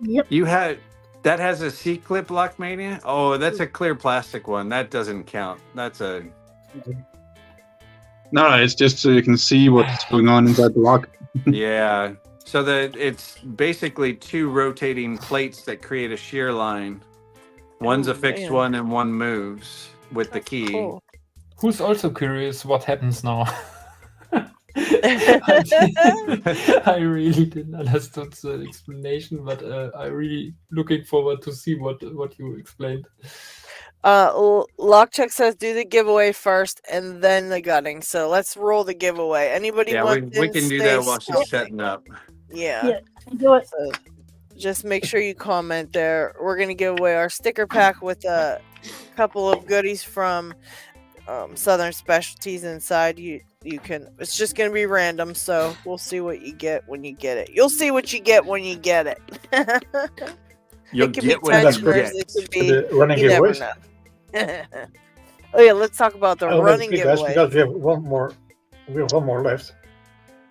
Speaker 3: Yep.
Speaker 4: You had that has a C-clip, Lockmania? Oh, that's a clear plastic one. That doesn't count. That's a
Speaker 7: No, it's just so you can see what's going on inside the lock.
Speaker 4: yeah. So that it's basically two rotating plates that create a shear line. One's a fixed
Speaker 1: man.
Speaker 4: one and one moves with the key.
Speaker 1: Cool.
Speaker 8: Who's also curious what happens now? I really didn't understand the explanation, but I really looking forward to see what you explained.
Speaker 1: Lockcheck says do the giveaway first and then the gutting. So let's roll the giveaway. Anybody
Speaker 4: Yeah,
Speaker 1: want
Speaker 4: we can do that while she's setting up.
Speaker 1: Yeah.
Speaker 3: Yeah. Do it.
Speaker 1: So just make sure you comment there. We're gonna give away our sticker pack with a couple of goodies from Southern Specialties inside. You can. It's just gonna be random, so we'll see what you get when you get it. You'll see what you get when you get it.
Speaker 4: You'll
Speaker 1: it could
Speaker 4: get
Speaker 1: be
Speaker 4: what you
Speaker 1: tensioners.
Speaker 4: get.
Speaker 1: It could be.
Speaker 2: The running
Speaker 1: You never
Speaker 2: giveaways.
Speaker 1: know. Oh yeah, let's talk about the
Speaker 2: Oh,
Speaker 1: running
Speaker 2: wait, guys,
Speaker 1: giveaway.
Speaker 2: because we have one more left,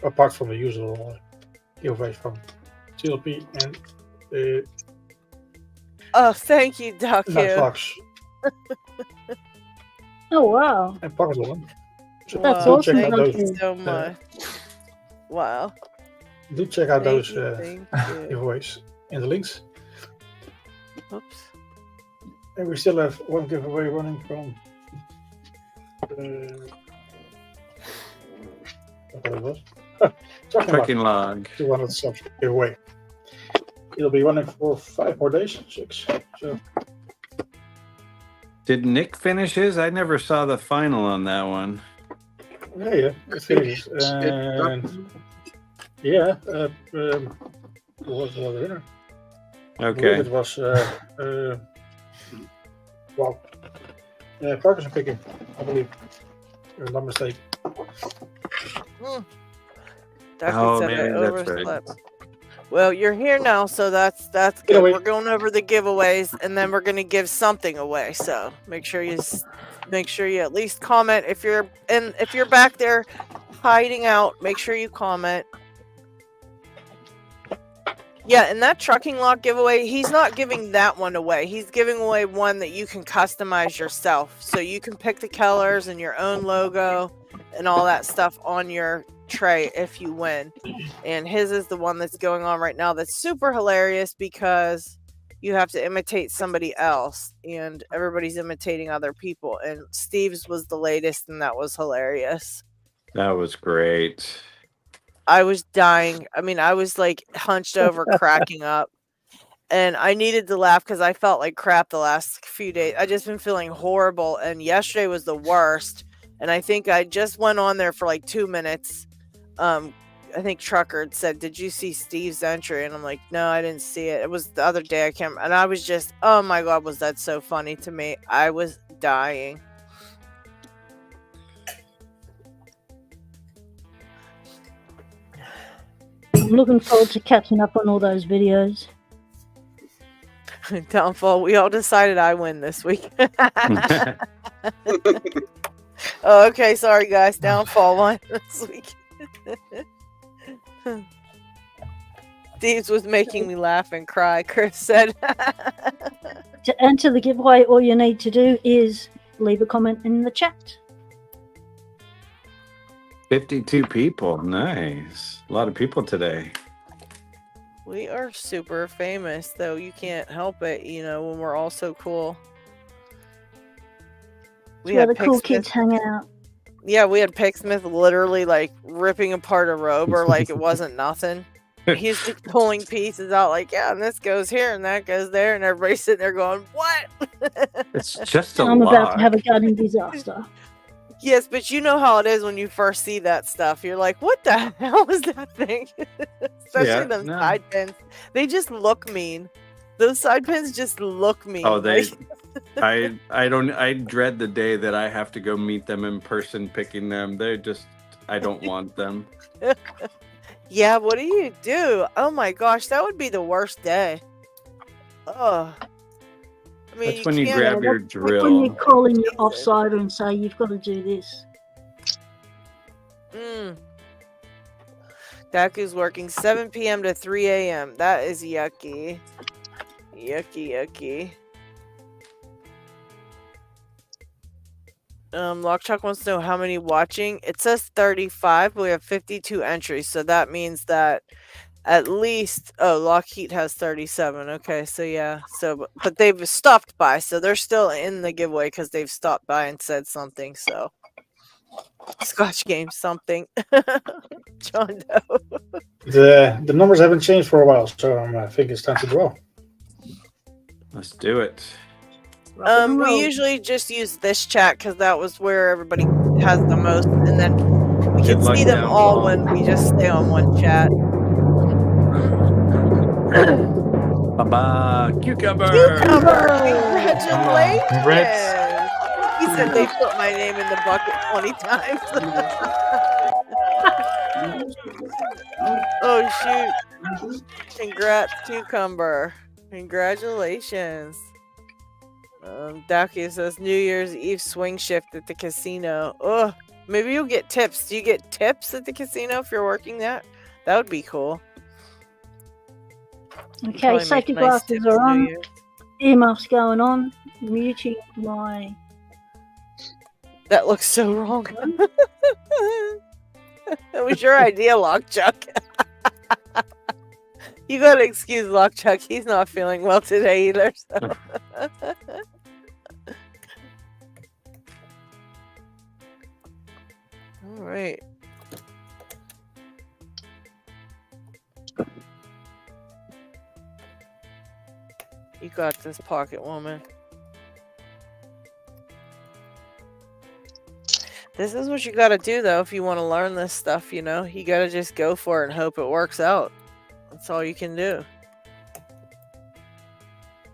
Speaker 2: apart from the usual giveaway from TLP and
Speaker 1: Oh, thank you, Doc.
Speaker 2: LadyLocks
Speaker 3: Oh wow.
Speaker 2: and Pocket One. So
Speaker 3: That's
Speaker 2: do
Speaker 3: awesome.
Speaker 2: check out
Speaker 1: Thank
Speaker 2: those.
Speaker 1: you so much. Wow.
Speaker 2: Do check out
Speaker 1: Thank
Speaker 2: those
Speaker 1: you, thank you.
Speaker 2: giveaways in the links.
Speaker 1: Oops.
Speaker 2: And we still have one giveaway running from what it was. Talking about
Speaker 4: Trucking log.
Speaker 2: 200 subs giveaway. It'll be running for 5 more days, 6. So
Speaker 4: Did Nick finish his? I never saw the final on that one.
Speaker 2: yeah, it finishes. And yeah, who was the winner? I believe
Speaker 4: Okay.
Speaker 2: it was well, Parkinson picking, I believe. If I'm not mistaken.
Speaker 1: Ducky
Speaker 4: Oh,
Speaker 1: said I
Speaker 4: man, that's right.
Speaker 1: overslept. Well, you're here now, so that's good.
Speaker 2: Giveaway.
Speaker 1: We're going over the giveaways, and then we're going to give something away. So make sure you at least comment if you're back there hiding out. Make sure you comment. Yeah, and that trucking lock giveaway, he's not giving that one away. He's giving away one that you can customize yourself. So you can pick the colors and your own logo and all that stuff on your tray if you win. And his is the one that's going on right now that's super hilarious because you have to imitate somebody else and everybody's imitating other people. And Steve's was the latest and that was hilarious.
Speaker 4: That was great.
Speaker 1: I was dying. I mean, I was like hunched over, cracking up. And I needed to laugh because I felt like crap the last few days. I just been feeling horrible. And yesterday was the worst. And I think I just went on there for like 2 minutes. I think Trucker said, "Did you see Steve's entry?" And I'm like, "No, I didn't see it. It was the other day. I can't." And I was just, oh my God, was that so funny to me? I was dying.
Speaker 3: I'm looking forward to catching up on all those videos.
Speaker 1: Downfall. We all decided I win this week. Oh, okay, sorry guys. Downfall won this week. Steve's was making me laugh and cry, Chris said.
Speaker 3: To enter the giveaway, all you need to do is leave a comment in the chat.
Speaker 4: 52 people. Nice. A lot of people today.
Speaker 1: We are super famous, though. You can't help it, when we're all so cool.
Speaker 3: It's where the cool kids hang out.
Speaker 1: Yeah, we had Picksmith literally like ripping apart a robe or like it wasn't nothing. He's just pulling pieces out like, yeah, and this goes here and that goes there, and everybody's sitting there going, what?
Speaker 4: It's just a
Speaker 3: I'm about
Speaker 4: lot.
Speaker 3: to have a gardening disaster.
Speaker 1: Yes, but you know how it is when you first see that stuff. You're like, what the hell is that thing? Especially those side pins. They just look mean. Those side pins just look mean.
Speaker 4: Oh, I dread the day that I have to go meet them in person picking them. I don't want them.
Speaker 1: Yeah, what do you do? Oh my gosh, that would be the worst day. Oh. I mean,
Speaker 4: That's when you grab your drill.
Speaker 3: When you call in your offsider and say, you've got to do this.
Speaker 1: Daku's working 7 p.m. to 3 a.m. That is yucky. Yucky. Lockchuck wants to know how many watching. It says 35, but we have 52 entries, so that means that at least LockHeat has 37. Okay, so yeah. But they've stopped by, so they're still in the giveaway because they've stopped by and said something, so Scotch game something. John Doe.
Speaker 2: The numbers haven't changed for a while, so I think it's time to draw.
Speaker 4: Let's do it.
Speaker 1: We usually just use this chat because that was where everybody has the most, and then we can see them all when we just stay on one chat.
Speaker 4: Baba Cucumber!
Speaker 1: Congratulations!
Speaker 8: Congrats.
Speaker 1: He said they put my name in the bucket 20 times. Oh shoot! Congrats, Cucumber! Congratulations. Daki says New Year's Eve swing shift at the casino. Oh, maybe you'll get tips. Do you get tips at the casino if you're working that? That would be cool.
Speaker 3: Okay, safety glasses are on. Earmuffs going on. Muting my.
Speaker 1: That looks so wrong. That was your idea, Lockchuck. You gotta excuse Lockchuck. He's not feeling well today either. So. All right. You got this, pocket woman. This is what you gotta do, though, if you want to learn this stuff, You gotta just go for it and hope it works out. That's all you can do.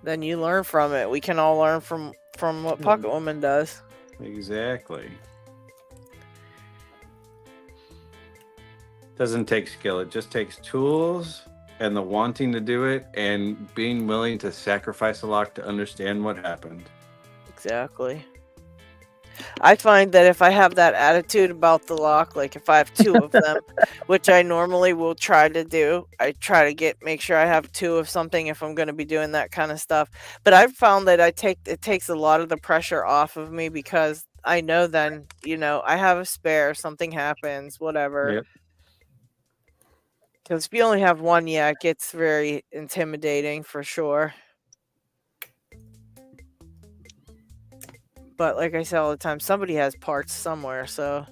Speaker 1: Then you learn from it. We can all learn from what Pocket Woman does.
Speaker 4: Exactly. Doesn't take skill. It just takes tools and the wanting to do it and being willing to sacrifice a lot to understand what happened.
Speaker 1: Exactly. I find that if I have that attitude about the lock, like if I have 2 of them, which I normally will try to do, I try to make sure I have 2 of something if I'm going to be doing that kind of stuff. But I've found that it takes a lot of the pressure off of me because I know then, I have a spare, something happens, whatever.
Speaker 4: Yep.
Speaker 1: Because if you only have 1, yeah, it gets very intimidating for sure. But like I say all the time, somebody has parts somewhere, so.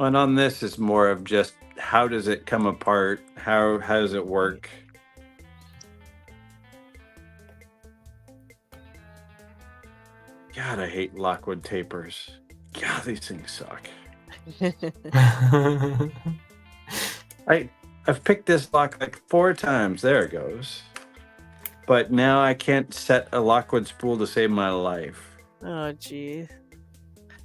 Speaker 4: And on this, it's more of just how does it come apart? How does it work? God, I hate Lockwood tapers. God, these things suck. I've picked this lock like 4 times. There it goes. But now I can't set a Lockwood spool to save my life.
Speaker 1: Oh, geez.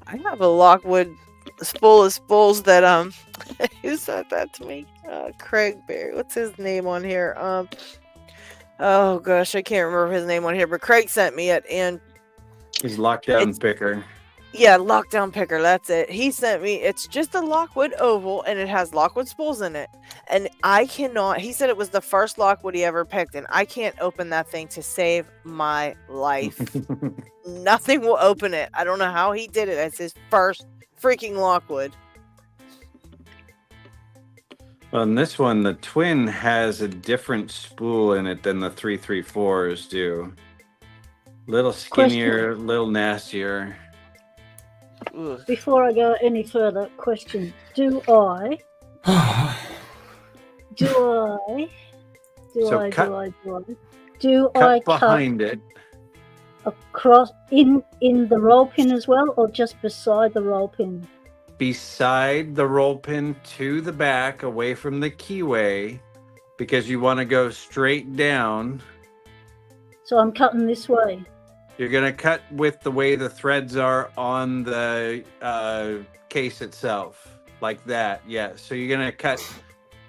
Speaker 1: I have a Lockwood spool of spools that, who sent that to me? Craig Berry. What's his name on here? Oh, gosh, I can't remember his name on here, but Craig sent me it, and
Speaker 4: he's lockdown picker.
Speaker 1: Yeah, lockdown picker. That's it. He sent me. It's just a Lockwood oval, and it has Lockwood spools in it. And I cannot. He said it was the first Lockwood he ever picked, and I can't open that thing to save my life. Nothing will open it. I don't know how he did it. It's his first freaking Lockwood.
Speaker 4: Well, in this one, the twin has a different spool in it than the 334s do. Little skinnier, little nastier.
Speaker 1: Ugh.
Speaker 3: Before I go any further, question: Do I
Speaker 4: cut behind it
Speaker 3: across in the roll pin as well, or just beside the roll pin?
Speaker 4: beside the roll pin to the back, away from the keyway, because you want to go straight down.
Speaker 3: So I'm cutting this way.
Speaker 4: You're going to cut with the way the threads are on the case itself, like that. Yeah. So you're going to cut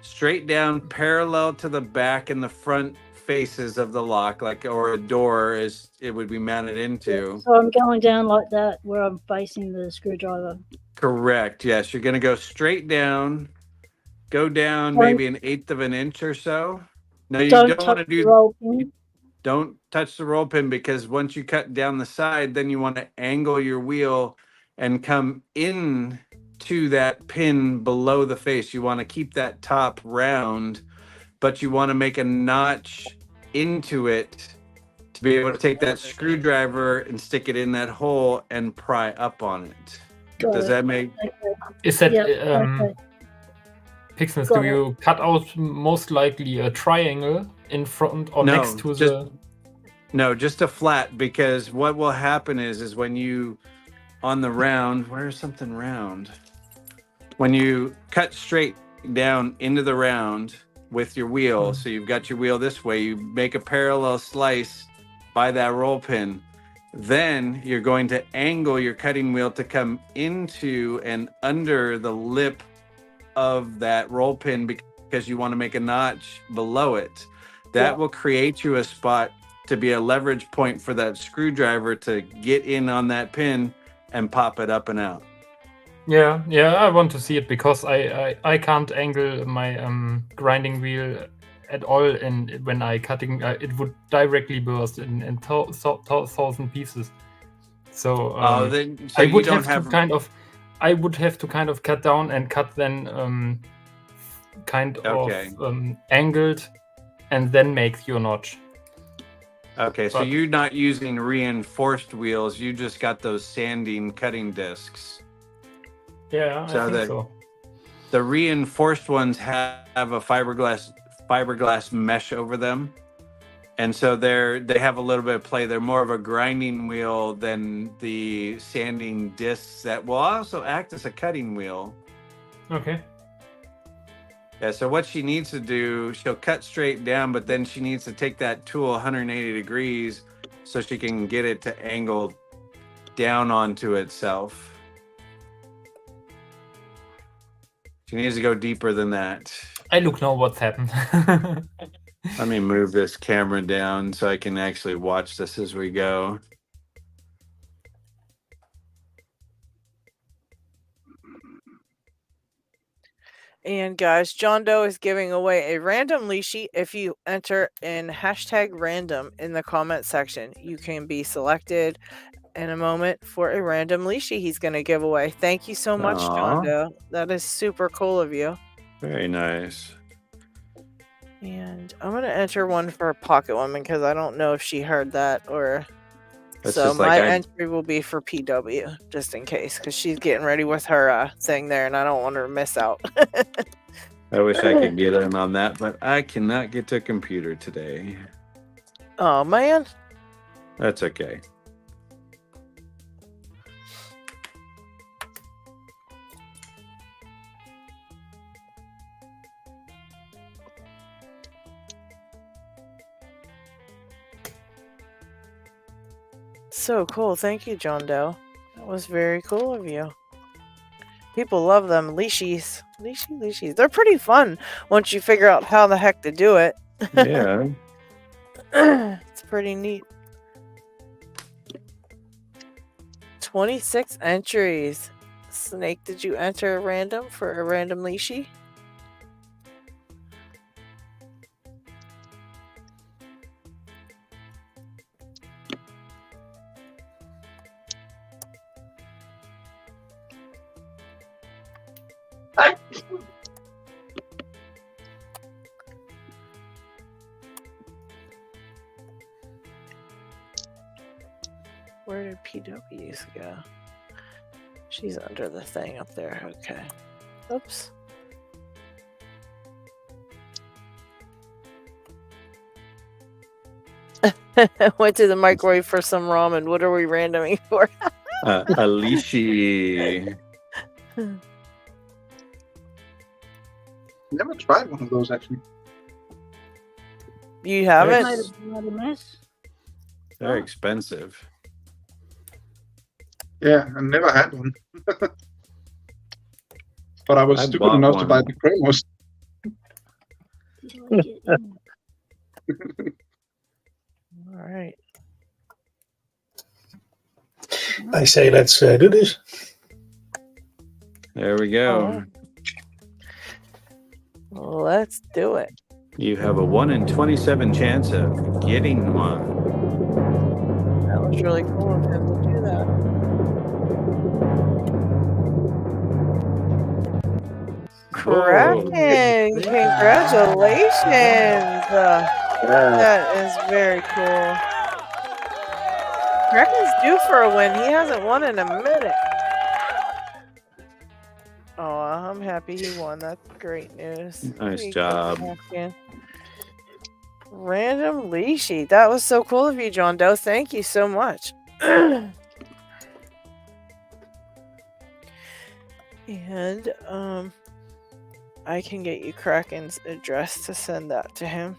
Speaker 4: straight down parallel to the back and the front faces of the lock, like, or a door as it would be mounted into.
Speaker 3: So I'm going down like that where I'm facing the screwdriver.
Speaker 4: Correct. Yes. You're going to go straight down, go down maybe 1/8 of an inch or so. No, you don't want to do
Speaker 3: roll pin.
Speaker 4: Don't touch the roll pin, because once you cut down the side, then you want to angle your wheel and come in to that pin below the face. You want to keep that top round, but you want to make a notch into it to be able to take that screwdriver and stick it in that hole and pry up on it. Does that make...
Speaker 8: Is that...
Speaker 3: okay.
Speaker 8: Pixels, do you cut out most likely a triangle in front or next to the...
Speaker 4: No, just a flat, because what will happen is when you, on the round, where's something round? When you cut straight down into the round with your wheel, so you've got your wheel this way, you make a parallel slice by that roll pin, then you're going to angle your cutting wheel to come into and under the lip of that roll pin, because you want to make a notch below it. That will create you a spot to be a leverage point for that screwdriver to get in on that pin and pop it up and out.
Speaker 8: Yeah, I want to see it, because I can't angle my grinding wheel at all, and when I cutting, it would directly burst in 1,000 pieces. So, I would have to kind of cut down and cut then angled, and then make your notch.
Speaker 4: Okay, so you're not using reinforced wheels, you just got those sanding cutting discs.
Speaker 8: Yeah, I think so.
Speaker 4: The reinforced ones have a fiberglass mesh over them, and so they have a little bit of play. They're more of a grinding wheel than the sanding discs that will also act as a cutting wheel.
Speaker 8: Okay.
Speaker 4: Yeah, so what she needs to do, she'll cut straight down, but then she needs to take that tool 180 degrees so she can get it to angle down onto itself. She needs to go deeper than that.
Speaker 8: I look now what's happened.
Speaker 4: Let me move this camera down so I can actually watch this as we go.
Speaker 1: And guys, John Doe is giving away a random leashie. If you enter in #random in the comment section, you can be selected in a moment for a random leashie he's going to give away. Thank you so much, John Doe. That is super cool of you.
Speaker 4: Very nice.
Speaker 1: And I'm going to enter one for Pocket Woman, because I don't know if she heard that, or...
Speaker 4: That's
Speaker 1: so
Speaker 4: like
Speaker 1: my entry will be for PW, just in case, because she's getting ready with her thing there, and I don't want her to miss out.
Speaker 4: I wish I could get in on that, but I cannot get to a computer today.
Speaker 1: Oh, man.
Speaker 4: That's okay.
Speaker 1: So cool. Thank you, John Doe. That was very cool of you. People love them leashies. Leashies. They're pretty fun once you figure out how the heck to do it.
Speaker 4: Yeah.
Speaker 1: It's pretty neat. 26 entries. Snake, did you enter a random for a random leashy? Where did PWs go? She's under the thing up there. Okay. Oops. Went to the microwave for some ramen. What are we randoming for?
Speaker 4: Alishi.
Speaker 7: Never tried one of those actually.
Speaker 1: You haven't?
Speaker 3: Made a bloody mess.
Speaker 4: They're expensive.
Speaker 7: Yeah, I never had one. But I was
Speaker 4: I
Speaker 7: stupid
Speaker 4: bought
Speaker 7: enough to
Speaker 4: one.
Speaker 7: buy the Kremos.
Speaker 3: Did I get in?
Speaker 1: All right.
Speaker 2: I say let's do this.
Speaker 4: There we go.
Speaker 1: Let's do it.
Speaker 4: You have a 1 in 27 chance of getting one.
Speaker 1: That was really cool of him to do that. Kraken! Congratulations! That is very cool. Kraken's due for a win. He hasn't won in a minute. Oh, I'm happy he won. That's great news.
Speaker 4: Nice
Speaker 1: There you
Speaker 4: job.
Speaker 1: go, Kraken. Random leashy. That was so cool of you, John Doe. Thank you so much. And I can get you Kraken's address to send that to him.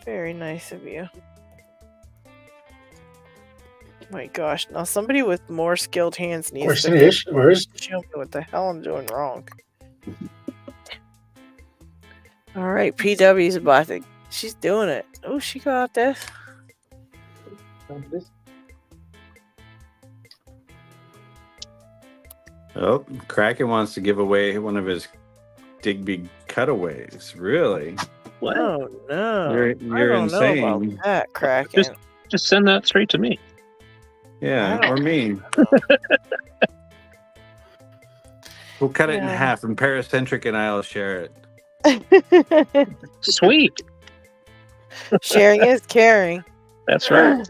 Speaker 1: Very nice of you. My gosh, now somebody with more skilled hands needs
Speaker 2: Question
Speaker 1: to
Speaker 2: is, where is
Speaker 1: show me what the hell I'm doing wrong. All right, PW's about to. She's doing it. Oh, she got this.
Speaker 4: Oh, Kraken wants to give away one of his Digby cutaways. Really?
Speaker 5: What?
Speaker 1: Oh no!
Speaker 4: You're
Speaker 1: I don't
Speaker 4: insane.
Speaker 1: know about that, Kraken.
Speaker 5: Just send that straight to me.
Speaker 4: Yeah, or me. We'll cut it in
Speaker 1: Yeah.
Speaker 4: half, and Paracentric and I'll share it.
Speaker 5: Sweet.
Speaker 1: Sharing is caring.
Speaker 5: That's right.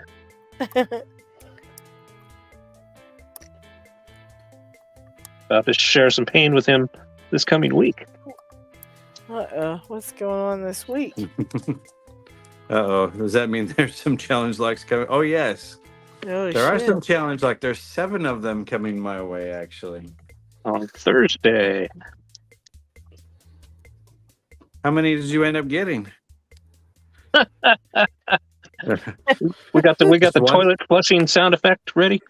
Speaker 5: About to share some pain with him this coming week.
Speaker 1: Uh-oh, what's going on this week?
Speaker 4: Uh-oh. Does that mean there's some challenge likes coming? Oh, yes.
Speaker 1: Oh,
Speaker 4: There are
Speaker 1: shit.
Speaker 4: some challenge like there's 7 of them coming my way, actually.
Speaker 5: On Thursday.
Speaker 4: How many did you end up getting?
Speaker 5: We got the
Speaker 4: Just one?
Speaker 5: toilet flushing sound effect ready.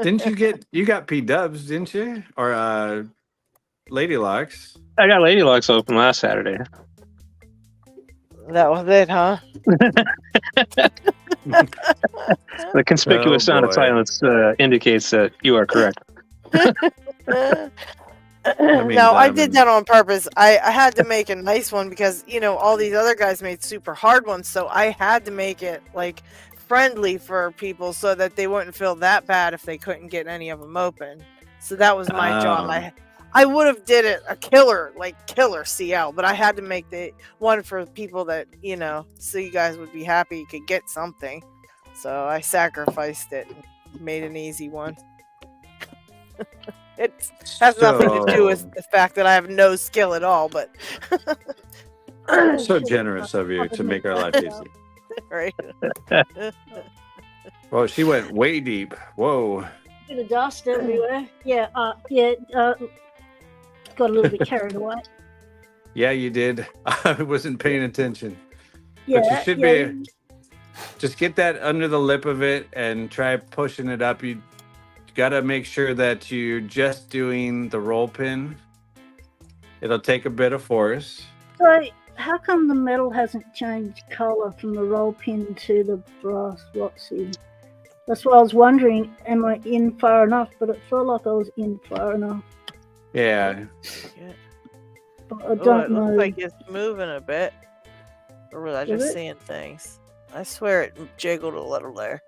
Speaker 4: Didn't you got P-dubs, didn't you? Or LadyLocks?
Speaker 5: I got LadyLocks open last Saturday.
Speaker 1: That was it, huh?
Speaker 5: The conspicuous sound of
Speaker 4: boy.
Speaker 5: silence indicates that you are correct.
Speaker 1: No, I did that on purpose. I had to make a nice one because, you know, all these other guys made super hard ones. So I had to make it like friendly for people so that they wouldn't feel that bad if they couldn't get any of them open. So that was my job. I would have did it a killer CL, but I had to make the one for people that, you know, so you guys would be happy you could get something. So I sacrificed it and made an easy one. It has nothing to do with the fact that I have no skill at all, but
Speaker 4: So generous of you to make our life easy.
Speaker 1: right.
Speaker 4: Oh, she went way deep. Whoa.
Speaker 3: Bit of dust everywhere. Yeah, got a little bit carried away.
Speaker 4: Yeah, you did. I wasn't paying attention.
Speaker 3: Yeah,
Speaker 4: But you should be. Just get that under the lip of it and try pushing it up. You got to make sure that you're just doing the roll pin. It'll take a bit of force.
Speaker 3: So How come the metal hasn't changed colour from the roll pin to the brass Roxy? That's what I was wondering. Am I in far enough? But it felt like I was in far enough.
Speaker 4: Yeah.
Speaker 3: But I
Speaker 1: Oh,
Speaker 3: don't
Speaker 1: it
Speaker 3: know.
Speaker 1: looks like it's moving a bit. Or was I
Speaker 3: Is
Speaker 1: just
Speaker 3: it?
Speaker 1: seeing things? I swear it jiggled a little there.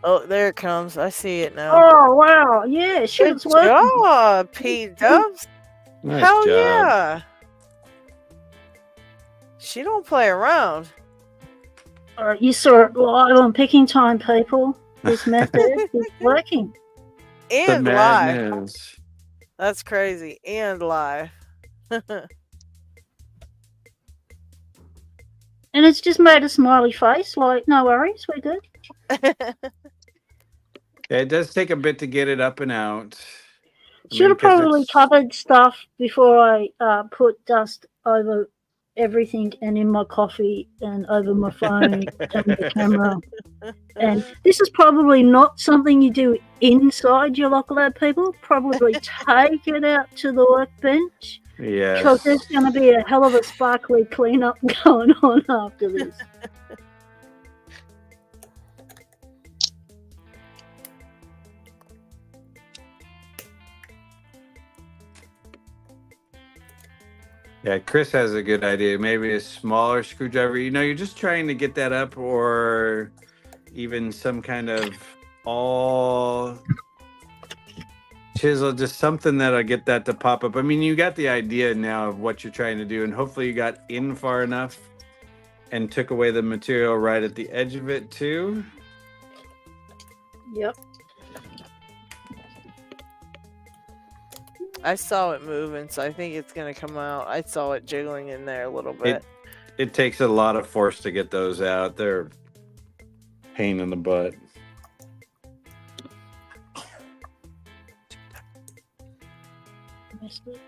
Speaker 1: Oh, there it comes. I see it now.
Speaker 3: Oh wow! Yeah, shit,
Speaker 1: Good
Speaker 3: it's working.
Speaker 1: job, P-Dubs.
Speaker 4: Nice
Speaker 1: Hell
Speaker 4: job.
Speaker 1: yeah. She don't play around.
Speaker 3: All right, you saw it live on Picking Time, people. This method is working.
Speaker 4: The
Speaker 1: And live.
Speaker 4: madness.
Speaker 1: That's crazy. And live.
Speaker 3: And it's just made a smiley face, like, no worries, we're good.
Speaker 4: Yeah, it does take a bit to get it up and out. I
Speaker 3: Should
Speaker 4: mean,
Speaker 3: have
Speaker 4: 'cause
Speaker 3: probably
Speaker 4: it's-
Speaker 3: covered stuff before I put dust over everything and in my coffee and over my phone and the camera. And this is probably not something you do inside your Lock Lab, people. Probably take it out to the workbench because
Speaker 4: Yes.
Speaker 3: there's going to be a hell of a sparkly cleanup going on after this.
Speaker 4: Yeah, Chris has a good idea. Maybe a smaller screwdriver. You know, you're just trying to get that up, or even some kind of all chisel, just something that'll get that to pop up. I mean, you got the idea now of what you're trying to do, and hopefully you got in far enough and took away the material right at the edge of it too.
Speaker 3: Yep.
Speaker 1: I saw it moving, so I think it's going to come out. I saw it jiggling in there a little bit.
Speaker 4: It takes a lot of force to get those out. They're pain in the butt.
Speaker 3: Missed it.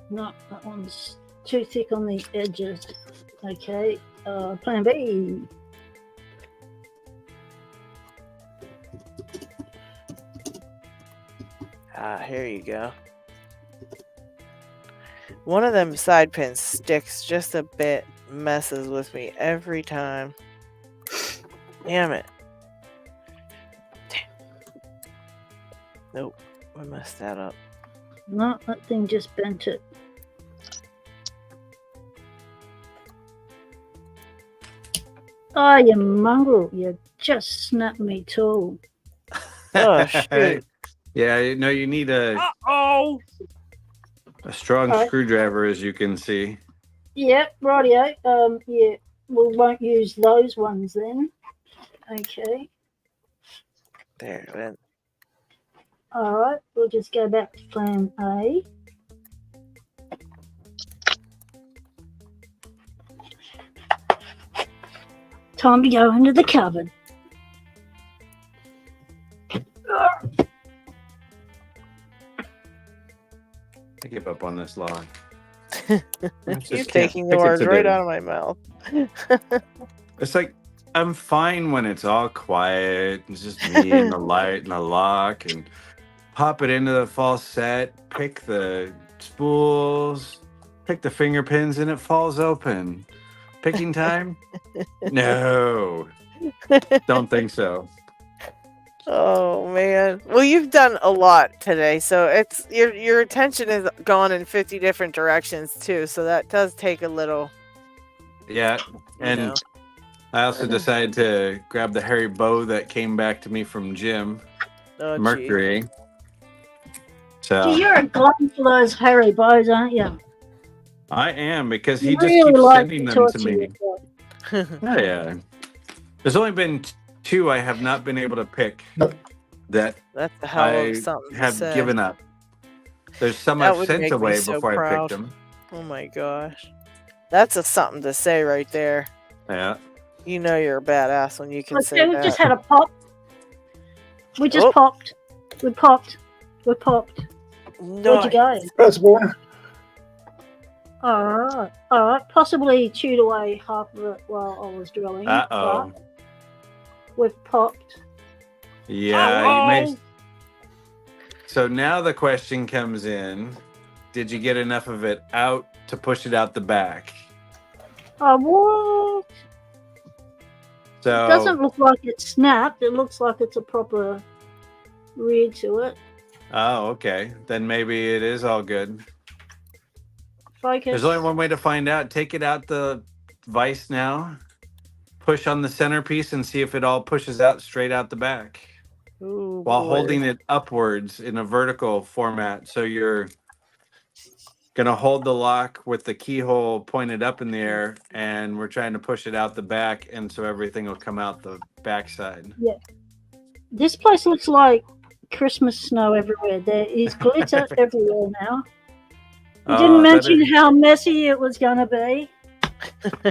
Speaker 3: No, that one's too thick on the edges. Okay, plan B.
Speaker 1: Ah, here you go. One of them side pins sticks just a bit, messes with me every time. Damn it. Damn. Nope, I messed that up.
Speaker 3: No, that thing just bent it. Oh, you mongrel, you just snapped me too.
Speaker 1: Oh, shoot.
Speaker 4: Yeah, no, you need a
Speaker 1: Uh-oh!
Speaker 4: strong
Speaker 3: Alright.
Speaker 4: screwdriver, as you can see.
Speaker 3: Yep, rightio. Yeah, we won't use those ones then. Okay.
Speaker 1: There it went.
Speaker 3: Alright, we'll just go back to plan A. Time to go into the cupboard.
Speaker 4: I give up on this log.
Speaker 1: You're taking the words right out of my mouth.
Speaker 4: It's like, I'm fine when it's all quiet. It's just me and the light and the lock, and pop it into the false set, pick the spools, pick the finger pins, and it falls open. Picking time? No. Don't think so.
Speaker 1: Oh man. Well, you've done a lot today, so it's your attention is gone in 50 different directions too, so that does take a little.
Speaker 4: Yeah. And
Speaker 1: know.
Speaker 4: I also decided to grab the hairy bow that came back to me from Jim.
Speaker 1: Oh,
Speaker 4: Mercury. So
Speaker 3: Gee, you're a glutton for those hairy bows, aren't you?
Speaker 4: I am, because he
Speaker 3: You
Speaker 4: just
Speaker 3: really
Speaker 4: keeps
Speaker 3: like
Speaker 4: sending
Speaker 3: to
Speaker 4: them to
Speaker 3: torture
Speaker 4: me.
Speaker 3: yourself.
Speaker 4: Oh, yeah. There's only been two I have not been able to pick that
Speaker 1: That's the hell
Speaker 4: I
Speaker 1: of something to
Speaker 4: have
Speaker 1: say.
Speaker 4: given up. There's some
Speaker 1: That
Speaker 4: I've
Speaker 1: would
Speaker 4: sent
Speaker 1: make me
Speaker 4: away
Speaker 1: so
Speaker 4: before I
Speaker 1: proud.
Speaker 4: picked them.
Speaker 1: Oh my gosh. That's a something to say right there.
Speaker 4: Yeah.
Speaker 1: You know you're a badass when you can say
Speaker 3: Okay, we
Speaker 1: that.
Speaker 3: just had a pop. We just
Speaker 1: Oh.
Speaker 3: popped. We popped. We popped.
Speaker 1: No,
Speaker 3: Where'd you go?
Speaker 2: That's one.
Speaker 3: All right. Possibly chewed away half of it while I was drilling.
Speaker 4: Uh-oh.
Speaker 3: but We've popped.
Speaker 4: Yeah, you may. So now the question comes in: did you get enough of it out to push it out the back?
Speaker 3: What?
Speaker 4: So
Speaker 3: It doesn't look like it's snapped. It looks like it's a proper rear to it.
Speaker 4: Oh, okay. Then maybe it is all good.
Speaker 3: Focus.
Speaker 4: There's only one way to find out. Take it out the vise now. Push on the centerpiece and see if it all pushes out straight out the back.
Speaker 1: Ooh,
Speaker 4: while
Speaker 1: boy.
Speaker 4: holding it upwards in a vertical format. So you're going to hold the lock with the keyhole pointed up in the air, and we're trying to push it out the back, and so everything will come out the backside.
Speaker 3: Yeah. This place looks like Christmas snow everywhere. There is glitter everywhere now. You didn't mention how messy it was going to be.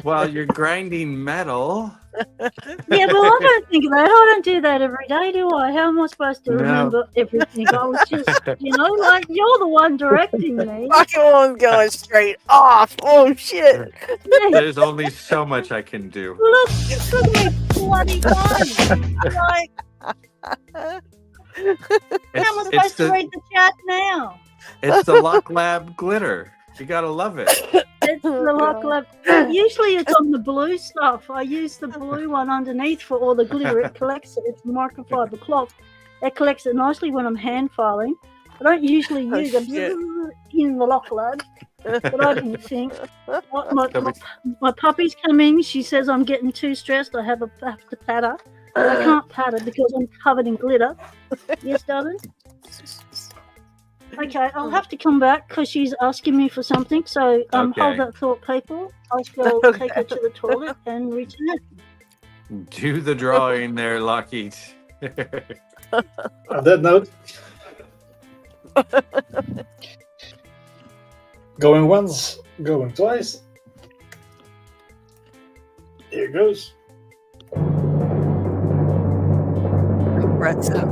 Speaker 4: Well, you're grinding metal.
Speaker 3: Yeah, but I don't think of that. I don't do that every day, do I? How am I supposed to remember everything? I was just, like, you're the one directing me.
Speaker 1: Fucking one's going straight off. Oh, shit.
Speaker 4: There's only so much I can do.
Speaker 3: Look, it took me 21. Like, how am I supposed to read the chat now?
Speaker 4: It's the Lock Lab glitter. You gotta love it.
Speaker 3: It's the Lock Lab. Usually it's on the blue stuff. I use the blue one underneath for all the glitter. It collects it. It's microfiber cloth. It collects it nicely when I'm hand filing. I don't usually use it in the Lock Lab, but I didn't think. My puppy's coming. She says I'm getting too stressed. I have to pat her. But I can't pat her because I'm covered in glitter. Yes, darling? Okay, I'll have to come back because she's asking me for something. So hold that thought, people. I shall take her to the toilet and return.
Speaker 4: Do the drawing there, LockHeat.
Speaker 2: On that note, going once, going twice. Here goes.
Speaker 1: Brett's up.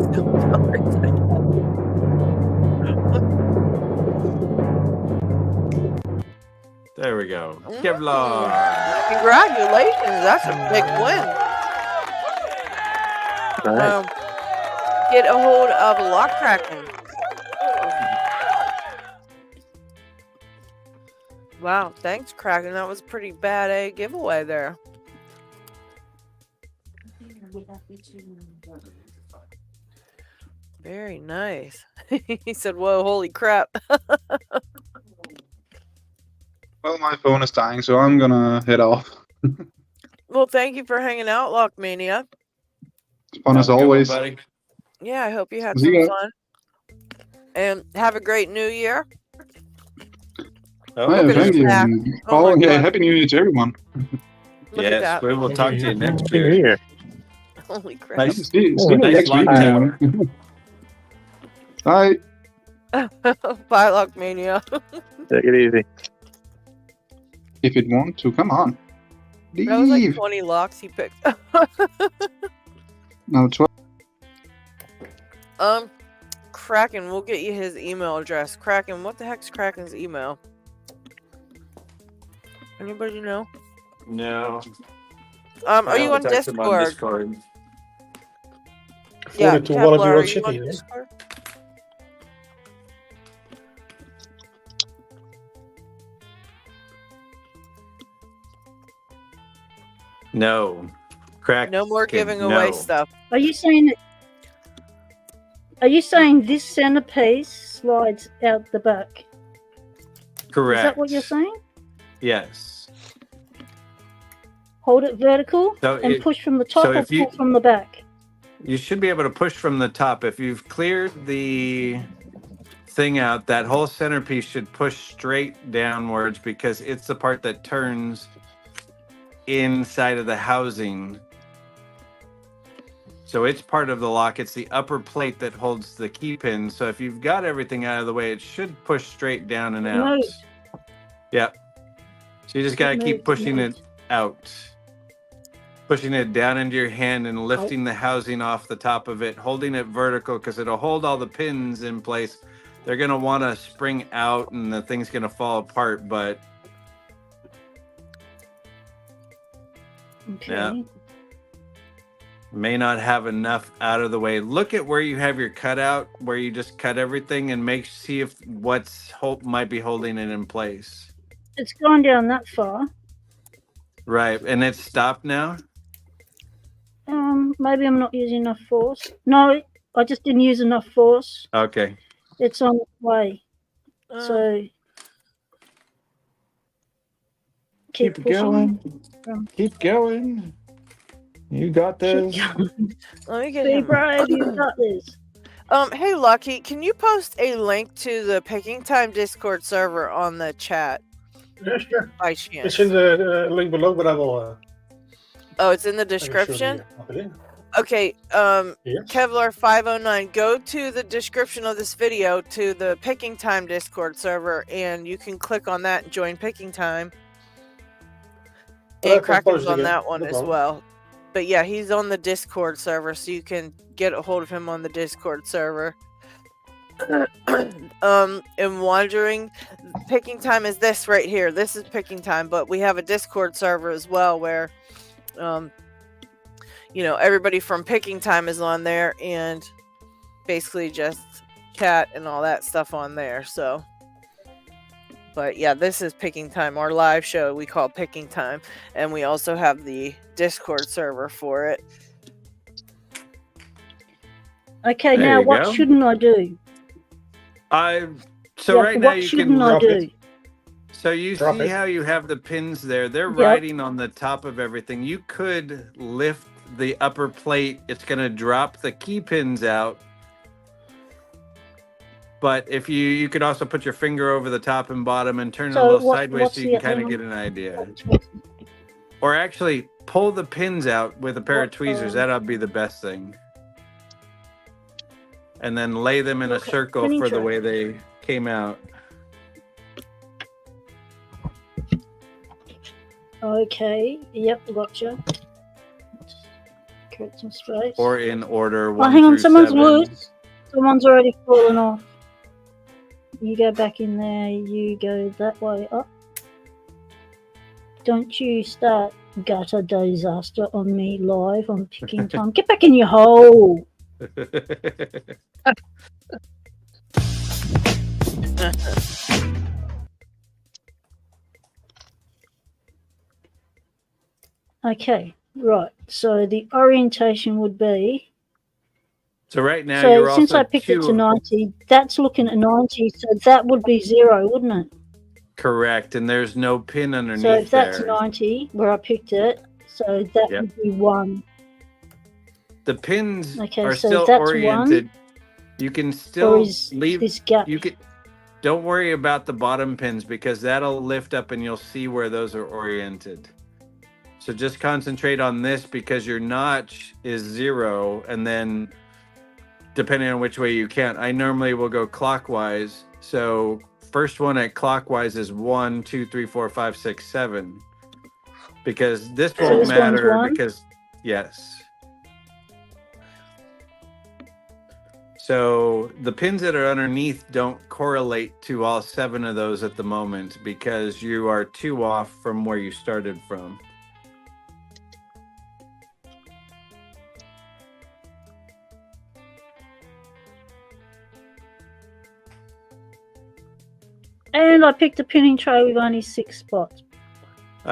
Speaker 4: There we go. Kevlar.
Speaker 1: Congratulations. That's a big win. Get a hold of Lock Cracking. Wow. Thanks, Kraken. That was a pretty bad giveaway there. Very nice. He said, whoa, holy crap.
Speaker 7: Well, my phone is dying, so I'm gonna head off.
Speaker 1: Well, thank you for hanging out, Lockmania.
Speaker 7: It's fun as always.
Speaker 4: Buddy.
Speaker 1: Yeah, I hope you had
Speaker 7: See
Speaker 1: some
Speaker 7: ya.
Speaker 1: fun. And have a great new year.
Speaker 4: Oh,
Speaker 7: Yeah,
Speaker 1: Look at
Speaker 7: thank
Speaker 1: his
Speaker 7: you.
Speaker 1: back.
Speaker 7: And
Speaker 1: Oh my God.
Speaker 7: Happy New Year to everyone.
Speaker 1: Look at
Speaker 4: yes,
Speaker 1: that.
Speaker 4: we will talk to you next
Speaker 5: Happy New
Speaker 4: year.
Speaker 5: Year.
Speaker 1: Holy crap.
Speaker 4: Nice.
Speaker 7: See you
Speaker 4: nice
Speaker 7: next week.
Speaker 4: lockdown.
Speaker 7: Bye.
Speaker 1: Bye, Lockmania.
Speaker 5: Take it easy.
Speaker 7: If it want to, come on. Leave.
Speaker 1: That was like 20 locks he picked.
Speaker 7: No, 12.
Speaker 1: Kraken, we'll get you his email address. Kraken, what the heck's Kraken's email? Anybody know?
Speaker 4: No.
Speaker 1: Are you on
Speaker 4: Text him
Speaker 1: Discord?
Speaker 2: Forward
Speaker 1: Yeah,
Speaker 2: to
Speaker 1: Kevlar,
Speaker 2: Wallaby
Speaker 1: are
Speaker 2: Road
Speaker 1: you on
Speaker 2: City. eh?
Speaker 1: Discord?
Speaker 4: No. Crack.
Speaker 1: No more
Speaker 4: can-
Speaker 1: giving away
Speaker 4: no.
Speaker 1: stuff.
Speaker 3: Are you saying this centerpiece slides out the back?
Speaker 4: Correct.
Speaker 3: Is that what you're saying?
Speaker 4: Yes.
Speaker 3: Hold it vertical
Speaker 4: So
Speaker 3: and
Speaker 4: it-
Speaker 3: push from the top
Speaker 4: so
Speaker 3: or
Speaker 4: if you-
Speaker 3: pull from the back?
Speaker 4: You should be able to push from the top. If you've cleared the thing out, that whole centerpiece should push straight downwards because it's the part that turns inside of the housing. So it's part of the lock. It's the upper plate that holds the key pin. So if you've got everything out of the way, it should push straight down and out.
Speaker 3: Moved.
Speaker 4: Yep. So you just got to keep
Speaker 3: Moved,
Speaker 4: pushing
Speaker 3: moved.
Speaker 4: it out. Pushing it down into your hand and lifting the housing off the top of it, holding it vertical because it'll hold all the pins in place. They're going to want to spring out and the thing's going to fall apart, but
Speaker 3: Okay.
Speaker 4: Yeah. May not have enough out of the way. Look at where you have your cutout, where you just cut everything, and see if what's might be holding it in place.
Speaker 3: It's gone down that far.
Speaker 4: Right, and it's stopped now?
Speaker 3: Maybe I'm not using enough force. No, I just didn't use enough force.
Speaker 4: Okay.
Speaker 3: It's on its way. So keep pushing.
Speaker 4: Keep going. You got this.
Speaker 1: Let me get
Speaker 3: Be
Speaker 1: him.
Speaker 3: brave, you got this.
Speaker 1: Hey, LockHeat, can you post a link to the Picking Time Discord server on the chat?
Speaker 2: Yeah, sure.
Speaker 1: By chance.
Speaker 2: It's in the link below, but I will.
Speaker 1: Oh, it's in the
Speaker 2: I can show
Speaker 1: description?
Speaker 2: you.
Speaker 1: Okay,
Speaker 2: Yes.
Speaker 1: Kevlar509, go to the description of this video to the Picking Time Discord server, and you can click on that and join Picking Time. And Kraken's on that one as well. But yeah, he's on the Discord server, so you can get a hold of him on the Discord server. And wondering, Picking Time is this right here. This is Picking Time, but we have a Discord server as well where, you know, everybody from Picking Time is on there, and basically just chat and all that stuff on there. So, but yeah, this is Picking Time, our live show we call Picking Time, and we also have the Discord server for it.
Speaker 3: Okay,
Speaker 4: There
Speaker 3: now
Speaker 4: you
Speaker 3: what
Speaker 4: go.
Speaker 3: shouldn't I do?
Speaker 4: So right now
Speaker 3: what
Speaker 4: you
Speaker 3: shouldn't
Speaker 4: can
Speaker 3: I
Speaker 2: drop
Speaker 3: do?
Speaker 2: it.
Speaker 4: So you
Speaker 2: Drop
Speaker 4: see
Speaker 2: it.
Speaker 4: how you have the pins there? They're
Speaker 3: Yep.
Speaker 4: riding on the top of everything. You could lift the upper plate. It's going to drop the key pins out. But if you could also put your finger over the top and bottom and turn it a
Speaker 3: So
Speaker 4: little
Speaker 3: what-
Speaker 4: sideways
Speaker 3: what's
Speaker 4: so you can
Speaker 3: the
Speaker 4: kind of
Speaker 3: other
Speaker 4: get
Speaker 3: one?
Speaker 4: an idea. Or actually pull the pins out with a pair of
Speaker 3: What,
Speaker 4: tweezers. That'd be the best thing. And then lay them in a
Speaker 3: Okay,
Speaker 4: circle
Speaker 3: pinning
Speaker 4: for the
Speaker 3: tray.
Speaker 4: way they came out.
Speaker 3: Okay, yep, gotcha. Create some space.
Speaker 4: Or in order.
Speaker 3: Oh,
Speaker 4: 1
Speaker 3: hang on,
Speaker 4: through
Speaker 3: someone's
Speaker 4: 7.
Speaker 3: loose. Someone's already fallen off. You go back in there, you go that way up. Don't you start gutter disaster on me live on Picking Time. Get back in your hole. Okay, right. So the orientation would be.
Speaker 4: So right now
Speaker 3: So
Speaker 4: you're
Speaker 3: since
Speaker 4: also
Speaker 3: I picked it to 90, that's looking at 90. So that would be 0, wouldn't it?
Speaker 4: correct, and there's no pin underneath
Speaker 3: So if that's
Speaker 4: there.
Speaker 3: 90, where I picked it, so that
Speaker 4: Yep.
Speaker 3: would be 1.
Speaker 4: The pins
Speaker 3: Okay,
Speaker 4: are
Speaker 3: so
Speaker 4: still
Speaker 3: that's
Speaker 4: oriented. You can
Speaker 3: Or
Speaker 4: still
Speaker 3: is
Speaker 4: leave.
Speaker 3: this gap?
Speaker 4: You can. Don't worry about the bottom pins because that'll lift up and you'll see where those are oriented. So just concentrate on this because your notch is 0, and then depending on which way you count, I normally will go clockwise. So first one at clockwise is 1, 2, 3, 4, 5, 6, 7. Because this
Speaker 3: So
Speaker 4: won't
Speaker 3: this one's
Speaker 4: matter
Speaker 3: 1?
Speaker 4: because yes. So the pins that are underneath don't correlate to all 7 of those at the moment because you are 2 off from where you started from.
Speaker 3: And I picked a pinning tray with only 6 spots.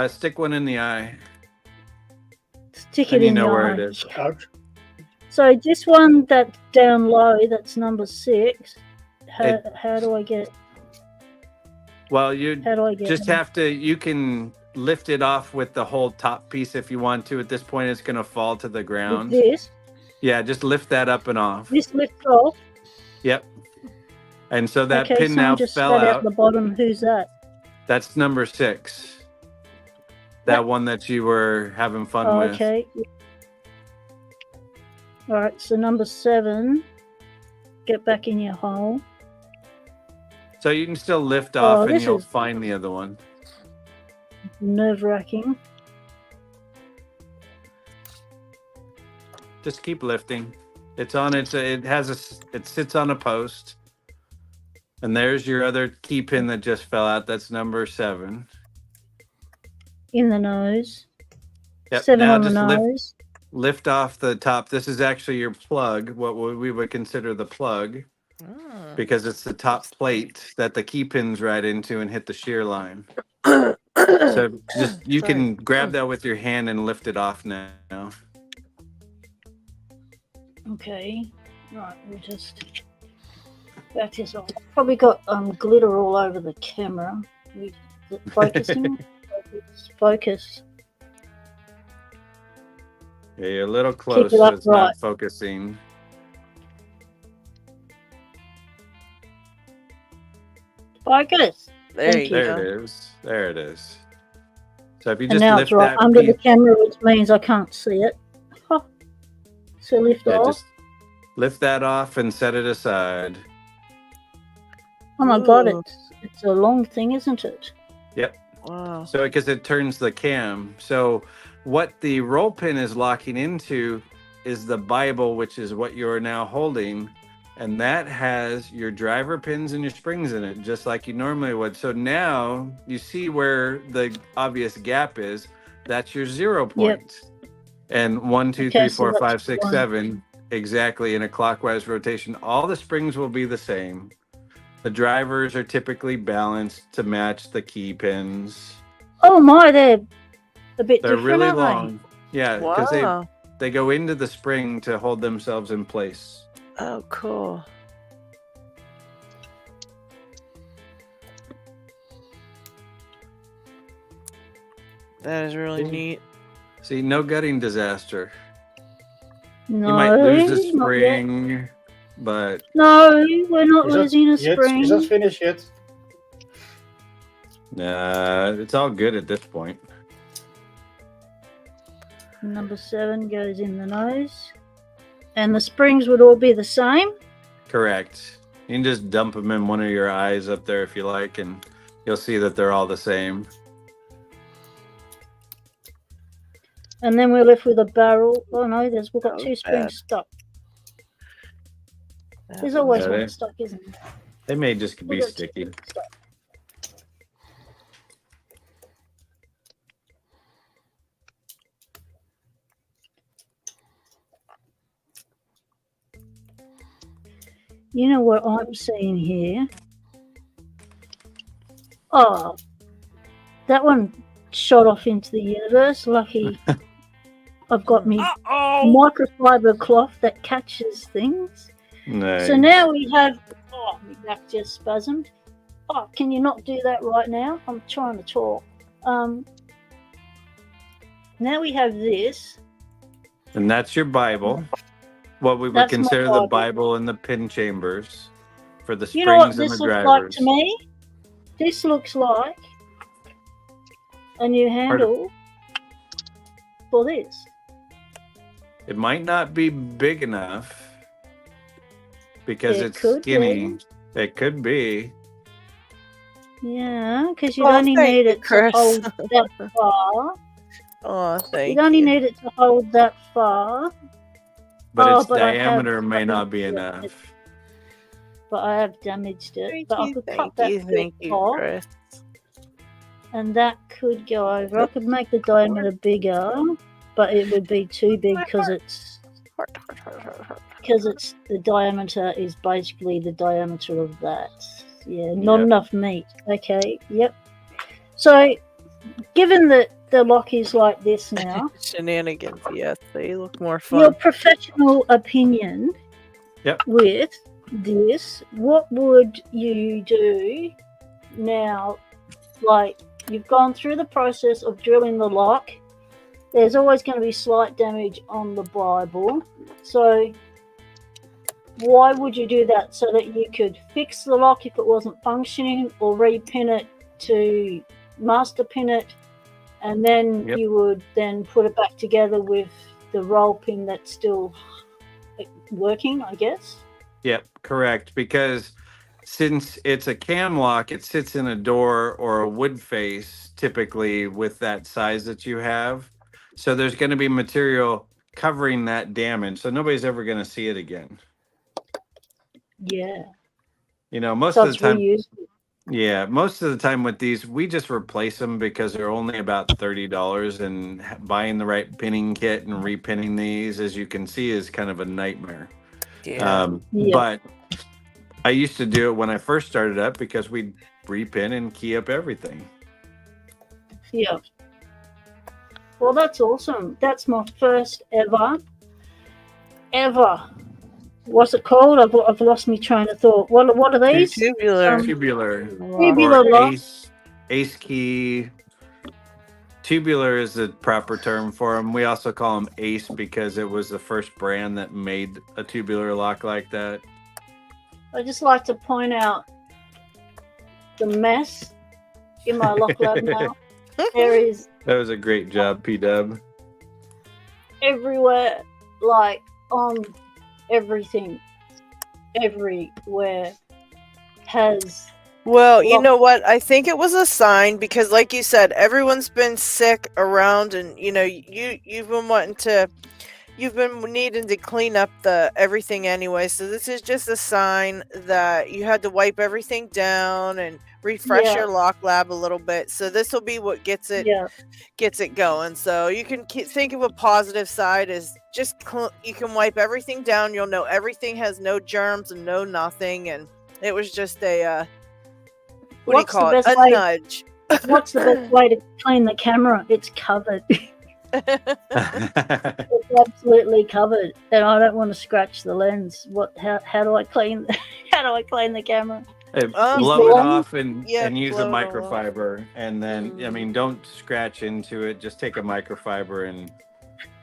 Speaker 4: Stick one in the eye.
Speaker 3: Stick
Speaker 4: And
Speaker 3: it
Speaker 4: you
Speaker 3: in
Speaker 4: know
Speaker 3: the
Speaker 4: where
Speaker 3: eye.
Speaker 4: it is.
Speaker 2: Ouch.
Speaker 3: So this one that's down low, that's number 6. How do I get?
Speaker 4: Well, you
Speaker 3: How do I get?
Speaker 4: just have to, you can lift it off with the whole top piece if you want to. At this point, it's going to fall to the
Speaker 3: with
Speaker 4: ground.
Speaker 3: this?
Speaker 4: Yeah, just lift that up and off.
Speaker 3: This lift off.
Speaker 4: Yep. And so that
Speaker 3: Okay,
Speaker 4: pin
Speaker 3: someone
Speaker 4: now
Speaker 3: just
Speaker 4: fell
Speaker 3: spat out
Speaker 4: out.
Speaker 3: the bottom. Who's that?
Speaker 4: That's number 6. That one that you were having fun
Speaker 3: Oh,
Speaker 4: with.
Speaker 3: okay. All right, so number 7. Get back in your hole.
Speaker 4: So you can still lift off and
Speaker 3: this
Speaker 4: you'll
Speaker 3: is-
Speaker 4: find the other one.
Speaker 3: Nerve-wracking.
Speaker 4: Just keep lifting. It's on it sits on a post. And there's your other key pin that just fell out. That's number 7.
Speaker 3: In the nose.
Speaker 4: Yep.
Speaker 3: 7
Speaker 4: Now
Speaker 3: on the
Speaker 4: just
Speaker 3: nose.
Speaker 4: lift off the top. This is actually your plug, what we would consider the plug, because it's the top plate that the key pins right into and hit the shear line. So just you can grab that with your hand and lift it off now.
Speaker 3: Okay. Right, we'll just back this off. Probably got glitter all over the camera. Is it focusing? Focus.
Speaker 4: Yeah, you're a little close,
Speaker 3: it
Speaker 4: so
Speaker 3: up
Speaker 4: it's
Speaker 3: right.
Speaker 4: not focusing.
Speaker 3: Focus.
Speaker 1: There
Speaker 3: Thank
Speaker 1: you
Speaker 3: you.
Speaker 1: go.
Speaker 4: There it is. There it is. So if you
Speaker 3: And
Speaker 4: just
Speaker 3: now
Speaker 4: lift
Speaker 3: it's right
Speaker 4: that
Speaker 3: under the
Speaker 4: piece,
Speaker 3: camera, which means I can't see it. Huh. So lift
Speaker 4: yeah,
Speaker 3: off.
Speaker 4: just lift that off and set it aside.
Speaker 3: Oh my god,
Speaker 1: Ooh.
Speaker 3: it's a long thing, isn't it?
Speaker 4: Yep.
Speaker 1: Wow.
Speaker 4: So because it turns the cam. So what the roll pin is locking into is the Bible, which is what you're now holding. And that has your driver pins and your springs in it, just like you normally would. So now you see where the obvious gap is. That's your 0 point. And 1, 2, 3,
Speaker 3: Okay, so
Speaker 4: 4,
Speaker 3: that's
Speaker 4: 5, 6,
Speaker 3: 1.
Speaker 4: 7, exactly in a clockwise rotation. All the springs will be the same. The drivers are typically balanced to match the key pins.
Speaker 3: Oh my, they're a bit
Speaker 4: They're
Speaker 3: different,
Speaker 4: really
Speaker 3: aren't
Speaker 4: long. Yeah, because
Speaker 1: Wow.
Speaker 4: they go into the spring to hold themselves in place.
Speaker 1: Oh, cool. That is really neat.
Speaker 4: See, no gutting disaster.
Speaker 3: they? No,
Speaker 4: You might lose the
Speaker 3: not yet.
Speaker 4: spring, but
Speaker 3: No, we're not
Speaker 2: Is
Speaker 3: losing a
Speaker 2: that
Speaker 3: spring.
Speaker 2: Is that finished yet?
Speaker 4: it's all good at this point.
Speaker 3: Number 7 goes in the nose. And the springs would all be the same?
Speaker 4: Correct. You can just dump them in one of your eyes up there if you like, and you'll see that they're all the same.
Speaker 3: And then we're left with a barrel. Oh no, we've got
Speaker 1: Oh,
Speaker 3: 2 springs
Speaker 1: bad.
Speaker 3: stuck. There's always
Speaker 4: Yeah,
Speaker 3: one
Speaker 4: they-
Speaker 3: stuck, isn't there?
Speaker 4: They may just
Speaker 3: We've
Speaker 4: be
Speaker 3: got 2
Speaker 4: sticky.
Speaker 3: springs stuck. You know what I'm seeing here? Oh, that one shot off into the universe. Lucky I've got me microfiber cloth that catches things.
Speaker 4: Nice.
Speaker 3: So now we have. Oh, my back just spasmed. Oh, can you not do that right now? I'm trying to talk. Now we have this.
Speaker 4: And that's your Bible. What we would
Speaker 3: That's my
Speaker 4: consider the
Speaker 3: Bible.
Speaker 4: Bible and the pin chambers for the
Speaker 3: You know what
Speaker 4: springs and
Speaker 3: this
Speaker 4: the
Speaker 3: looks like
Speaker 4: drivers.
Speaker 3: to me? This looks like a new handle for this.
Speaker 4: It might not be big enough because
Speaker 3: It
Speaker 4: it's
Speaker 3: could
Speaker 4: skinny. It could be.
Speaker 3: Yeah, because you'd
Speaker 1: Oh,
Speaker 3: only
Speaker 1: thank
Speaker 3: need
Speaker 1: you,
Speaker 3: it to
Speaker 1: Chris.
Speaker 3: hold that far.
Speaker 1: Oh, thank
Speaker 3: You'd only
Speaker 1: you.
Speaker 3: need it to hold that far.
Speaker 4: But
Speaker 3: Oh,
Speaker 4: its
Speaker 3: but I have
Speaker 4: diameter may not be
Speaker 3: damaged it.
Speaker 4: enough.
Speaker 3: But I have damaged it.
Speaker 1: Thank
Speaker 3: But I
Speaker 1: you,
Speaker 3: could cut
Speaker 1: thank
Speaker 3: that
Speaker 1: you,
Speaker 3: bit
Speaker 1: thank you,
Speaker 3: off,
Speaker 1: Chris.
Speaker 3: and that could go over. I could make the diameter bigger, but it would be too big because it's the diameter is basically the diameter of that. Yeah, not
Speaker 4: Yep.
Speaker 3: enough meat. Okay, yep. So, given that the lock is like this now,
Speaker 1: Shenanigans, yes, they look more
Speaker 3: your
Speaker 1: fun.
Speaker 3: professional opinion
Speaker 4: Yep.
Speaker 3: with this, what would you do now? Like, you've gone through the process of drilling the lock. There's always going to be slight damage on the Bible. So why would you do that? So that you could fix the lock if it wasn't functioning, or repin it to master pin it, and then
Speaker 4: Yep.
Speaker 3: you would then put it back together with the roll pin that's still working, I guess.
Speaker 4: Yep, correct. Because since it's a cam lock, it sits in a door or a wood face, typically with that size that you have. So there's going to be material covering that damage. So nobody's ever going to see it again.
Speaker 3: Yeah.
Speaker 4: You know, most
Speaker 3: So
Speaker 4: of
Speaker 3: it's
Speaker 4: the time,
Speaker 3: reusable.
Speaker 4: Yeah, most of the time with these, we just replace them because they're only about $30, and buying the right pinning kit and repinning these, as you can see, is kind of a nightmare.
Speaker 1: Yeah.
Speaker 3: Yeah.
Speaker 4: But I used to do it when I first started up because we'd repin and key up everything.
Speaker 3: Yeah. Well, that's awesome. That's my first ever. What's it called? I've lost my train of thought. What are these?
Speaker 1: Tubular.
Speaker 4: Tubular.
Speaker 3: Tubular
Speaker 4: Or
Speaker 3: lock.
Speaker 4: ace key. Tubular is the proper term for them. We also call them Ace because it was the first brand that made a tubular lock like that.
Speaker 3: I just like to point out the mess in my lock lab now. There is
Speaker 4: That was a great job, P-Dub.
Speaker 3: everywhere, like on everything, everywhere has.
Speaker 1: Well, you
Speaker 3: Well-
Speaker 1: know what? I think it was a sign because, like you said, everyone's been sick around, and you've been needing to clean up the everything anyway. So this is just a sign that you had to wipe everything down and refresh
Speaker 3: Yeah.
Speaker 1: your lock lab a little bit. So this will be what gets it going. So you can think of a positive side as just you can wipe everything down. You'll know everything has no germs and no nothing, and it was just a what do you call it? A nudge.
Speaker 3: What's the best way to clean the camera? It's covered. It's absolutely covered, and I don't want to scratch the lens. How do I clean? How do I clean the camera?
Speaker 4: Blow it off and use a
Speaker 1: blow it all off.
Speaker 4: microfiber, and then don't scratch into it. Just take a microfiber and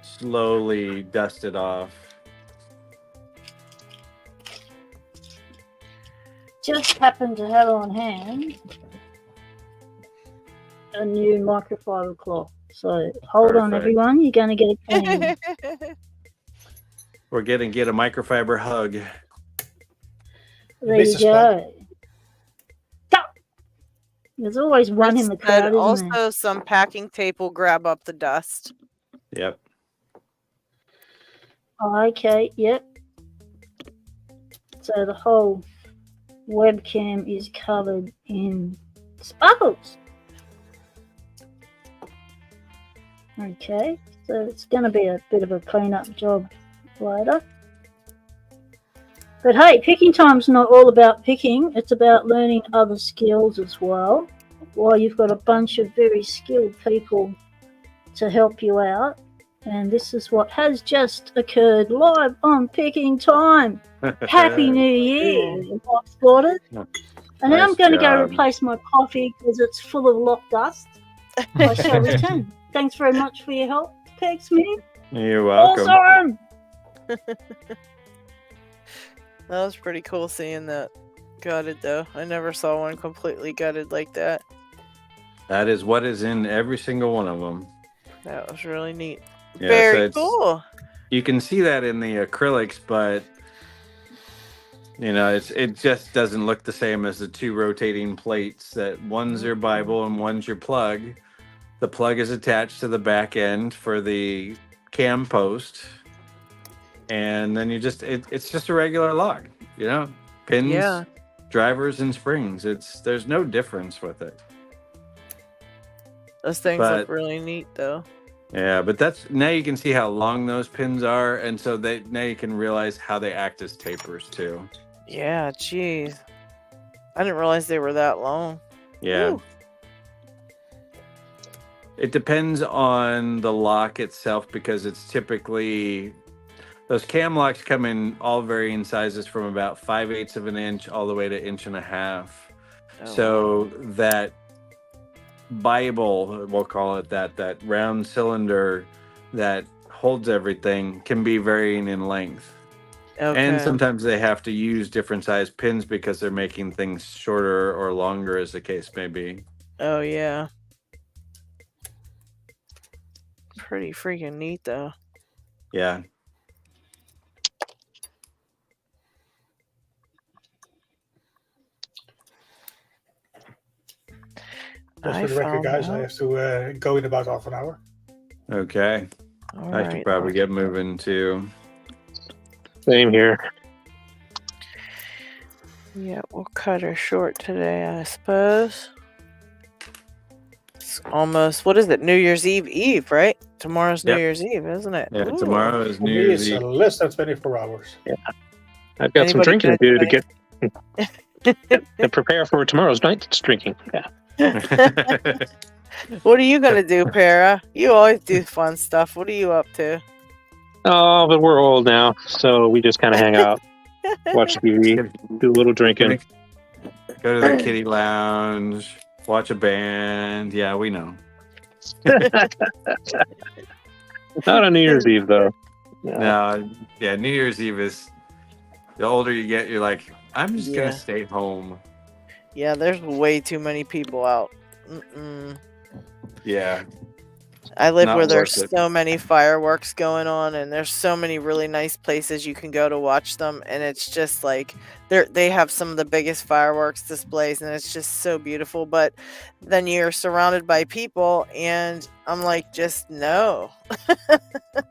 Speaker 4: slowly dust it off.
Speaker 3: Just happened to have on hand a new microfiber cloth. So hold on,
Speaker 4: Perfect.
Speaker 3: everyone. You're going to get it clean.
Speaker 4: We're gonna get a microfiber hug.
Speaker 3: There you go. There's always one in the crowd, isn't
Speaker 1: also,
Speaker 3: there?
Speaker 1: some packing tape will grab up the dust.
Speaker 4: Yep.
Speaker 3: Okay, yep. So the whole webcam is covered in sparkles. Okay, so it's going to be a bit of a clean-up job later. But hey, picking time's not all about picking. It's about learning other skills as well. While you've got a bunch of very skilled people to help you out. And this is what has just occurred live on Picking Time. Happy New Year, Lock Squatters. And now I'm going to go replace my coffee because it's full of lock dust. I shall return. Thanks very much for your help, Pegsmith.
Speaker 4: You're welcome.
Speaker 3: Awesome.
Speaker 1: That was pretty cool seeing that gutted, though. I never saw one completely gutted like that.
Speaker 4: That is what is in every single one of them.
Speaker 1: That was really neat.
Speaker 4: Yeah,
Speaker 1: Very cool.
Speaker 4: You can see that in the acrylics, but it just doesn't look the same as the two rotating plates. That one's your Bible and one's your plug. The plug is attached to the back end for the cam post, and then it's just a regular lock. Pins, drivers, and springs. There's no difference with it.
Speaker 1: Those things look really neat, though.
Speaker 4: Yeah, but now you can see how long those pins are, and so now you can realize how they act as tapers too.
Speaker 1: Yeah, geez. I didn't realize they were that long.
Speaker 4: Yeah.
Speaker 1: Ooh.
Speaker 4: It depends on the lock itself because it's typically those cam locks come in all varying sizes from about 5/8 of an inch all the way to 1.5 inches. So that Bible, we'll call it that round cylinder that holds everything can be varying in length.
Speaker 1: Okay.
Speaker 4: And sometimes they have to use different size pins because they're making things shorter or longer, as the case may be.
Speaker 1: Oh, yeah. Pretty freaking neat, though.
Speaker 4: Yeah.
Speaker 2: Just for the record, guys, I have to go in about half an hour.
Speaker 4: Okay. I should probably get moving too.
Speaker 5: Same here.
Speaker 1: Yeah, we'll cut her short today, I suppose. It's almost, what is it? New Year's Eve, right? Tomorrow's New
Speaker 4: Yep.
Speaker 1: Year's Eve, isn't it?
Speaker 4: Yeah,
Speaker 1: Ooh.
Speaker 4: tomorrow is
Speaker 2: For
Speaker 4: New
Speaker 2: me,
Speaker 4: Year's
Speaker 2: it's
Speaker 4: Eve.
Speaker 2: less than 24 hours.
Speaker 5: I've got some
Speaker 1: Anybody
Speaker 5: drinking to
Speaker 1: gonna
Speaker 5: do
Speaker 1: do
Speaker 5: to get and prepare for tomorrow's night's drinking. Yeah.
Speaker 1: What are you gonna do, Para? You always do fun stuff. What are you up to?
Speaker 5: Oh, but we're old now, so we just kind of hang out, watch TV, do a little drinking.
Speaker 4: Go to the kitty lounge, watch a band. Yeah, we know.
Speaker 5: Not on New Year's Eve, though.
Speaker 4: No, yeah, New Year's Eve is, the older you get, you're like, I'm just
Speaker 1: Yeah.
Speaker 4: gonna stay home.
Speaker 1: Yeah, there's way too many people out.
Speaker 4: Yeah.
Speaker 1: I live
Speaker 4: Not
Speaker 1: where there's
Speaker 4: worth it.
Speaker 1: so many fireworks going on, and there's so many really nice places you can go to watch them, and it's just like they have some of the biggest fireworks displays, and it's just so beautiful. But then you're surrounded by people, and I'm like, just no,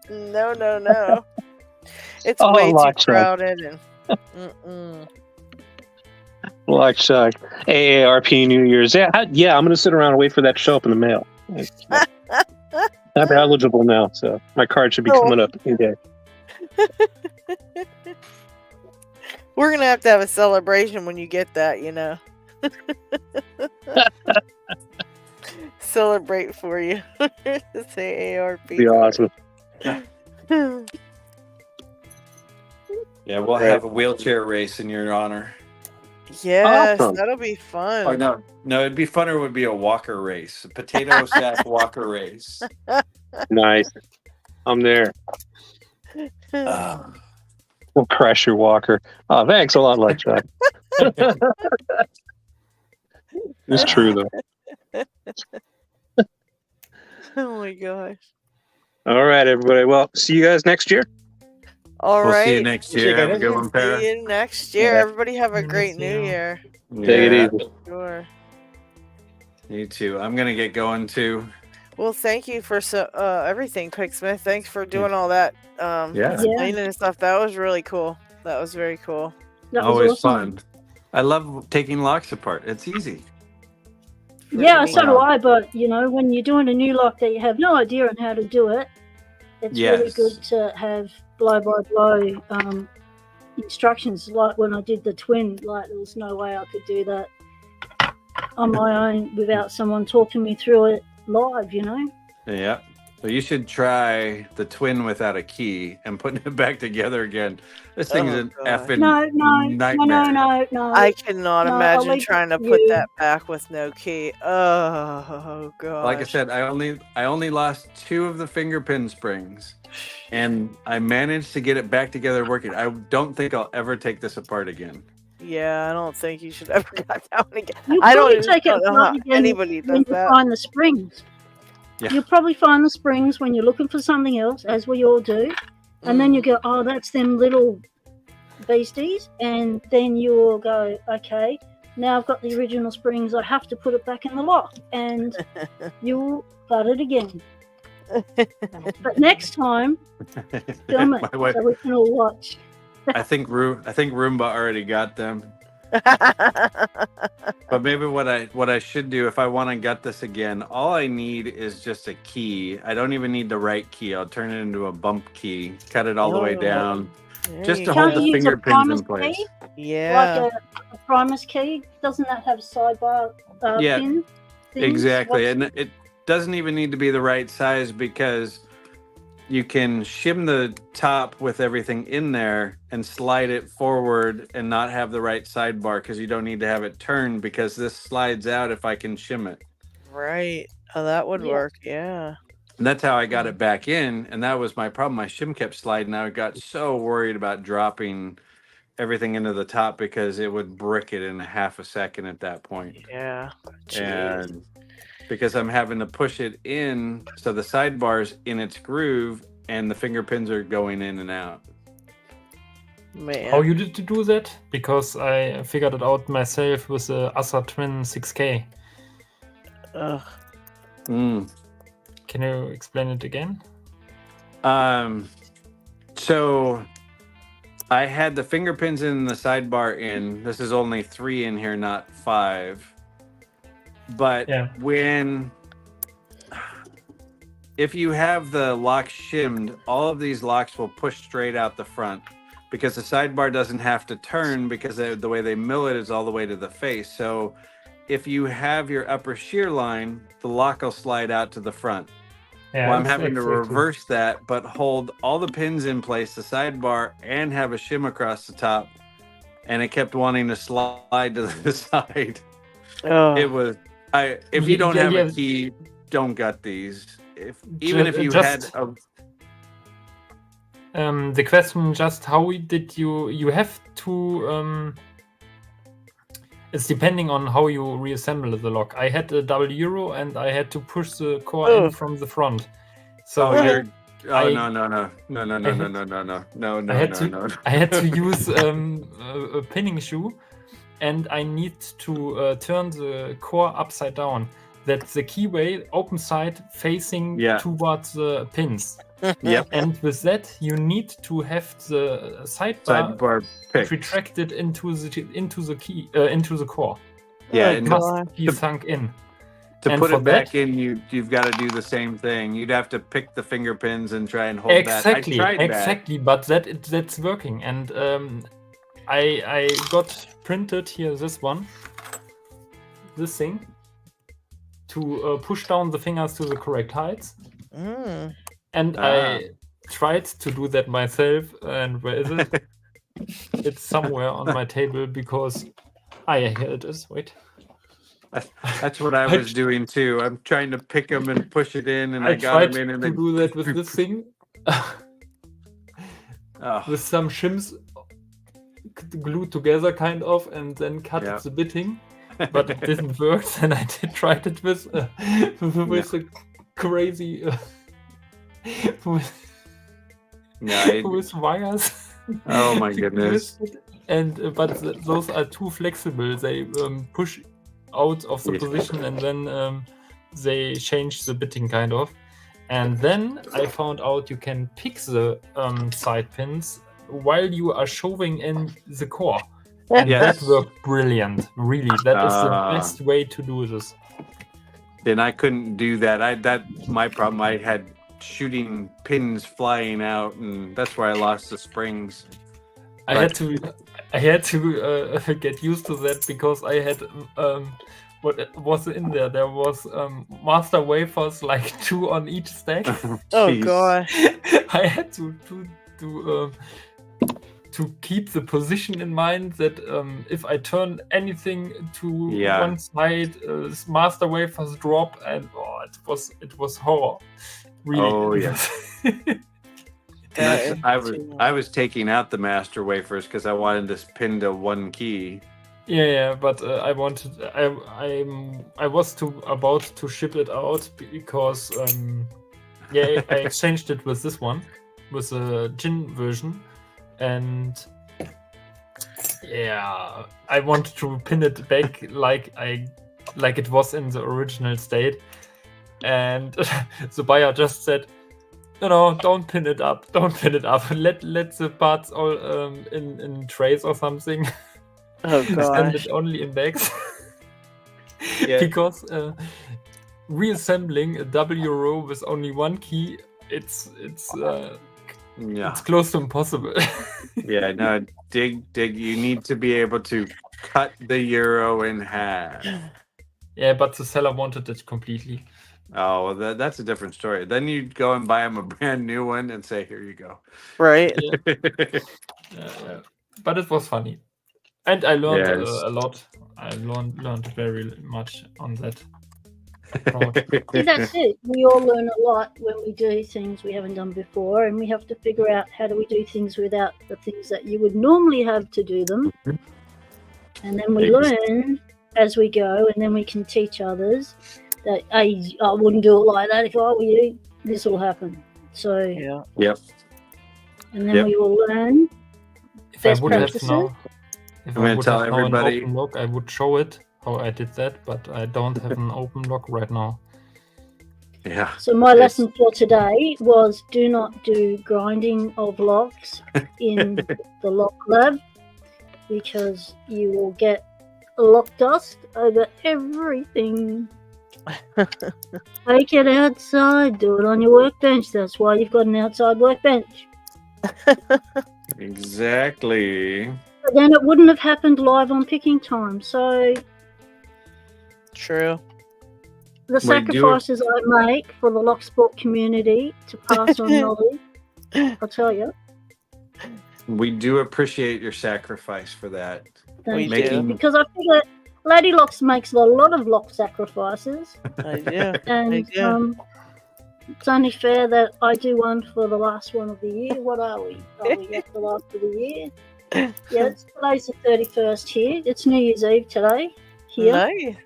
Speaker 1: no. It's
Speaker 5: Oh,
Speaker 1: way too
Speaker 5: Lockpicking.
Speaker 1: crowded, and
Speaker 5: Like AARP New Year's. Yeah, I'm going to sit around and wait for that to show up in the mail. I'm eligible now, so my card should be coming up any day.
Speaker 1: we're gonna have to have a celebration when you get that, you know. Celebrate for you. Say AARP.
Speaker 5: Be awesome.
Speaker 4: Yeah, we'll have a wheelchair race in your honor.
Speaker 1: Yes,
Speaker 5: Awesome.
Speaker 1: that'll be fun.
Speaker 4: Oh, no, it'd be funner. Would be a walker race, a potato sack walker race.
Speaker 5: Nice. I'm there. We'll crash your walker. Oh, thanks a lot, Luckchuck. It's true, though.
Speaker 1: Oh my gosh.
Speaker 5: All right, everybody. Well, see you guys next year.
Speaker 1: All
Speaker 4: We'll
Speaker 1: right.
Speaker 4: see you next year. Have a good one, Para.
Speaker 1: See you next year.
Speaker 5: Yeah.
Speaker 1: Everybody have a great New Year.
Speaker 5: Take it
Speaker 4: Yeah,
Speaker 5: easy.
Speaker 1: Sure.
Speaker 4: you too. I'm gonna get going too.
Speaker 1: Well, thank you for everything, Picksmith. Thanks for doing all that
Speaker 4: Yeah.
Speaker 1: explaining and stuff. That was really cool. That was very cool.
Speaker 3: That was
Speaker 4: Always
Speaker 3: awesome.
Speaker 4: fun. I love taking locks apart. It's easy.
Speaker 3: Yeah,
Speaker 1: Freaking
Speaker 3: so do
Speaker 4: Wow.
Speaker 3: I. But you know, when you're doing a new lock that you have no idea on how to do it, it's really
Speaker 4: Yes.
Speaker 3: good to have blow-by-blow instructions. Like when I did the twin, like there was no way I could do that on my own without someone talking me through it live. You know.
Speaker 4: Yeah. So you should try the twin without a key and putting it back together again. This thing's
Speaker 1: Oh,
Speaker 4: an
Speaker 1: God.
Speaker 4: effing
Speaker 3: No,
Speaker 4: nightmare.
Speaker 3: no.
Speaker 1: I cannot
Speaker 3: No, I'll
Speaker 1: imagine
Speaker 3: leave
Speaker 1: trying to
Speaker 3: it to
Speaker 1: put
Speaker 3: you.
Speaker 1: that back with no key. Oh god.
Speaker 4: Like I said, I only lost 2 of the finger pin springs, and I managed to get it back together working. I don't think I'll ever take this apart again.
Speaker 1: Yeah, I don't think you should ever got that one again.
Speaker 3: You'll
Speaker 1: I don't
Speaker 3: probably
Speaker 1: even
Speaker 3: take it
Speaker 1: know how
Speaker 3: apart again
Speaker 1: anybody
Speaker 3: when
Speaker 1: does
Speaker 3: you
Speaker 1: that.
Speaker 3: find the springs.
Speaker 4: Yeah.
Speaker 3: You'll probably find the springs when you're looking for something else, as we all do. And then you go, oh, that's them little beasties. And then you'll go, okay, now I've got the original springs. I have to put it back in the lock. And you'll cut it again. But next time, film it
Speaker 4: My wife-
Speaker 3: so we can all watch.
Speaker 4: I think Roomba already got them. But maybe what I should do if I want to gut this again, all I need is just a key. I don't even need the right key. I'll turn it into a bump key, cut it all the way
Speaker 1: Oh,
Speaker 4: down,
Speaker 1: there
Speaker 4: just
Speaker 1: you
Speaker 4: to
Speaker 1: go.
Speaker 4: hold
Speaker 3: Can't
Speaker 4: the
Speaker 3: you use a
Speaker 4: finger pins in
Speaker 3: primus
Speaker 4: place.
Speaker 3: key?
Speaker 1: Yeah.
Speaker 3: Like a primus key? Doesn't that have sidebar
Speaker 4: Yeah,
Speaker 3: pin things?
Speaker 4: Exactly,
Speaker 3: What's-
Speaker 4: and it doesn't even need to be the right size because you can shim the top with everything in there and slide it forward and not have the right sidebar because you don't need to have it turned because this slides out if I can shim it.
Speaker 1: Right. Oh, that would
Speaker 3: Yeah.
Speaker 1: work. Yeah.
Speaker 4: And that's how I got it back in, and that was my problem. My shim kept sliding. I got so worried about dropping everything into the top because it would brick it in half a second at that point.
Speaker 1: Yeah. Jeez.
Speaker 4: And because I'm having to push it in so the sidebar's in its groove and the finger pins are going in and out.
Speaker 1: Man.
Speaker 8: How you did to do that? Because I figured it out myself with the Asa Twin 6K.
Speaker 1: Ugh.
Speaker 4: Mm.
Speaker 8: Can you explain it again?
Speaker 4: So I had the finger pins in the sidebar in. This is only 3 in here, not 5. But
Speaker 8: Yeah.
Speaker 4: if you have the lock shimmed, all of these locks will push straight out the front because the sidebar doesn't have to turn because the way they mill it is all the way to the face. So if you have your upper shear line, the lock will slide out to the front.
Speaker 8: Yeah,
Speaker 4: Well, I'm
Speaker 8: it's
Speaker 4: having to
Speaker 8: exactly.
Speaker 4: reverse that, but hold all the pins in place, the sidebar, and have a shim across the top. And it kept wanting to slide to the side. It was if you don't have a key, don't gut these. Even if you had a
Speaker 8: the question just how did you have to it's depending on how you reassemble the lock. I had a double euro and I had to push the core in from the front. So
Speaker 4: no.
Speaker 8: I had to use a pinning shoe, and I need to turn the core upside down. That's the keyway, open side facing towards the pins.
Speaker 4: Yep.
Speaker 8: And with that, you need to have the sidebar retracted into the core.
Speaker 4: Yeah,
Speaker 8: it must be sunk in.
Speaker 4: To put it back in, you've got to do the same thing. You'd have to pick the finger pins and try and hold that.
Speaker 8: Exactly. But that's working. And I got printed here this thing to push down the fingers to the correct heights. And I tried to do that myself. And where is it? It's somewhere on my table because here it is. Wait.
Speaker 4: That's what I was doing too. I'm trying to pick them and push it in, and I got them in. And
Speaker 8: to do that with this thing, with some shims glued together, kind of, and then cut the bitting. But it didn't work. And I tried it with a crazy with wires.
Speaker 4: Oh my goodness!
Speaker 8: And but those are too flexible. They push out of the position, and then they change the bitting kind of. And then I found out you can pick the side pins while you are showing in the core. And that worked brilliant. Really, that is the best way to do this.
Speaker 4: Then I couldn't do that. That's my problem. I had shooting pins flying out, and that's where I lost the springs.
Speaker 8: I had to get used to that because I had what was in there. There was master wafers, like 2 on each stack.
Speaker 1: Oh gosh!
Speaker 8: I had to keep the position in mind that if I turn anything to one side, master wafers drop, and it was horror. Really.
Speaker 4: Oh yeah. I was taking out the master wafers because I wanted this pin to one key.
Speaker 8: Yeah, but I wanted. I was about to ship it out because I exchanged it with this one, with the gin version, and I wanted to pin it back like it was in the original state, and the buyer just said, No, don't pin it up. Don't pin it up. Let the parts all in trays or something.
Speaker 1: Oh gosh.
Speaker 8: Send it only in bags. Because reassembling a W row with only one key, it's close to impossible.
Speaker 4: No, dig. You need to be able to cut the euro in half.
Speaker 8: Yeah, but the seller wanted it completely.
Speaker 4: Oh, well, that's a different story. Then you'd go and buy him a brand new one and say, "Here you go."
Speaker 1: Right.
Speaker 8: But it was funny, and I learned a lot. I learned very much on that.
Speaker 3: See, that's it. We all learn a lot when we do things we haven't done before, and we have to figure out how do we do things without the things that you would normally have to do them. And then we learn as we go, and then we can teach others that I wouldn't do it like that if I were you. This will happen. So and then we will learn best practices.
Speaker 8: If I would have now an open lock, I would show it how I did that, but I don't have an open lock right now.
Speaker 4: Yeah.
Speaker 3: So my
Speaker 4: It's-
Speaker 3: lesson for today was do not do grinding of locks in the lock lab because you will get lock dust over everything. Take it outside, do it on your workbench. That's why you've got an outside workbench.
Speaker 4: Exactly.
Speaker 3: But then it wouldn't have happened live on picking time. So
Speaker 1: True.
Speaker 3: the sacrifices I make for the lock sport community to pass on knowledge, I'll tell you.
Speaker 4: We do appreciate your sacrifice for that.
Speaker 3: Thank
Speaker 1: We
Speaker 3: you.
Speaker 1: do.
Speaker 3: Because I figure Lady Locks makes a lot of lock sacrifices.
Speaker 1: I do.
Speaker 3: And
Speaker 1: do.
Speaker 3: it's only fair that I do one for the last one of the year. What are we? Are we at the last of the year? Yeah, today's the 31st here. It's New Year's Eve today here.
Speaker 1: Nice.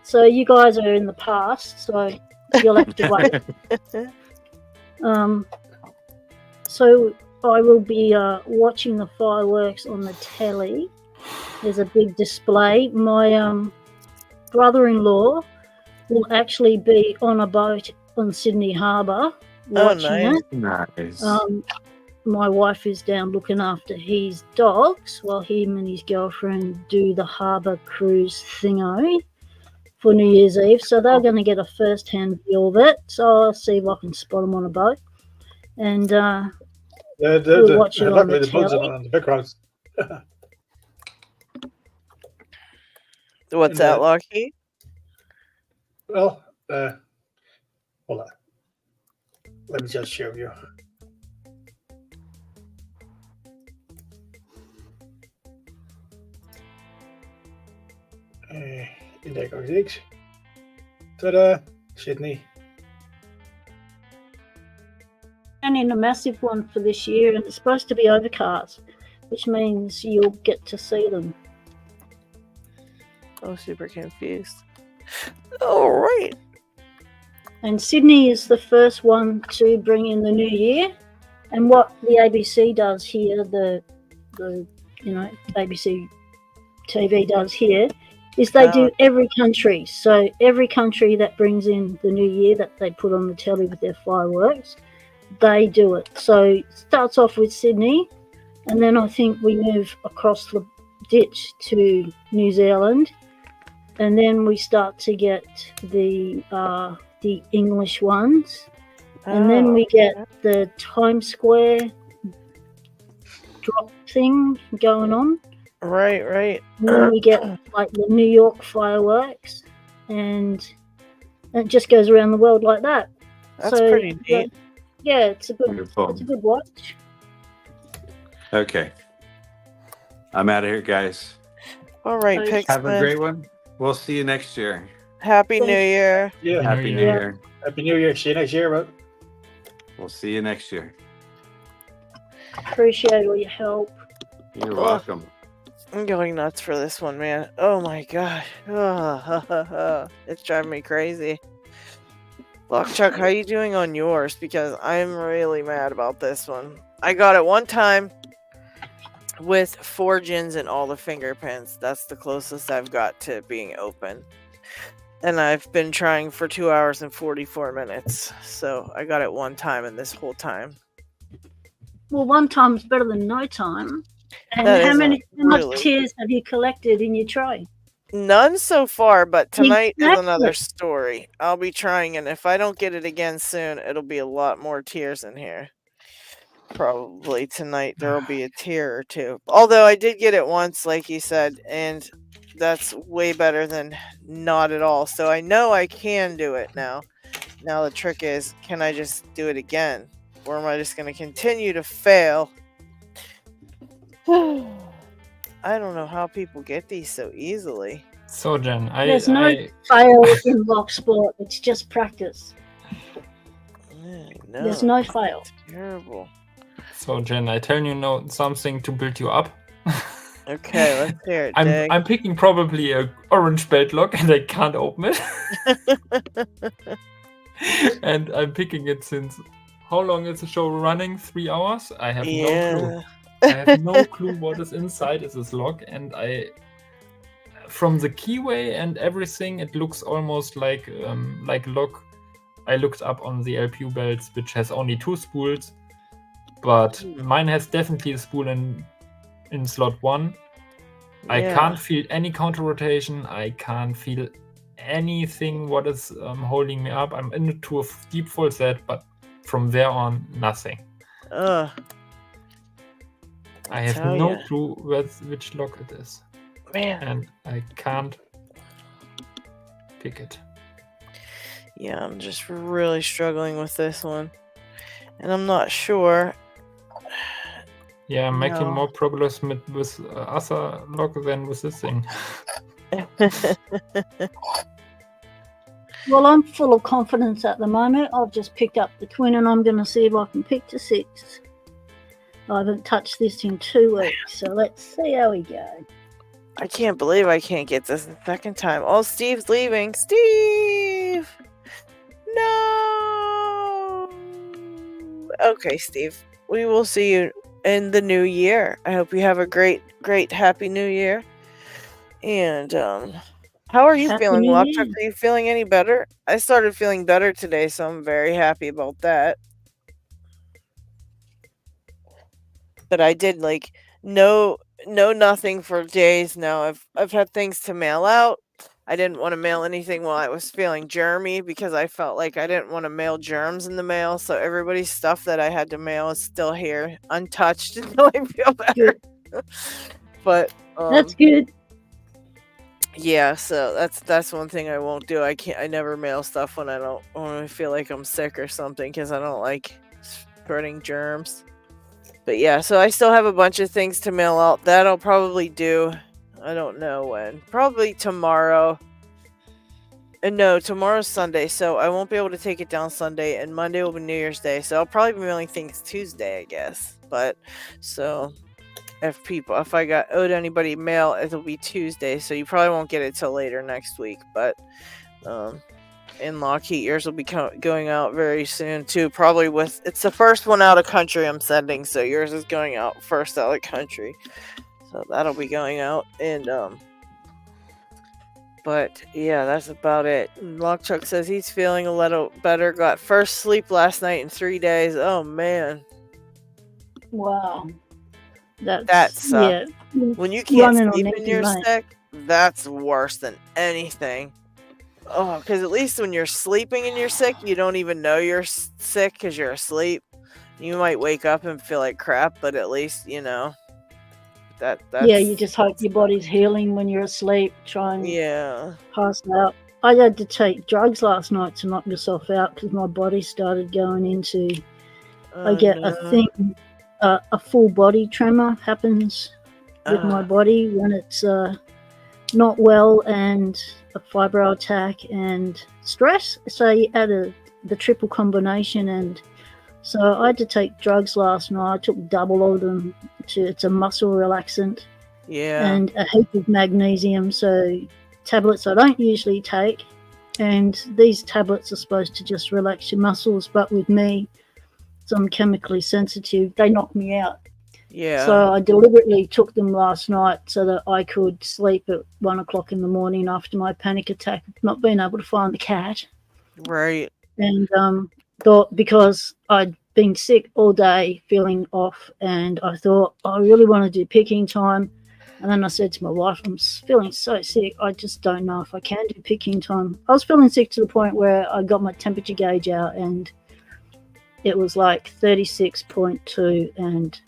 Speaker 3: So you guys are in the past, so you'll have to wait. So I will be watching the fireworks on the telly. There's a big display. My brother-in-law will actually be on a boat on Sydney Harbour watching it.
Speaker 4: Nice.
Speaker 3: My wife is down looking after his dogs while him and his girlfriend do the harbour cruise thingo for New Year's Eve. So they're going to get a first-hand view of it. So I'll see if I can spot them on a boat. And we'll watch it on the
Speaker 2: bugs
Speaker 3: telly.
Speaker 2: on the background.
Speaker 1: What's that, LockHeat?
Speaker 2: Well, hold on. Let me just show you. Index 66. Ta-da! Sydney.
Speaker 3: And in a massive one for this year, and it's supposed to be overcast, which means you'll get to see them.
Speaker 1: Oh, super confused. All right.
Speaker 3: And Sydney is the first one to bring in the new year. And what the ABC does here, the ABC TV does here, is they do every country. So every country that brings in the new year that they put on the telly with their fireworks, they do it. So it starts off with Sydney, and then I think we move across the ditch to New Zealand, and then we start to get the English ones, and then we get the Times Square drop thing going on.
Speaker 1: Right.
Speaker 3: And then we get like the New York fireworks, and it just goes around the world like that.
Speaker 1: That's pretty neat.
Speaker 3: Yeah, it's a good
Speaker 4: Wonderful.
Speaker 3: It's a good watch.
Speaker 4: Okay. I'm out of here, guys.
Speaker 1: All right,
Speaker 3: Thanks.
Speaker 4: Have a
Speaker 1: Pixman.
Speaker 4: great one. We'll see you next year.
Speaker 1: Happy New Year.
Speaker 2: Yeah.
Speaker 4: Happy New Year.
Speaker 2: Happy New Year. See you next year, bro.
Speaker 4: We'll see you next year.
Speaker 3: Appreciate all your help.
Speaker 4: You're welcome.
Speaker 1: I'm going nuts for this one, man. Oh my god. It's driving me crazy. Lockchuck, how you doing on yours? Because I'm really mad about this one. I got it one time with 4 gins and all the finger pins. That's the closest I've got to being open. And I've been trying for 2 hours and 44 minutes. So I got it one time in this whole time.
Speaker 3: Well, one time's better than no time. And
Speaker 1: That
Speaker 3: how
Speaker 1: is
Speaker 3: much
Speaker 1: really-
Speaker 3: tears have you collected in your tray?
Speaker 1: None so far, but tonight is another
Speaker 3: Exactly.
Speaker 1: story. I'll be trying, and if I don't get it again soon, it'll be a lot more tears in here. Probably tonight there will be a tear or two. Although I did get it once, like you said, and that's way better than not at all. So I know I can do it now. Now the trick is, can I just do it again? Or am I just going to continue to fail? I don't know how people get these so easily.
Speaker 8: So Jen,
Speaker 3: There's no fail in lock sport. It's just practice.
Speaker 1: No,
Speaker 3: There's no fail.
Speaker 1: terrible.
Speaker 8: So Jen, I tell you something to build you up.
Speaker 1: Okay, let's hear it.
Speaker 8: I'm picking probably a orange belt lock and I can't open it. And I'm picking it since how long is the show running? 3 hours? I have no clue. I have no clue what is inside this lock, and from the keyway and everything, it looks almost like lock I looked up on the LPU belts, which has only 2 spools, but mine has definitely a spool in slot 1. I
Speaker 1: Yeah.
Speaker 8: can't feel any counter rotation. I can't feel anything what is holding me up. I'm into a deep full set, but from there on, nothing.
Speaker 1: Ugh.
Speaker 8: I have
Speaker 1: tell
Speaker 8: no
Speaker 1: ya.
Speaker 8: clue which lock it is.
Speaker 1: Man.
Speaker 8: And I can't pick it.
Speaker 1: Yeah, I'm just really struggling with this one. And I'm not sure.
Speaker 8: Yeah, I'm making
Speaker 1: No.
Speaker 8: more progress with other lock than with this thing.
Speaker 3: Well, I'm full of confidence at the moment. I've just picked up the twin and I'm going to see if I can pick the 6. I haven't touched this in 2 weeks, so let's see how we go.
Speaker 1: I can't believe I can't get this the second time. Oh, Steve's leaving. Steve! No! Okay, Steve. We will see you in the new year. I hope you have a great, happy new year. And, how are you
Speaker 3: Happy
Speaker 1: feeling,
Speaker 3: New
Speaker 1: Lockchuck?
Speaker 3: Year.
Speaker 1: Are you feeling any better? I started feeling better today, so I'm very happy about that. But I did no nothing for days now. I've had things to mail out. I didn't want to mail anything while I was feeling germy because I felt like I didn't want to mail germs in the mail. So everybody's stuff that I had to mail is still here, untouched, until I feel better. But
Speaker 3: That's good.
Speaker 1: yeah, so that's one thing I won't do. I never mail stuff when I feel like I'm sick or something because I don't like spreading germs. But yeah, so I still have a bunch of things to mail out. That I'll probably do. I don't know when. Probably tomorrow. And no, tomorrow's Sunday, so I won't be able to take it down Sunday, and Monday will be New Year's Day, so I'll probably be mailing things Tuesday, I guess. But so if I got owed anybody mail, it'll be Tuesday, so you probably won't get it till later next week. But in LockHeat, yours will be going out very soon too. Probably it's the first one out of country I'm sending, so yours is going out first out of country. So that'll be going out, and but yeah, that's about it. Lockchuck says he's feeling a little better. Got first sleep last night in 3 days. Oh man,
Speaker 3: Wow.
Speaker 1: that sucks.
Speaker 3: Yeah.
Speaker 1: When you can't
Speaker 3: Running on
Speaker 1: sleep and
Speaker 3: empty,
Speaker 1: you're
Speaker 3: mate.
Speaker 1: sick, that's worse than anything. Oh, because at least when you're sleeping and you're sick, you don't even know you're sick because you're asleep. You might wake up and feel like crap, but at least that's
Speaker 3: Yeah, you just hope your body's healing when you're asleep. Try and
Speaker 1: yeah.
Speaker 3: pass out. I had to take drugs last night to knock myself out because my body started going into. I get a thing, a full body tremor happens with my body when it's not well, and a fibro attack and stress. So you add the triple combination, and so I had to take drugs last night. I took double of them. It's a muscle relaxant.
Speaker 1: Yeah.
Speaker 3: And a heap of magnesium. So tablets I don't usually take, and these tablets are supposed to just relax your muscles, but with me, so I'm chemically sensitive, they knock me out.
Speaker 1: Yeah.
Speaker 3: So I deliberately took them last night so that I could sleep at 1 o'clock in the morning after my panic attack, not being able to find the cat.
Speaker 1: Right.
Speaker 3: And thought, because I'd been sick all day, feeling off, and I thought, I really want to do picking time. And then I said to my wife, I'm feeling so sick, I just don't know if I can do picking time. I was feeling sick to the point where I got my temperature gauge out, and it was like 36.2, and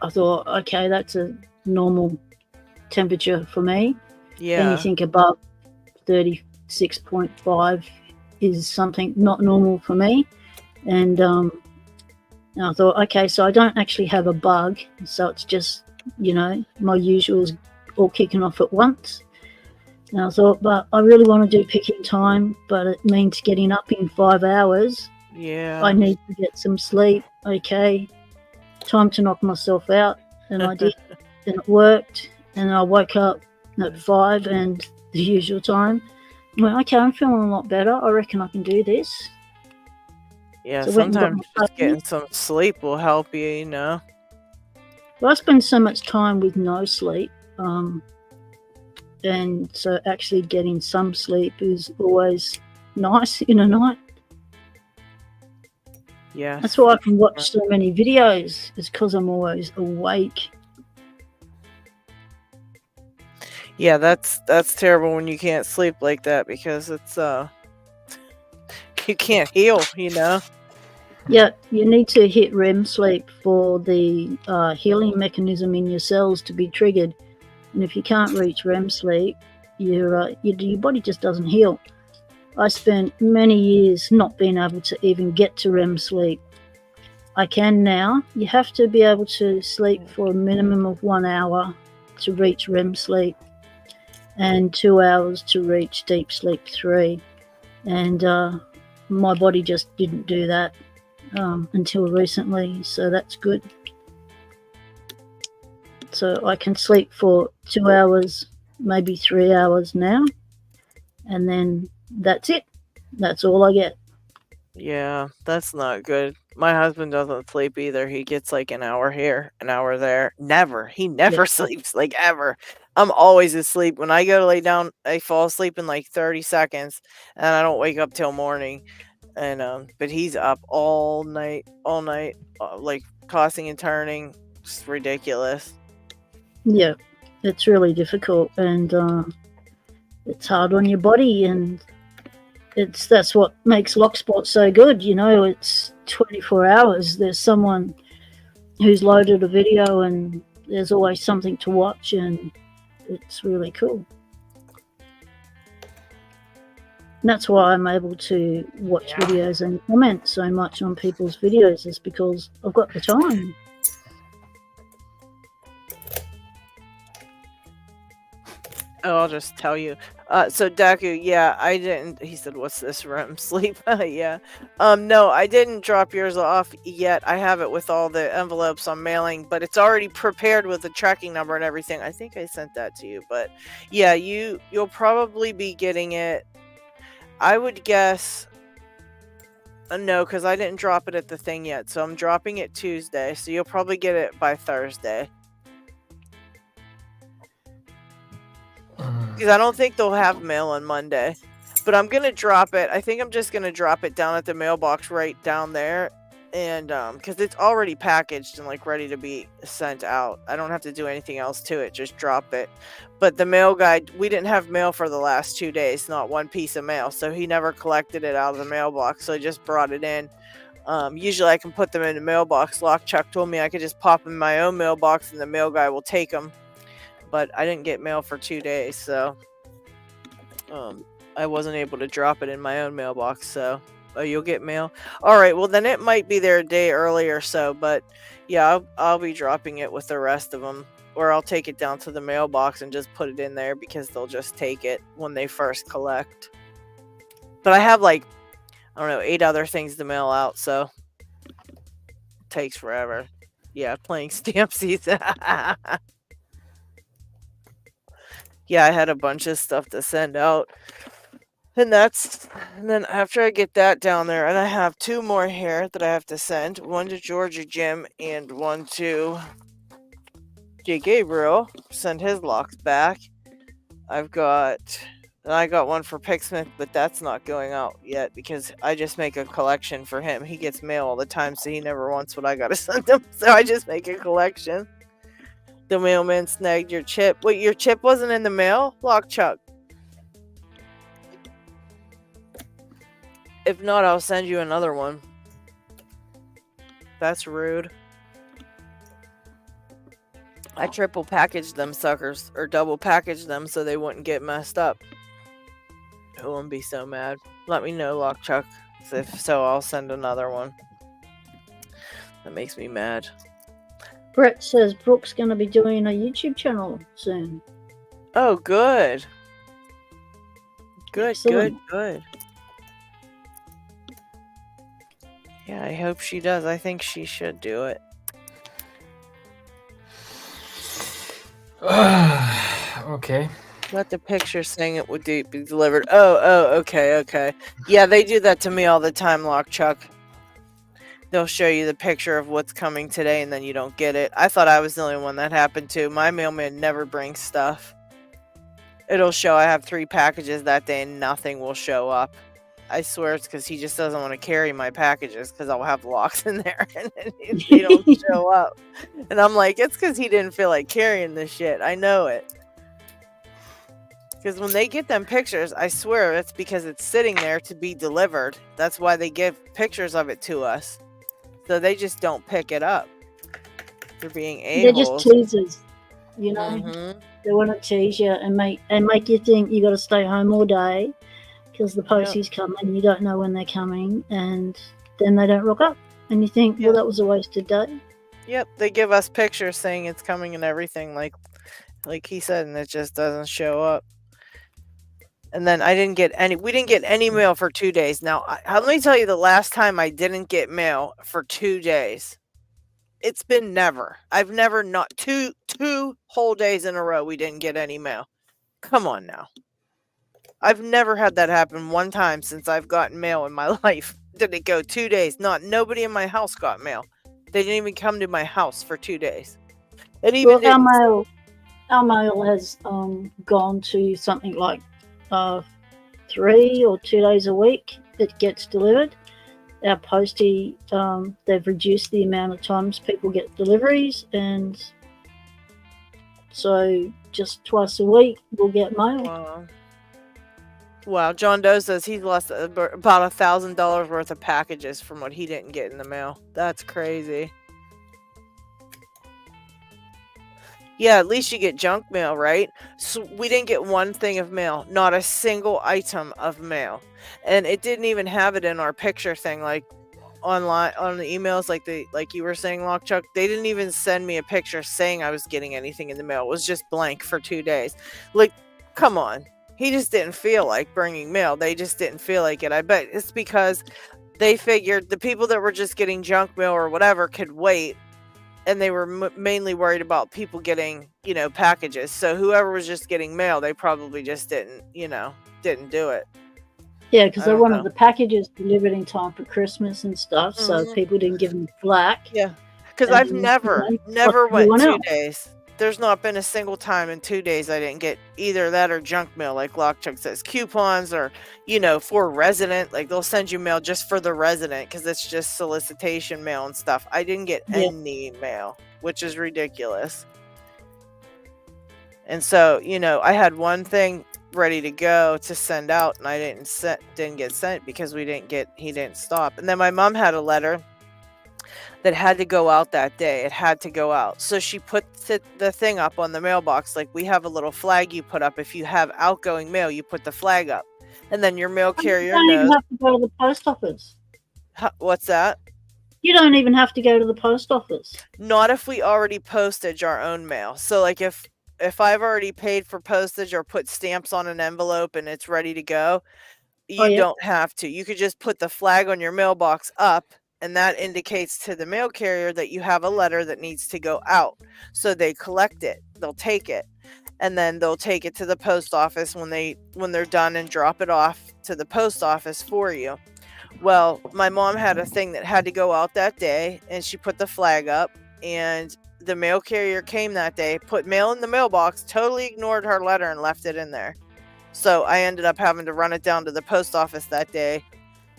Speaker 3: I thought, okay, that's a normal temperature for me.
Speaker 1: Yeah.
Speaker 3: Anything above 36.5 is something not normal for me. And I thought, okay, so I don't actually have a bug, so it's just, my usuals all kicking off at once. And I thought, but I really want to do picking time, but it means getting up in 5 hours.
Speaker 1: Yeah.
Speaker 3: I need to get some sleep. Okay, time to knock myself out. And I did, and it worked. And I woke up at 5 and the usual time. I went, okay, I'm feeling a lot better. I reckon I can do this.
Speaker 1: Yeah,
Speaker 3: So I went and got
Speaker 1: sometimes
Speaker 3: my
Speaker 1: just
Speaker 3: puppy.
Speaker 1: getting some sleep will help you,
Speaker 3: Well, I spend so much time with no sleep. And so actually getting some sleep is always nice in a night.
Speaker 1: Yeah.
Speaker 3: That's why I can watch so many videos, is because I'm always awake.
Speaker 1: Yeah, that's terrible when you can't sleep like that, because it's you can't heal, you know.
Speaker 3: Yeah, you need to hit REM sleep for the healing mechanism in your cells to be triggered. And if you can't reach REM sleep, your body just doesn't heal. I spent many years not being able to even get to REM sleep. I can now. You have to be able to sleep for a minimum of 1 hour to reach REM sleep, and 2 hours to reach deep sleep 3. And my body just didn't do that until recently, so that's good. So I can sleep for 2 hours, maybe 3 hours now, and then that's it. That's all I get.
Speaker 1: Yeah, that's not good. My husband doesn't sleep either. He gets like an hour here, an hour there. He never sleeps, like, ever. I'm always asleep. When I go to lay down, I fall asleep in like 30 seconds, and I don't wake up till morning. And but he's up all night, like tossing and turning. It's ridiculous.
Speaker 3: Yeah, it's really difficult, and it's hard on your body, and that's what makes Lockspot so good. You know, it's 24 hours. There's someone who's loaded a video, and there's always something to watch, and it's really cool. And that's why I'm able to watch videos and comment so much on people's videos, is because I've got the time.
Speaker 1: Oh, I'll just tell you. So Daku, yeah, I didn't. He said, "What's this, REM sleep?" Yeah. No, I didn't drop yours off yet. I have it with all the envelopes I'm mailing, but it's already prepared with the tracking number and everything. I think I sent that to you, but yeah, you'll probably be getting it. I would guess. No, because I didn't drop it at the thing yet, so I'm dropping it Tuesday. So you'll probably get it by Thursday. Because I don't think they'll have mail on Monday. But I'm going to drop it. I think I'm just going to drop it down at the mailbox right down there. And because it's already packaged and like ready to be sent out. I don't have to do anything else to it. Just drop it. But the mail guy, we didn't have mail for the last 2 days. Not one piece of mail. So he never collected it out of the mailbox. So I just brought it in. Usually I can put them in the mailbox. Chuck told me I could just pop them in my own mailbox and the mail guy will take them. But I didn't get mail for 2 days, so I wasn't able to drop it in my own mailbox. So you'll get mail. All right, well then it might be there a day early or so, but yeah, I'll be dropping it with the rest of them, or I'll take it down to the mailbox and just put it in there because they'll just take it when they first collect. But I have like, I don't know, 8 other things to mail out, so it takes forever. Yeah, playing Stampsies. Yeah, I had a bunch of stuff to send out. And then after I get that down there, and I have 2 more here that I have to send. One to Georgia Jim and one to J. Gabriel. Send his locks back. I got one for Picksmith, but that's not going out yet because I just make a collection for him. He gets mail all the time, so he never wants what I gotta send him. So I just make a collection. The mailman snagged your chip. Wait, your chip wasn't in the mail? Chuck. If not, I'll send you another one. That's rude. I triple packaged them suckers, or double packaged them so they wouldn't get messed up. I wouldn't be so mad. Let me know, Chuck. If so, I'll send another one. That makes me mad.
Speaker 3: Brett says Brooke's going to be doing a YouTube channel soon.
Speaker 1: Oh, good. Good. Yeah, I hope she does. I think she should do it.
Speaker 8: Okay.
Speaker 1: Let the picture saying it would be delivered. Oh, okay. Yeah, they do that to me all the time, Chuck. They'll show you the picture of what's coming today and then you don't get it. I thought I was the only one that happened to. My mailman never brings stuff. It'll show I have 3 packages that day and nothing will show up. I swear it's because he just doesn't want to carry my packages because I'll have locks in there and they don't show up. And I'm like, it's because he didn't feel like carrying this shit. I know it. Because when they get them pictures, I swear it's because it's sitting there to be delivered. That's why they give pictures of it to us. So they just don't pick it up. They're being
Speaker 3: They're
Speaker 1: a-holes.
Speaker 3: just teasers, you know.
Speaker 1: Mhm.
Speaker 3: They want to tease you and make you think you got to stay home all day because the posties come and you don't know when they're coming, and then they don't rock up, and you think, well, that was a wasted day.
Speaker 1: Yep, they give us pictures saying it's coming and everything, like he said, and it just doesn't show up. And then we didn't get any mail for 2 days. Now, let me tell you the last time I didn't get mail for 2 days. It's been never. I've never not two whole days in a row we didn't get any mail. Come on now. I've never had that happen one time since I've gotten mail in my life. Did it go 2 days? Nobody in my house got mail. They didn't even come to my house for 2 days. And even
Speaker 3: our mail has gone to something like 3 or 2 days a week. It gets delivered. Our postie, they've reduced the amount of times people get deliveries, so just twice a week we'll get mail.
Speaker 1: Wow. John Doe says he's lost about $1,000 worth of packages from what he didn't get in the mail. That's crazy. Yeah, at least you get junk mail, right? So we didn't get one thing of mail, not a single item of mail. And it didn't even have it in our picture thing, like online on the emails, like you were saying, Lockchuck. They didn't even send me a picture saying I was getting anything in the mail. It was just blank for 2 days. Like, come on. He just didn't feel like bringing mail. They just didn't feel like it. I bet it's because they figured the people that were just getting junk mail or whatever could wait. And they were mainly worried about people getting, packages. So whoever was just getting mail, they probably just didn't do it.
Speaker 3: Yeah, because they wanted the packages delivered in time for Christmas and stuff, so people didn't give them flack.
Speaker 1: Yeah, because I've never went 2 days. There's not been a single time in 2 days I didn't get either that or junk mail, like Lockchuck says, coupons or, for resident. Like they'll send you mail just for the resident because it's just solicitation mail and stuff. I didn't get any mail, which is ridiculous. And so, I had one thing ready to go to send out, and I didn't get sent because he didn't stop. And then my mom had a letter that had to go out that day. It had to go out. So she put the thing up on the mailbox. Like we have a little flag you put up. If you have outgoing mail, you put the flag up. And then your mail carrier knows.
Speaker 3: You don't even have to go to the post office.
Speaker 1: What's that?
Speaker 3: You don't even have to go to the post office.
Speaker 1: Not if we already postage our own mail. So like if I've already paid for postage or put stamps on an envelope and it's ready to go, you don't have to. You could just put the flag on your mailbox up, and that indicates to the mail carrier that you have a letter that needs to go out. So they collect it. They'll take it. And then they'll take it to the post office when they're done and drop it off to the post office for you. Well, my mom had a thing that had to go out that day, and she put the flag up, and the mail carrier came that day, put mail in the mailbox, totally ignored her letter and left it in there. So I ended up having to run it down to the post office that day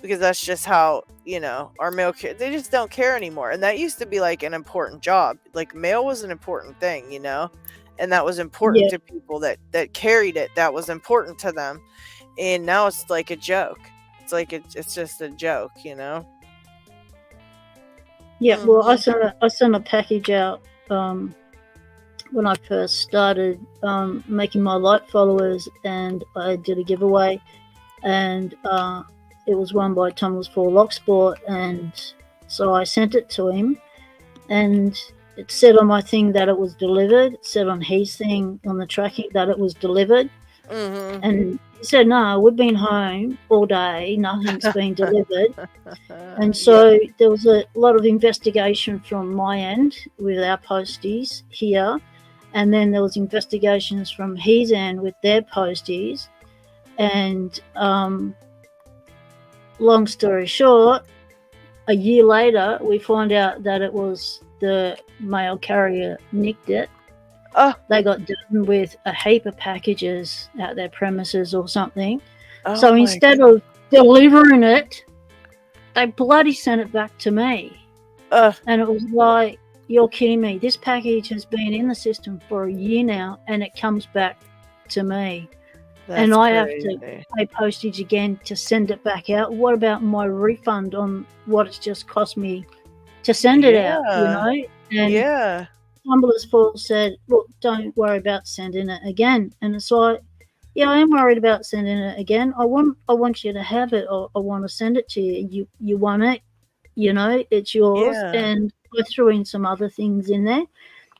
Speaker 1: because that's just how, our mail, they just don't care anymore. And that used to be like an important job. Like mail was an important thing, and that was important to people that carried it. That was important to them. And now it's like a joke. It's like, it's just a joke, Yeah.
Speaker 3: Well, I sent a package out when I first started making my light followers, and I did a giveaway, and it was won by Thomas for Locksport, and so I sent it to him, and it said on my thing that it was delivered. It said on his thing on the tracking that it was delivered, and he said, no, we've been home all day, nothing's been delivered. And so there was a lot of investigation from my end with our posties here, and then there was investigations from his end with their posties, and long story short, a year later we find out that it was the mail carrier nicked it. They got done with a heap of packages at their premises or something. So instead of delivering it, they bloody sent it back to me. And it was like, you're kidding me. This package has been in the system for a year now, and it comes back to me. And I have to pay postage again to send it back out. What about my refund on what it's just cost me to send it out, you know? And Tumbler's Fall said, look, don't worry about sending it again. And it's like, yeah, I am worried about sending it again. I want you to have it, or I want to send it to you. You want it, you know, it's yours. And I threw in some other things in there.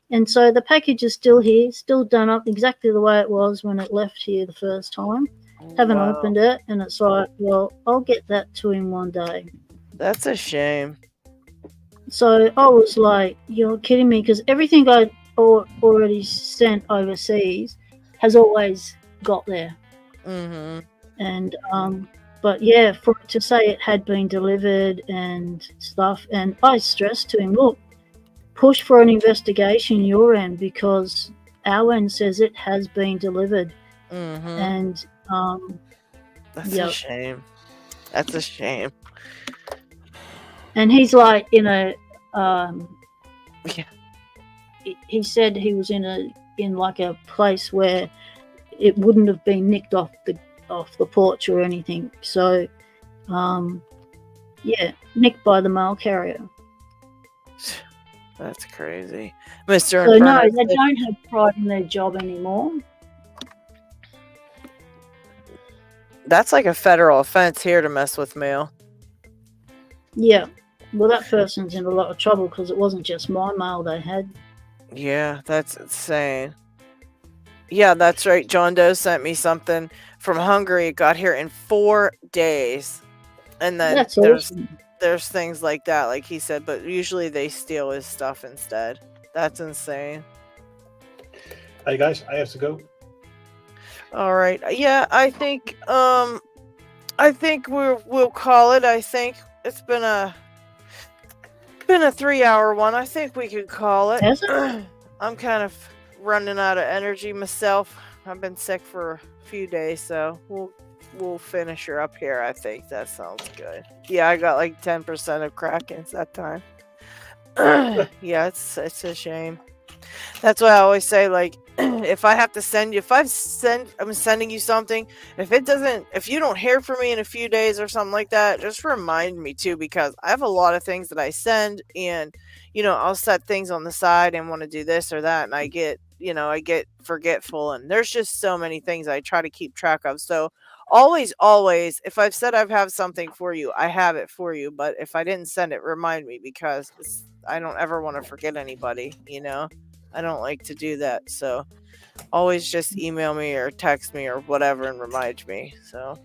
Speaker 3: And so the package is still here, still done up exactly the way it was when it left here the first time. Haven't opened it, and it's like, well, I'll get that to him one day.
Speaker 1: That's a shame.
Speaker 3: So I was like, you're kidding me, because everything I already sent overseas has always got there. And but yeah, for it to say it had been delivered and stuff, and I stressed to him, look, push for an investigation your end, because our end says it has been delivered. And
Speaker 1: that's a shame. That's a shame.
Speaker 3: And he's like, you know, he said he was in like a place where it wouldn't have been nicked off the porch or anything. So yeah, nicked by the mail carrier.
Speaker 1: That's crazy. Mr.
Speaker 3: So
Speaker 1: Inferno,
Speaker 3: no, they don't have pride in their job anymore.
Speaker 1: That's like a federal offense here to mess with mail.
Speaker 3: Yeah. Well, that person's in a lot of trouble because it wasn't just my mail they had.
Speaker 1: Yeah, that's insane. Yeah, that's right. John Doe sent me something from Hungary. It got here in 4 days. And then
Speaker 3: That's awesome.
Speaker 1: There's things like that, like he said, but usually they steal his stuff instead. That's insane.
Speaker 2: Hey guys, I have to go.
Speaker 1: All right. Yeah, I think we'll call it. I think it's been a 3-hour one. I think we could call it. I'm kind of running out of energy myself. I've been sick for a few days, so we'll finish her up here. I think that sounds good. Yeah, I got like 10% of Krakens that time. Yeah, it's a shame. That's why I always say, like, if I have to send you, I'm sending you something. If you don't hear from me in a few days or something like that, just remind me too, because I have a lot of things that I send, and I'll set things on the side and want to do this or that, and I get forgetful, and there's just so many things I try to keep track of. So always, if I've said I have something for you, I have it for you. But if I didn't send it, remind me, because I don't ever want to forget anybody. I don't like to do that. So always just email me or text me or whatever and remind me. So,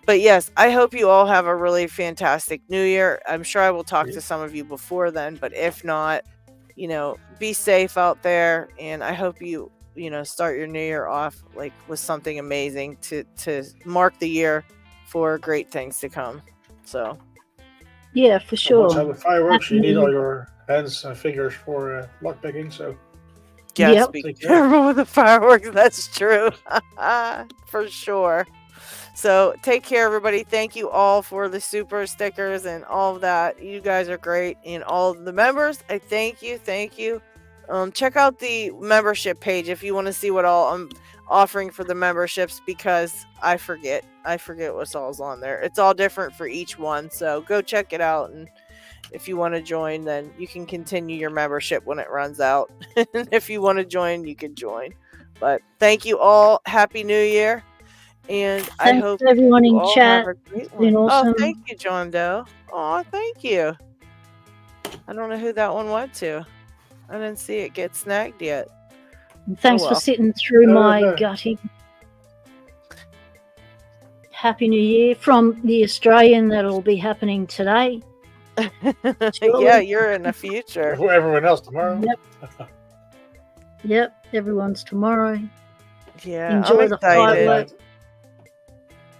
Speaker 1: but yes, I hope you all have a really fantastic New Year. I'm sure I will talk to some of you before then, but if not, be safe out there. And I hope you start your New Year off like with something amazing to mark the year for great things to come. So
Speaker 3: yeah, for sure.
Speaker 2: Once you have the fireworks, you need all your hands and fingers for lockpicking. So
Speaker 1: yes, be careful with the fireworks. That's true. For sure. So take care, everybody. Thank you all for the super stickers and all of that. You guys are great. And all of the members, I thank you. Check out the membership page if you want to see what all I'm offering for the memberships, because I forget what's all's on there. It's all different for each one. So go check it out, and if you want to join, then you can continue your membership when it runs out. If you want to join, you can join. But thank you all. Happy New Year. And
Speaker 3: thanks
Speaker 1: I hope
Speaker 3: everyone in
Speaker 1: all
Speaker 3: chat.
Speaker 1: have a great one.
Speaker 3: Awesome.
Speaker 1: Oh, thank you, John Doe. Oh, thank you. I don't know who that one went to. I didn't see it get snagged yet.
Speaker 3: And thanks for sitting through my gutting. Happy New Year from the Australian. That'll be happening today.
Speaker 1: Yeah, you're in the future.
Speaker 2: For everyone else tomorrow.
Speaker 3: Yep, everyone's tomorrow.
Speaker 1: Yeah,
Speaker 3: enjoy the fireworks.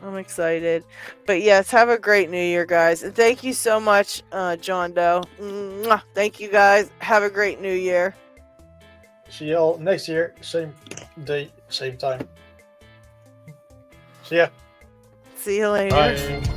Speaker 1: I'm excited. But yes, have a great New Year, guys. And thank you so much, John Doe. Mwah. Thank you, guys. Have a great New Year.
Speaker 2: See you all next year. Same day, same time. See ya.
Speaker 1: See you later.
Speaker 2: Bye.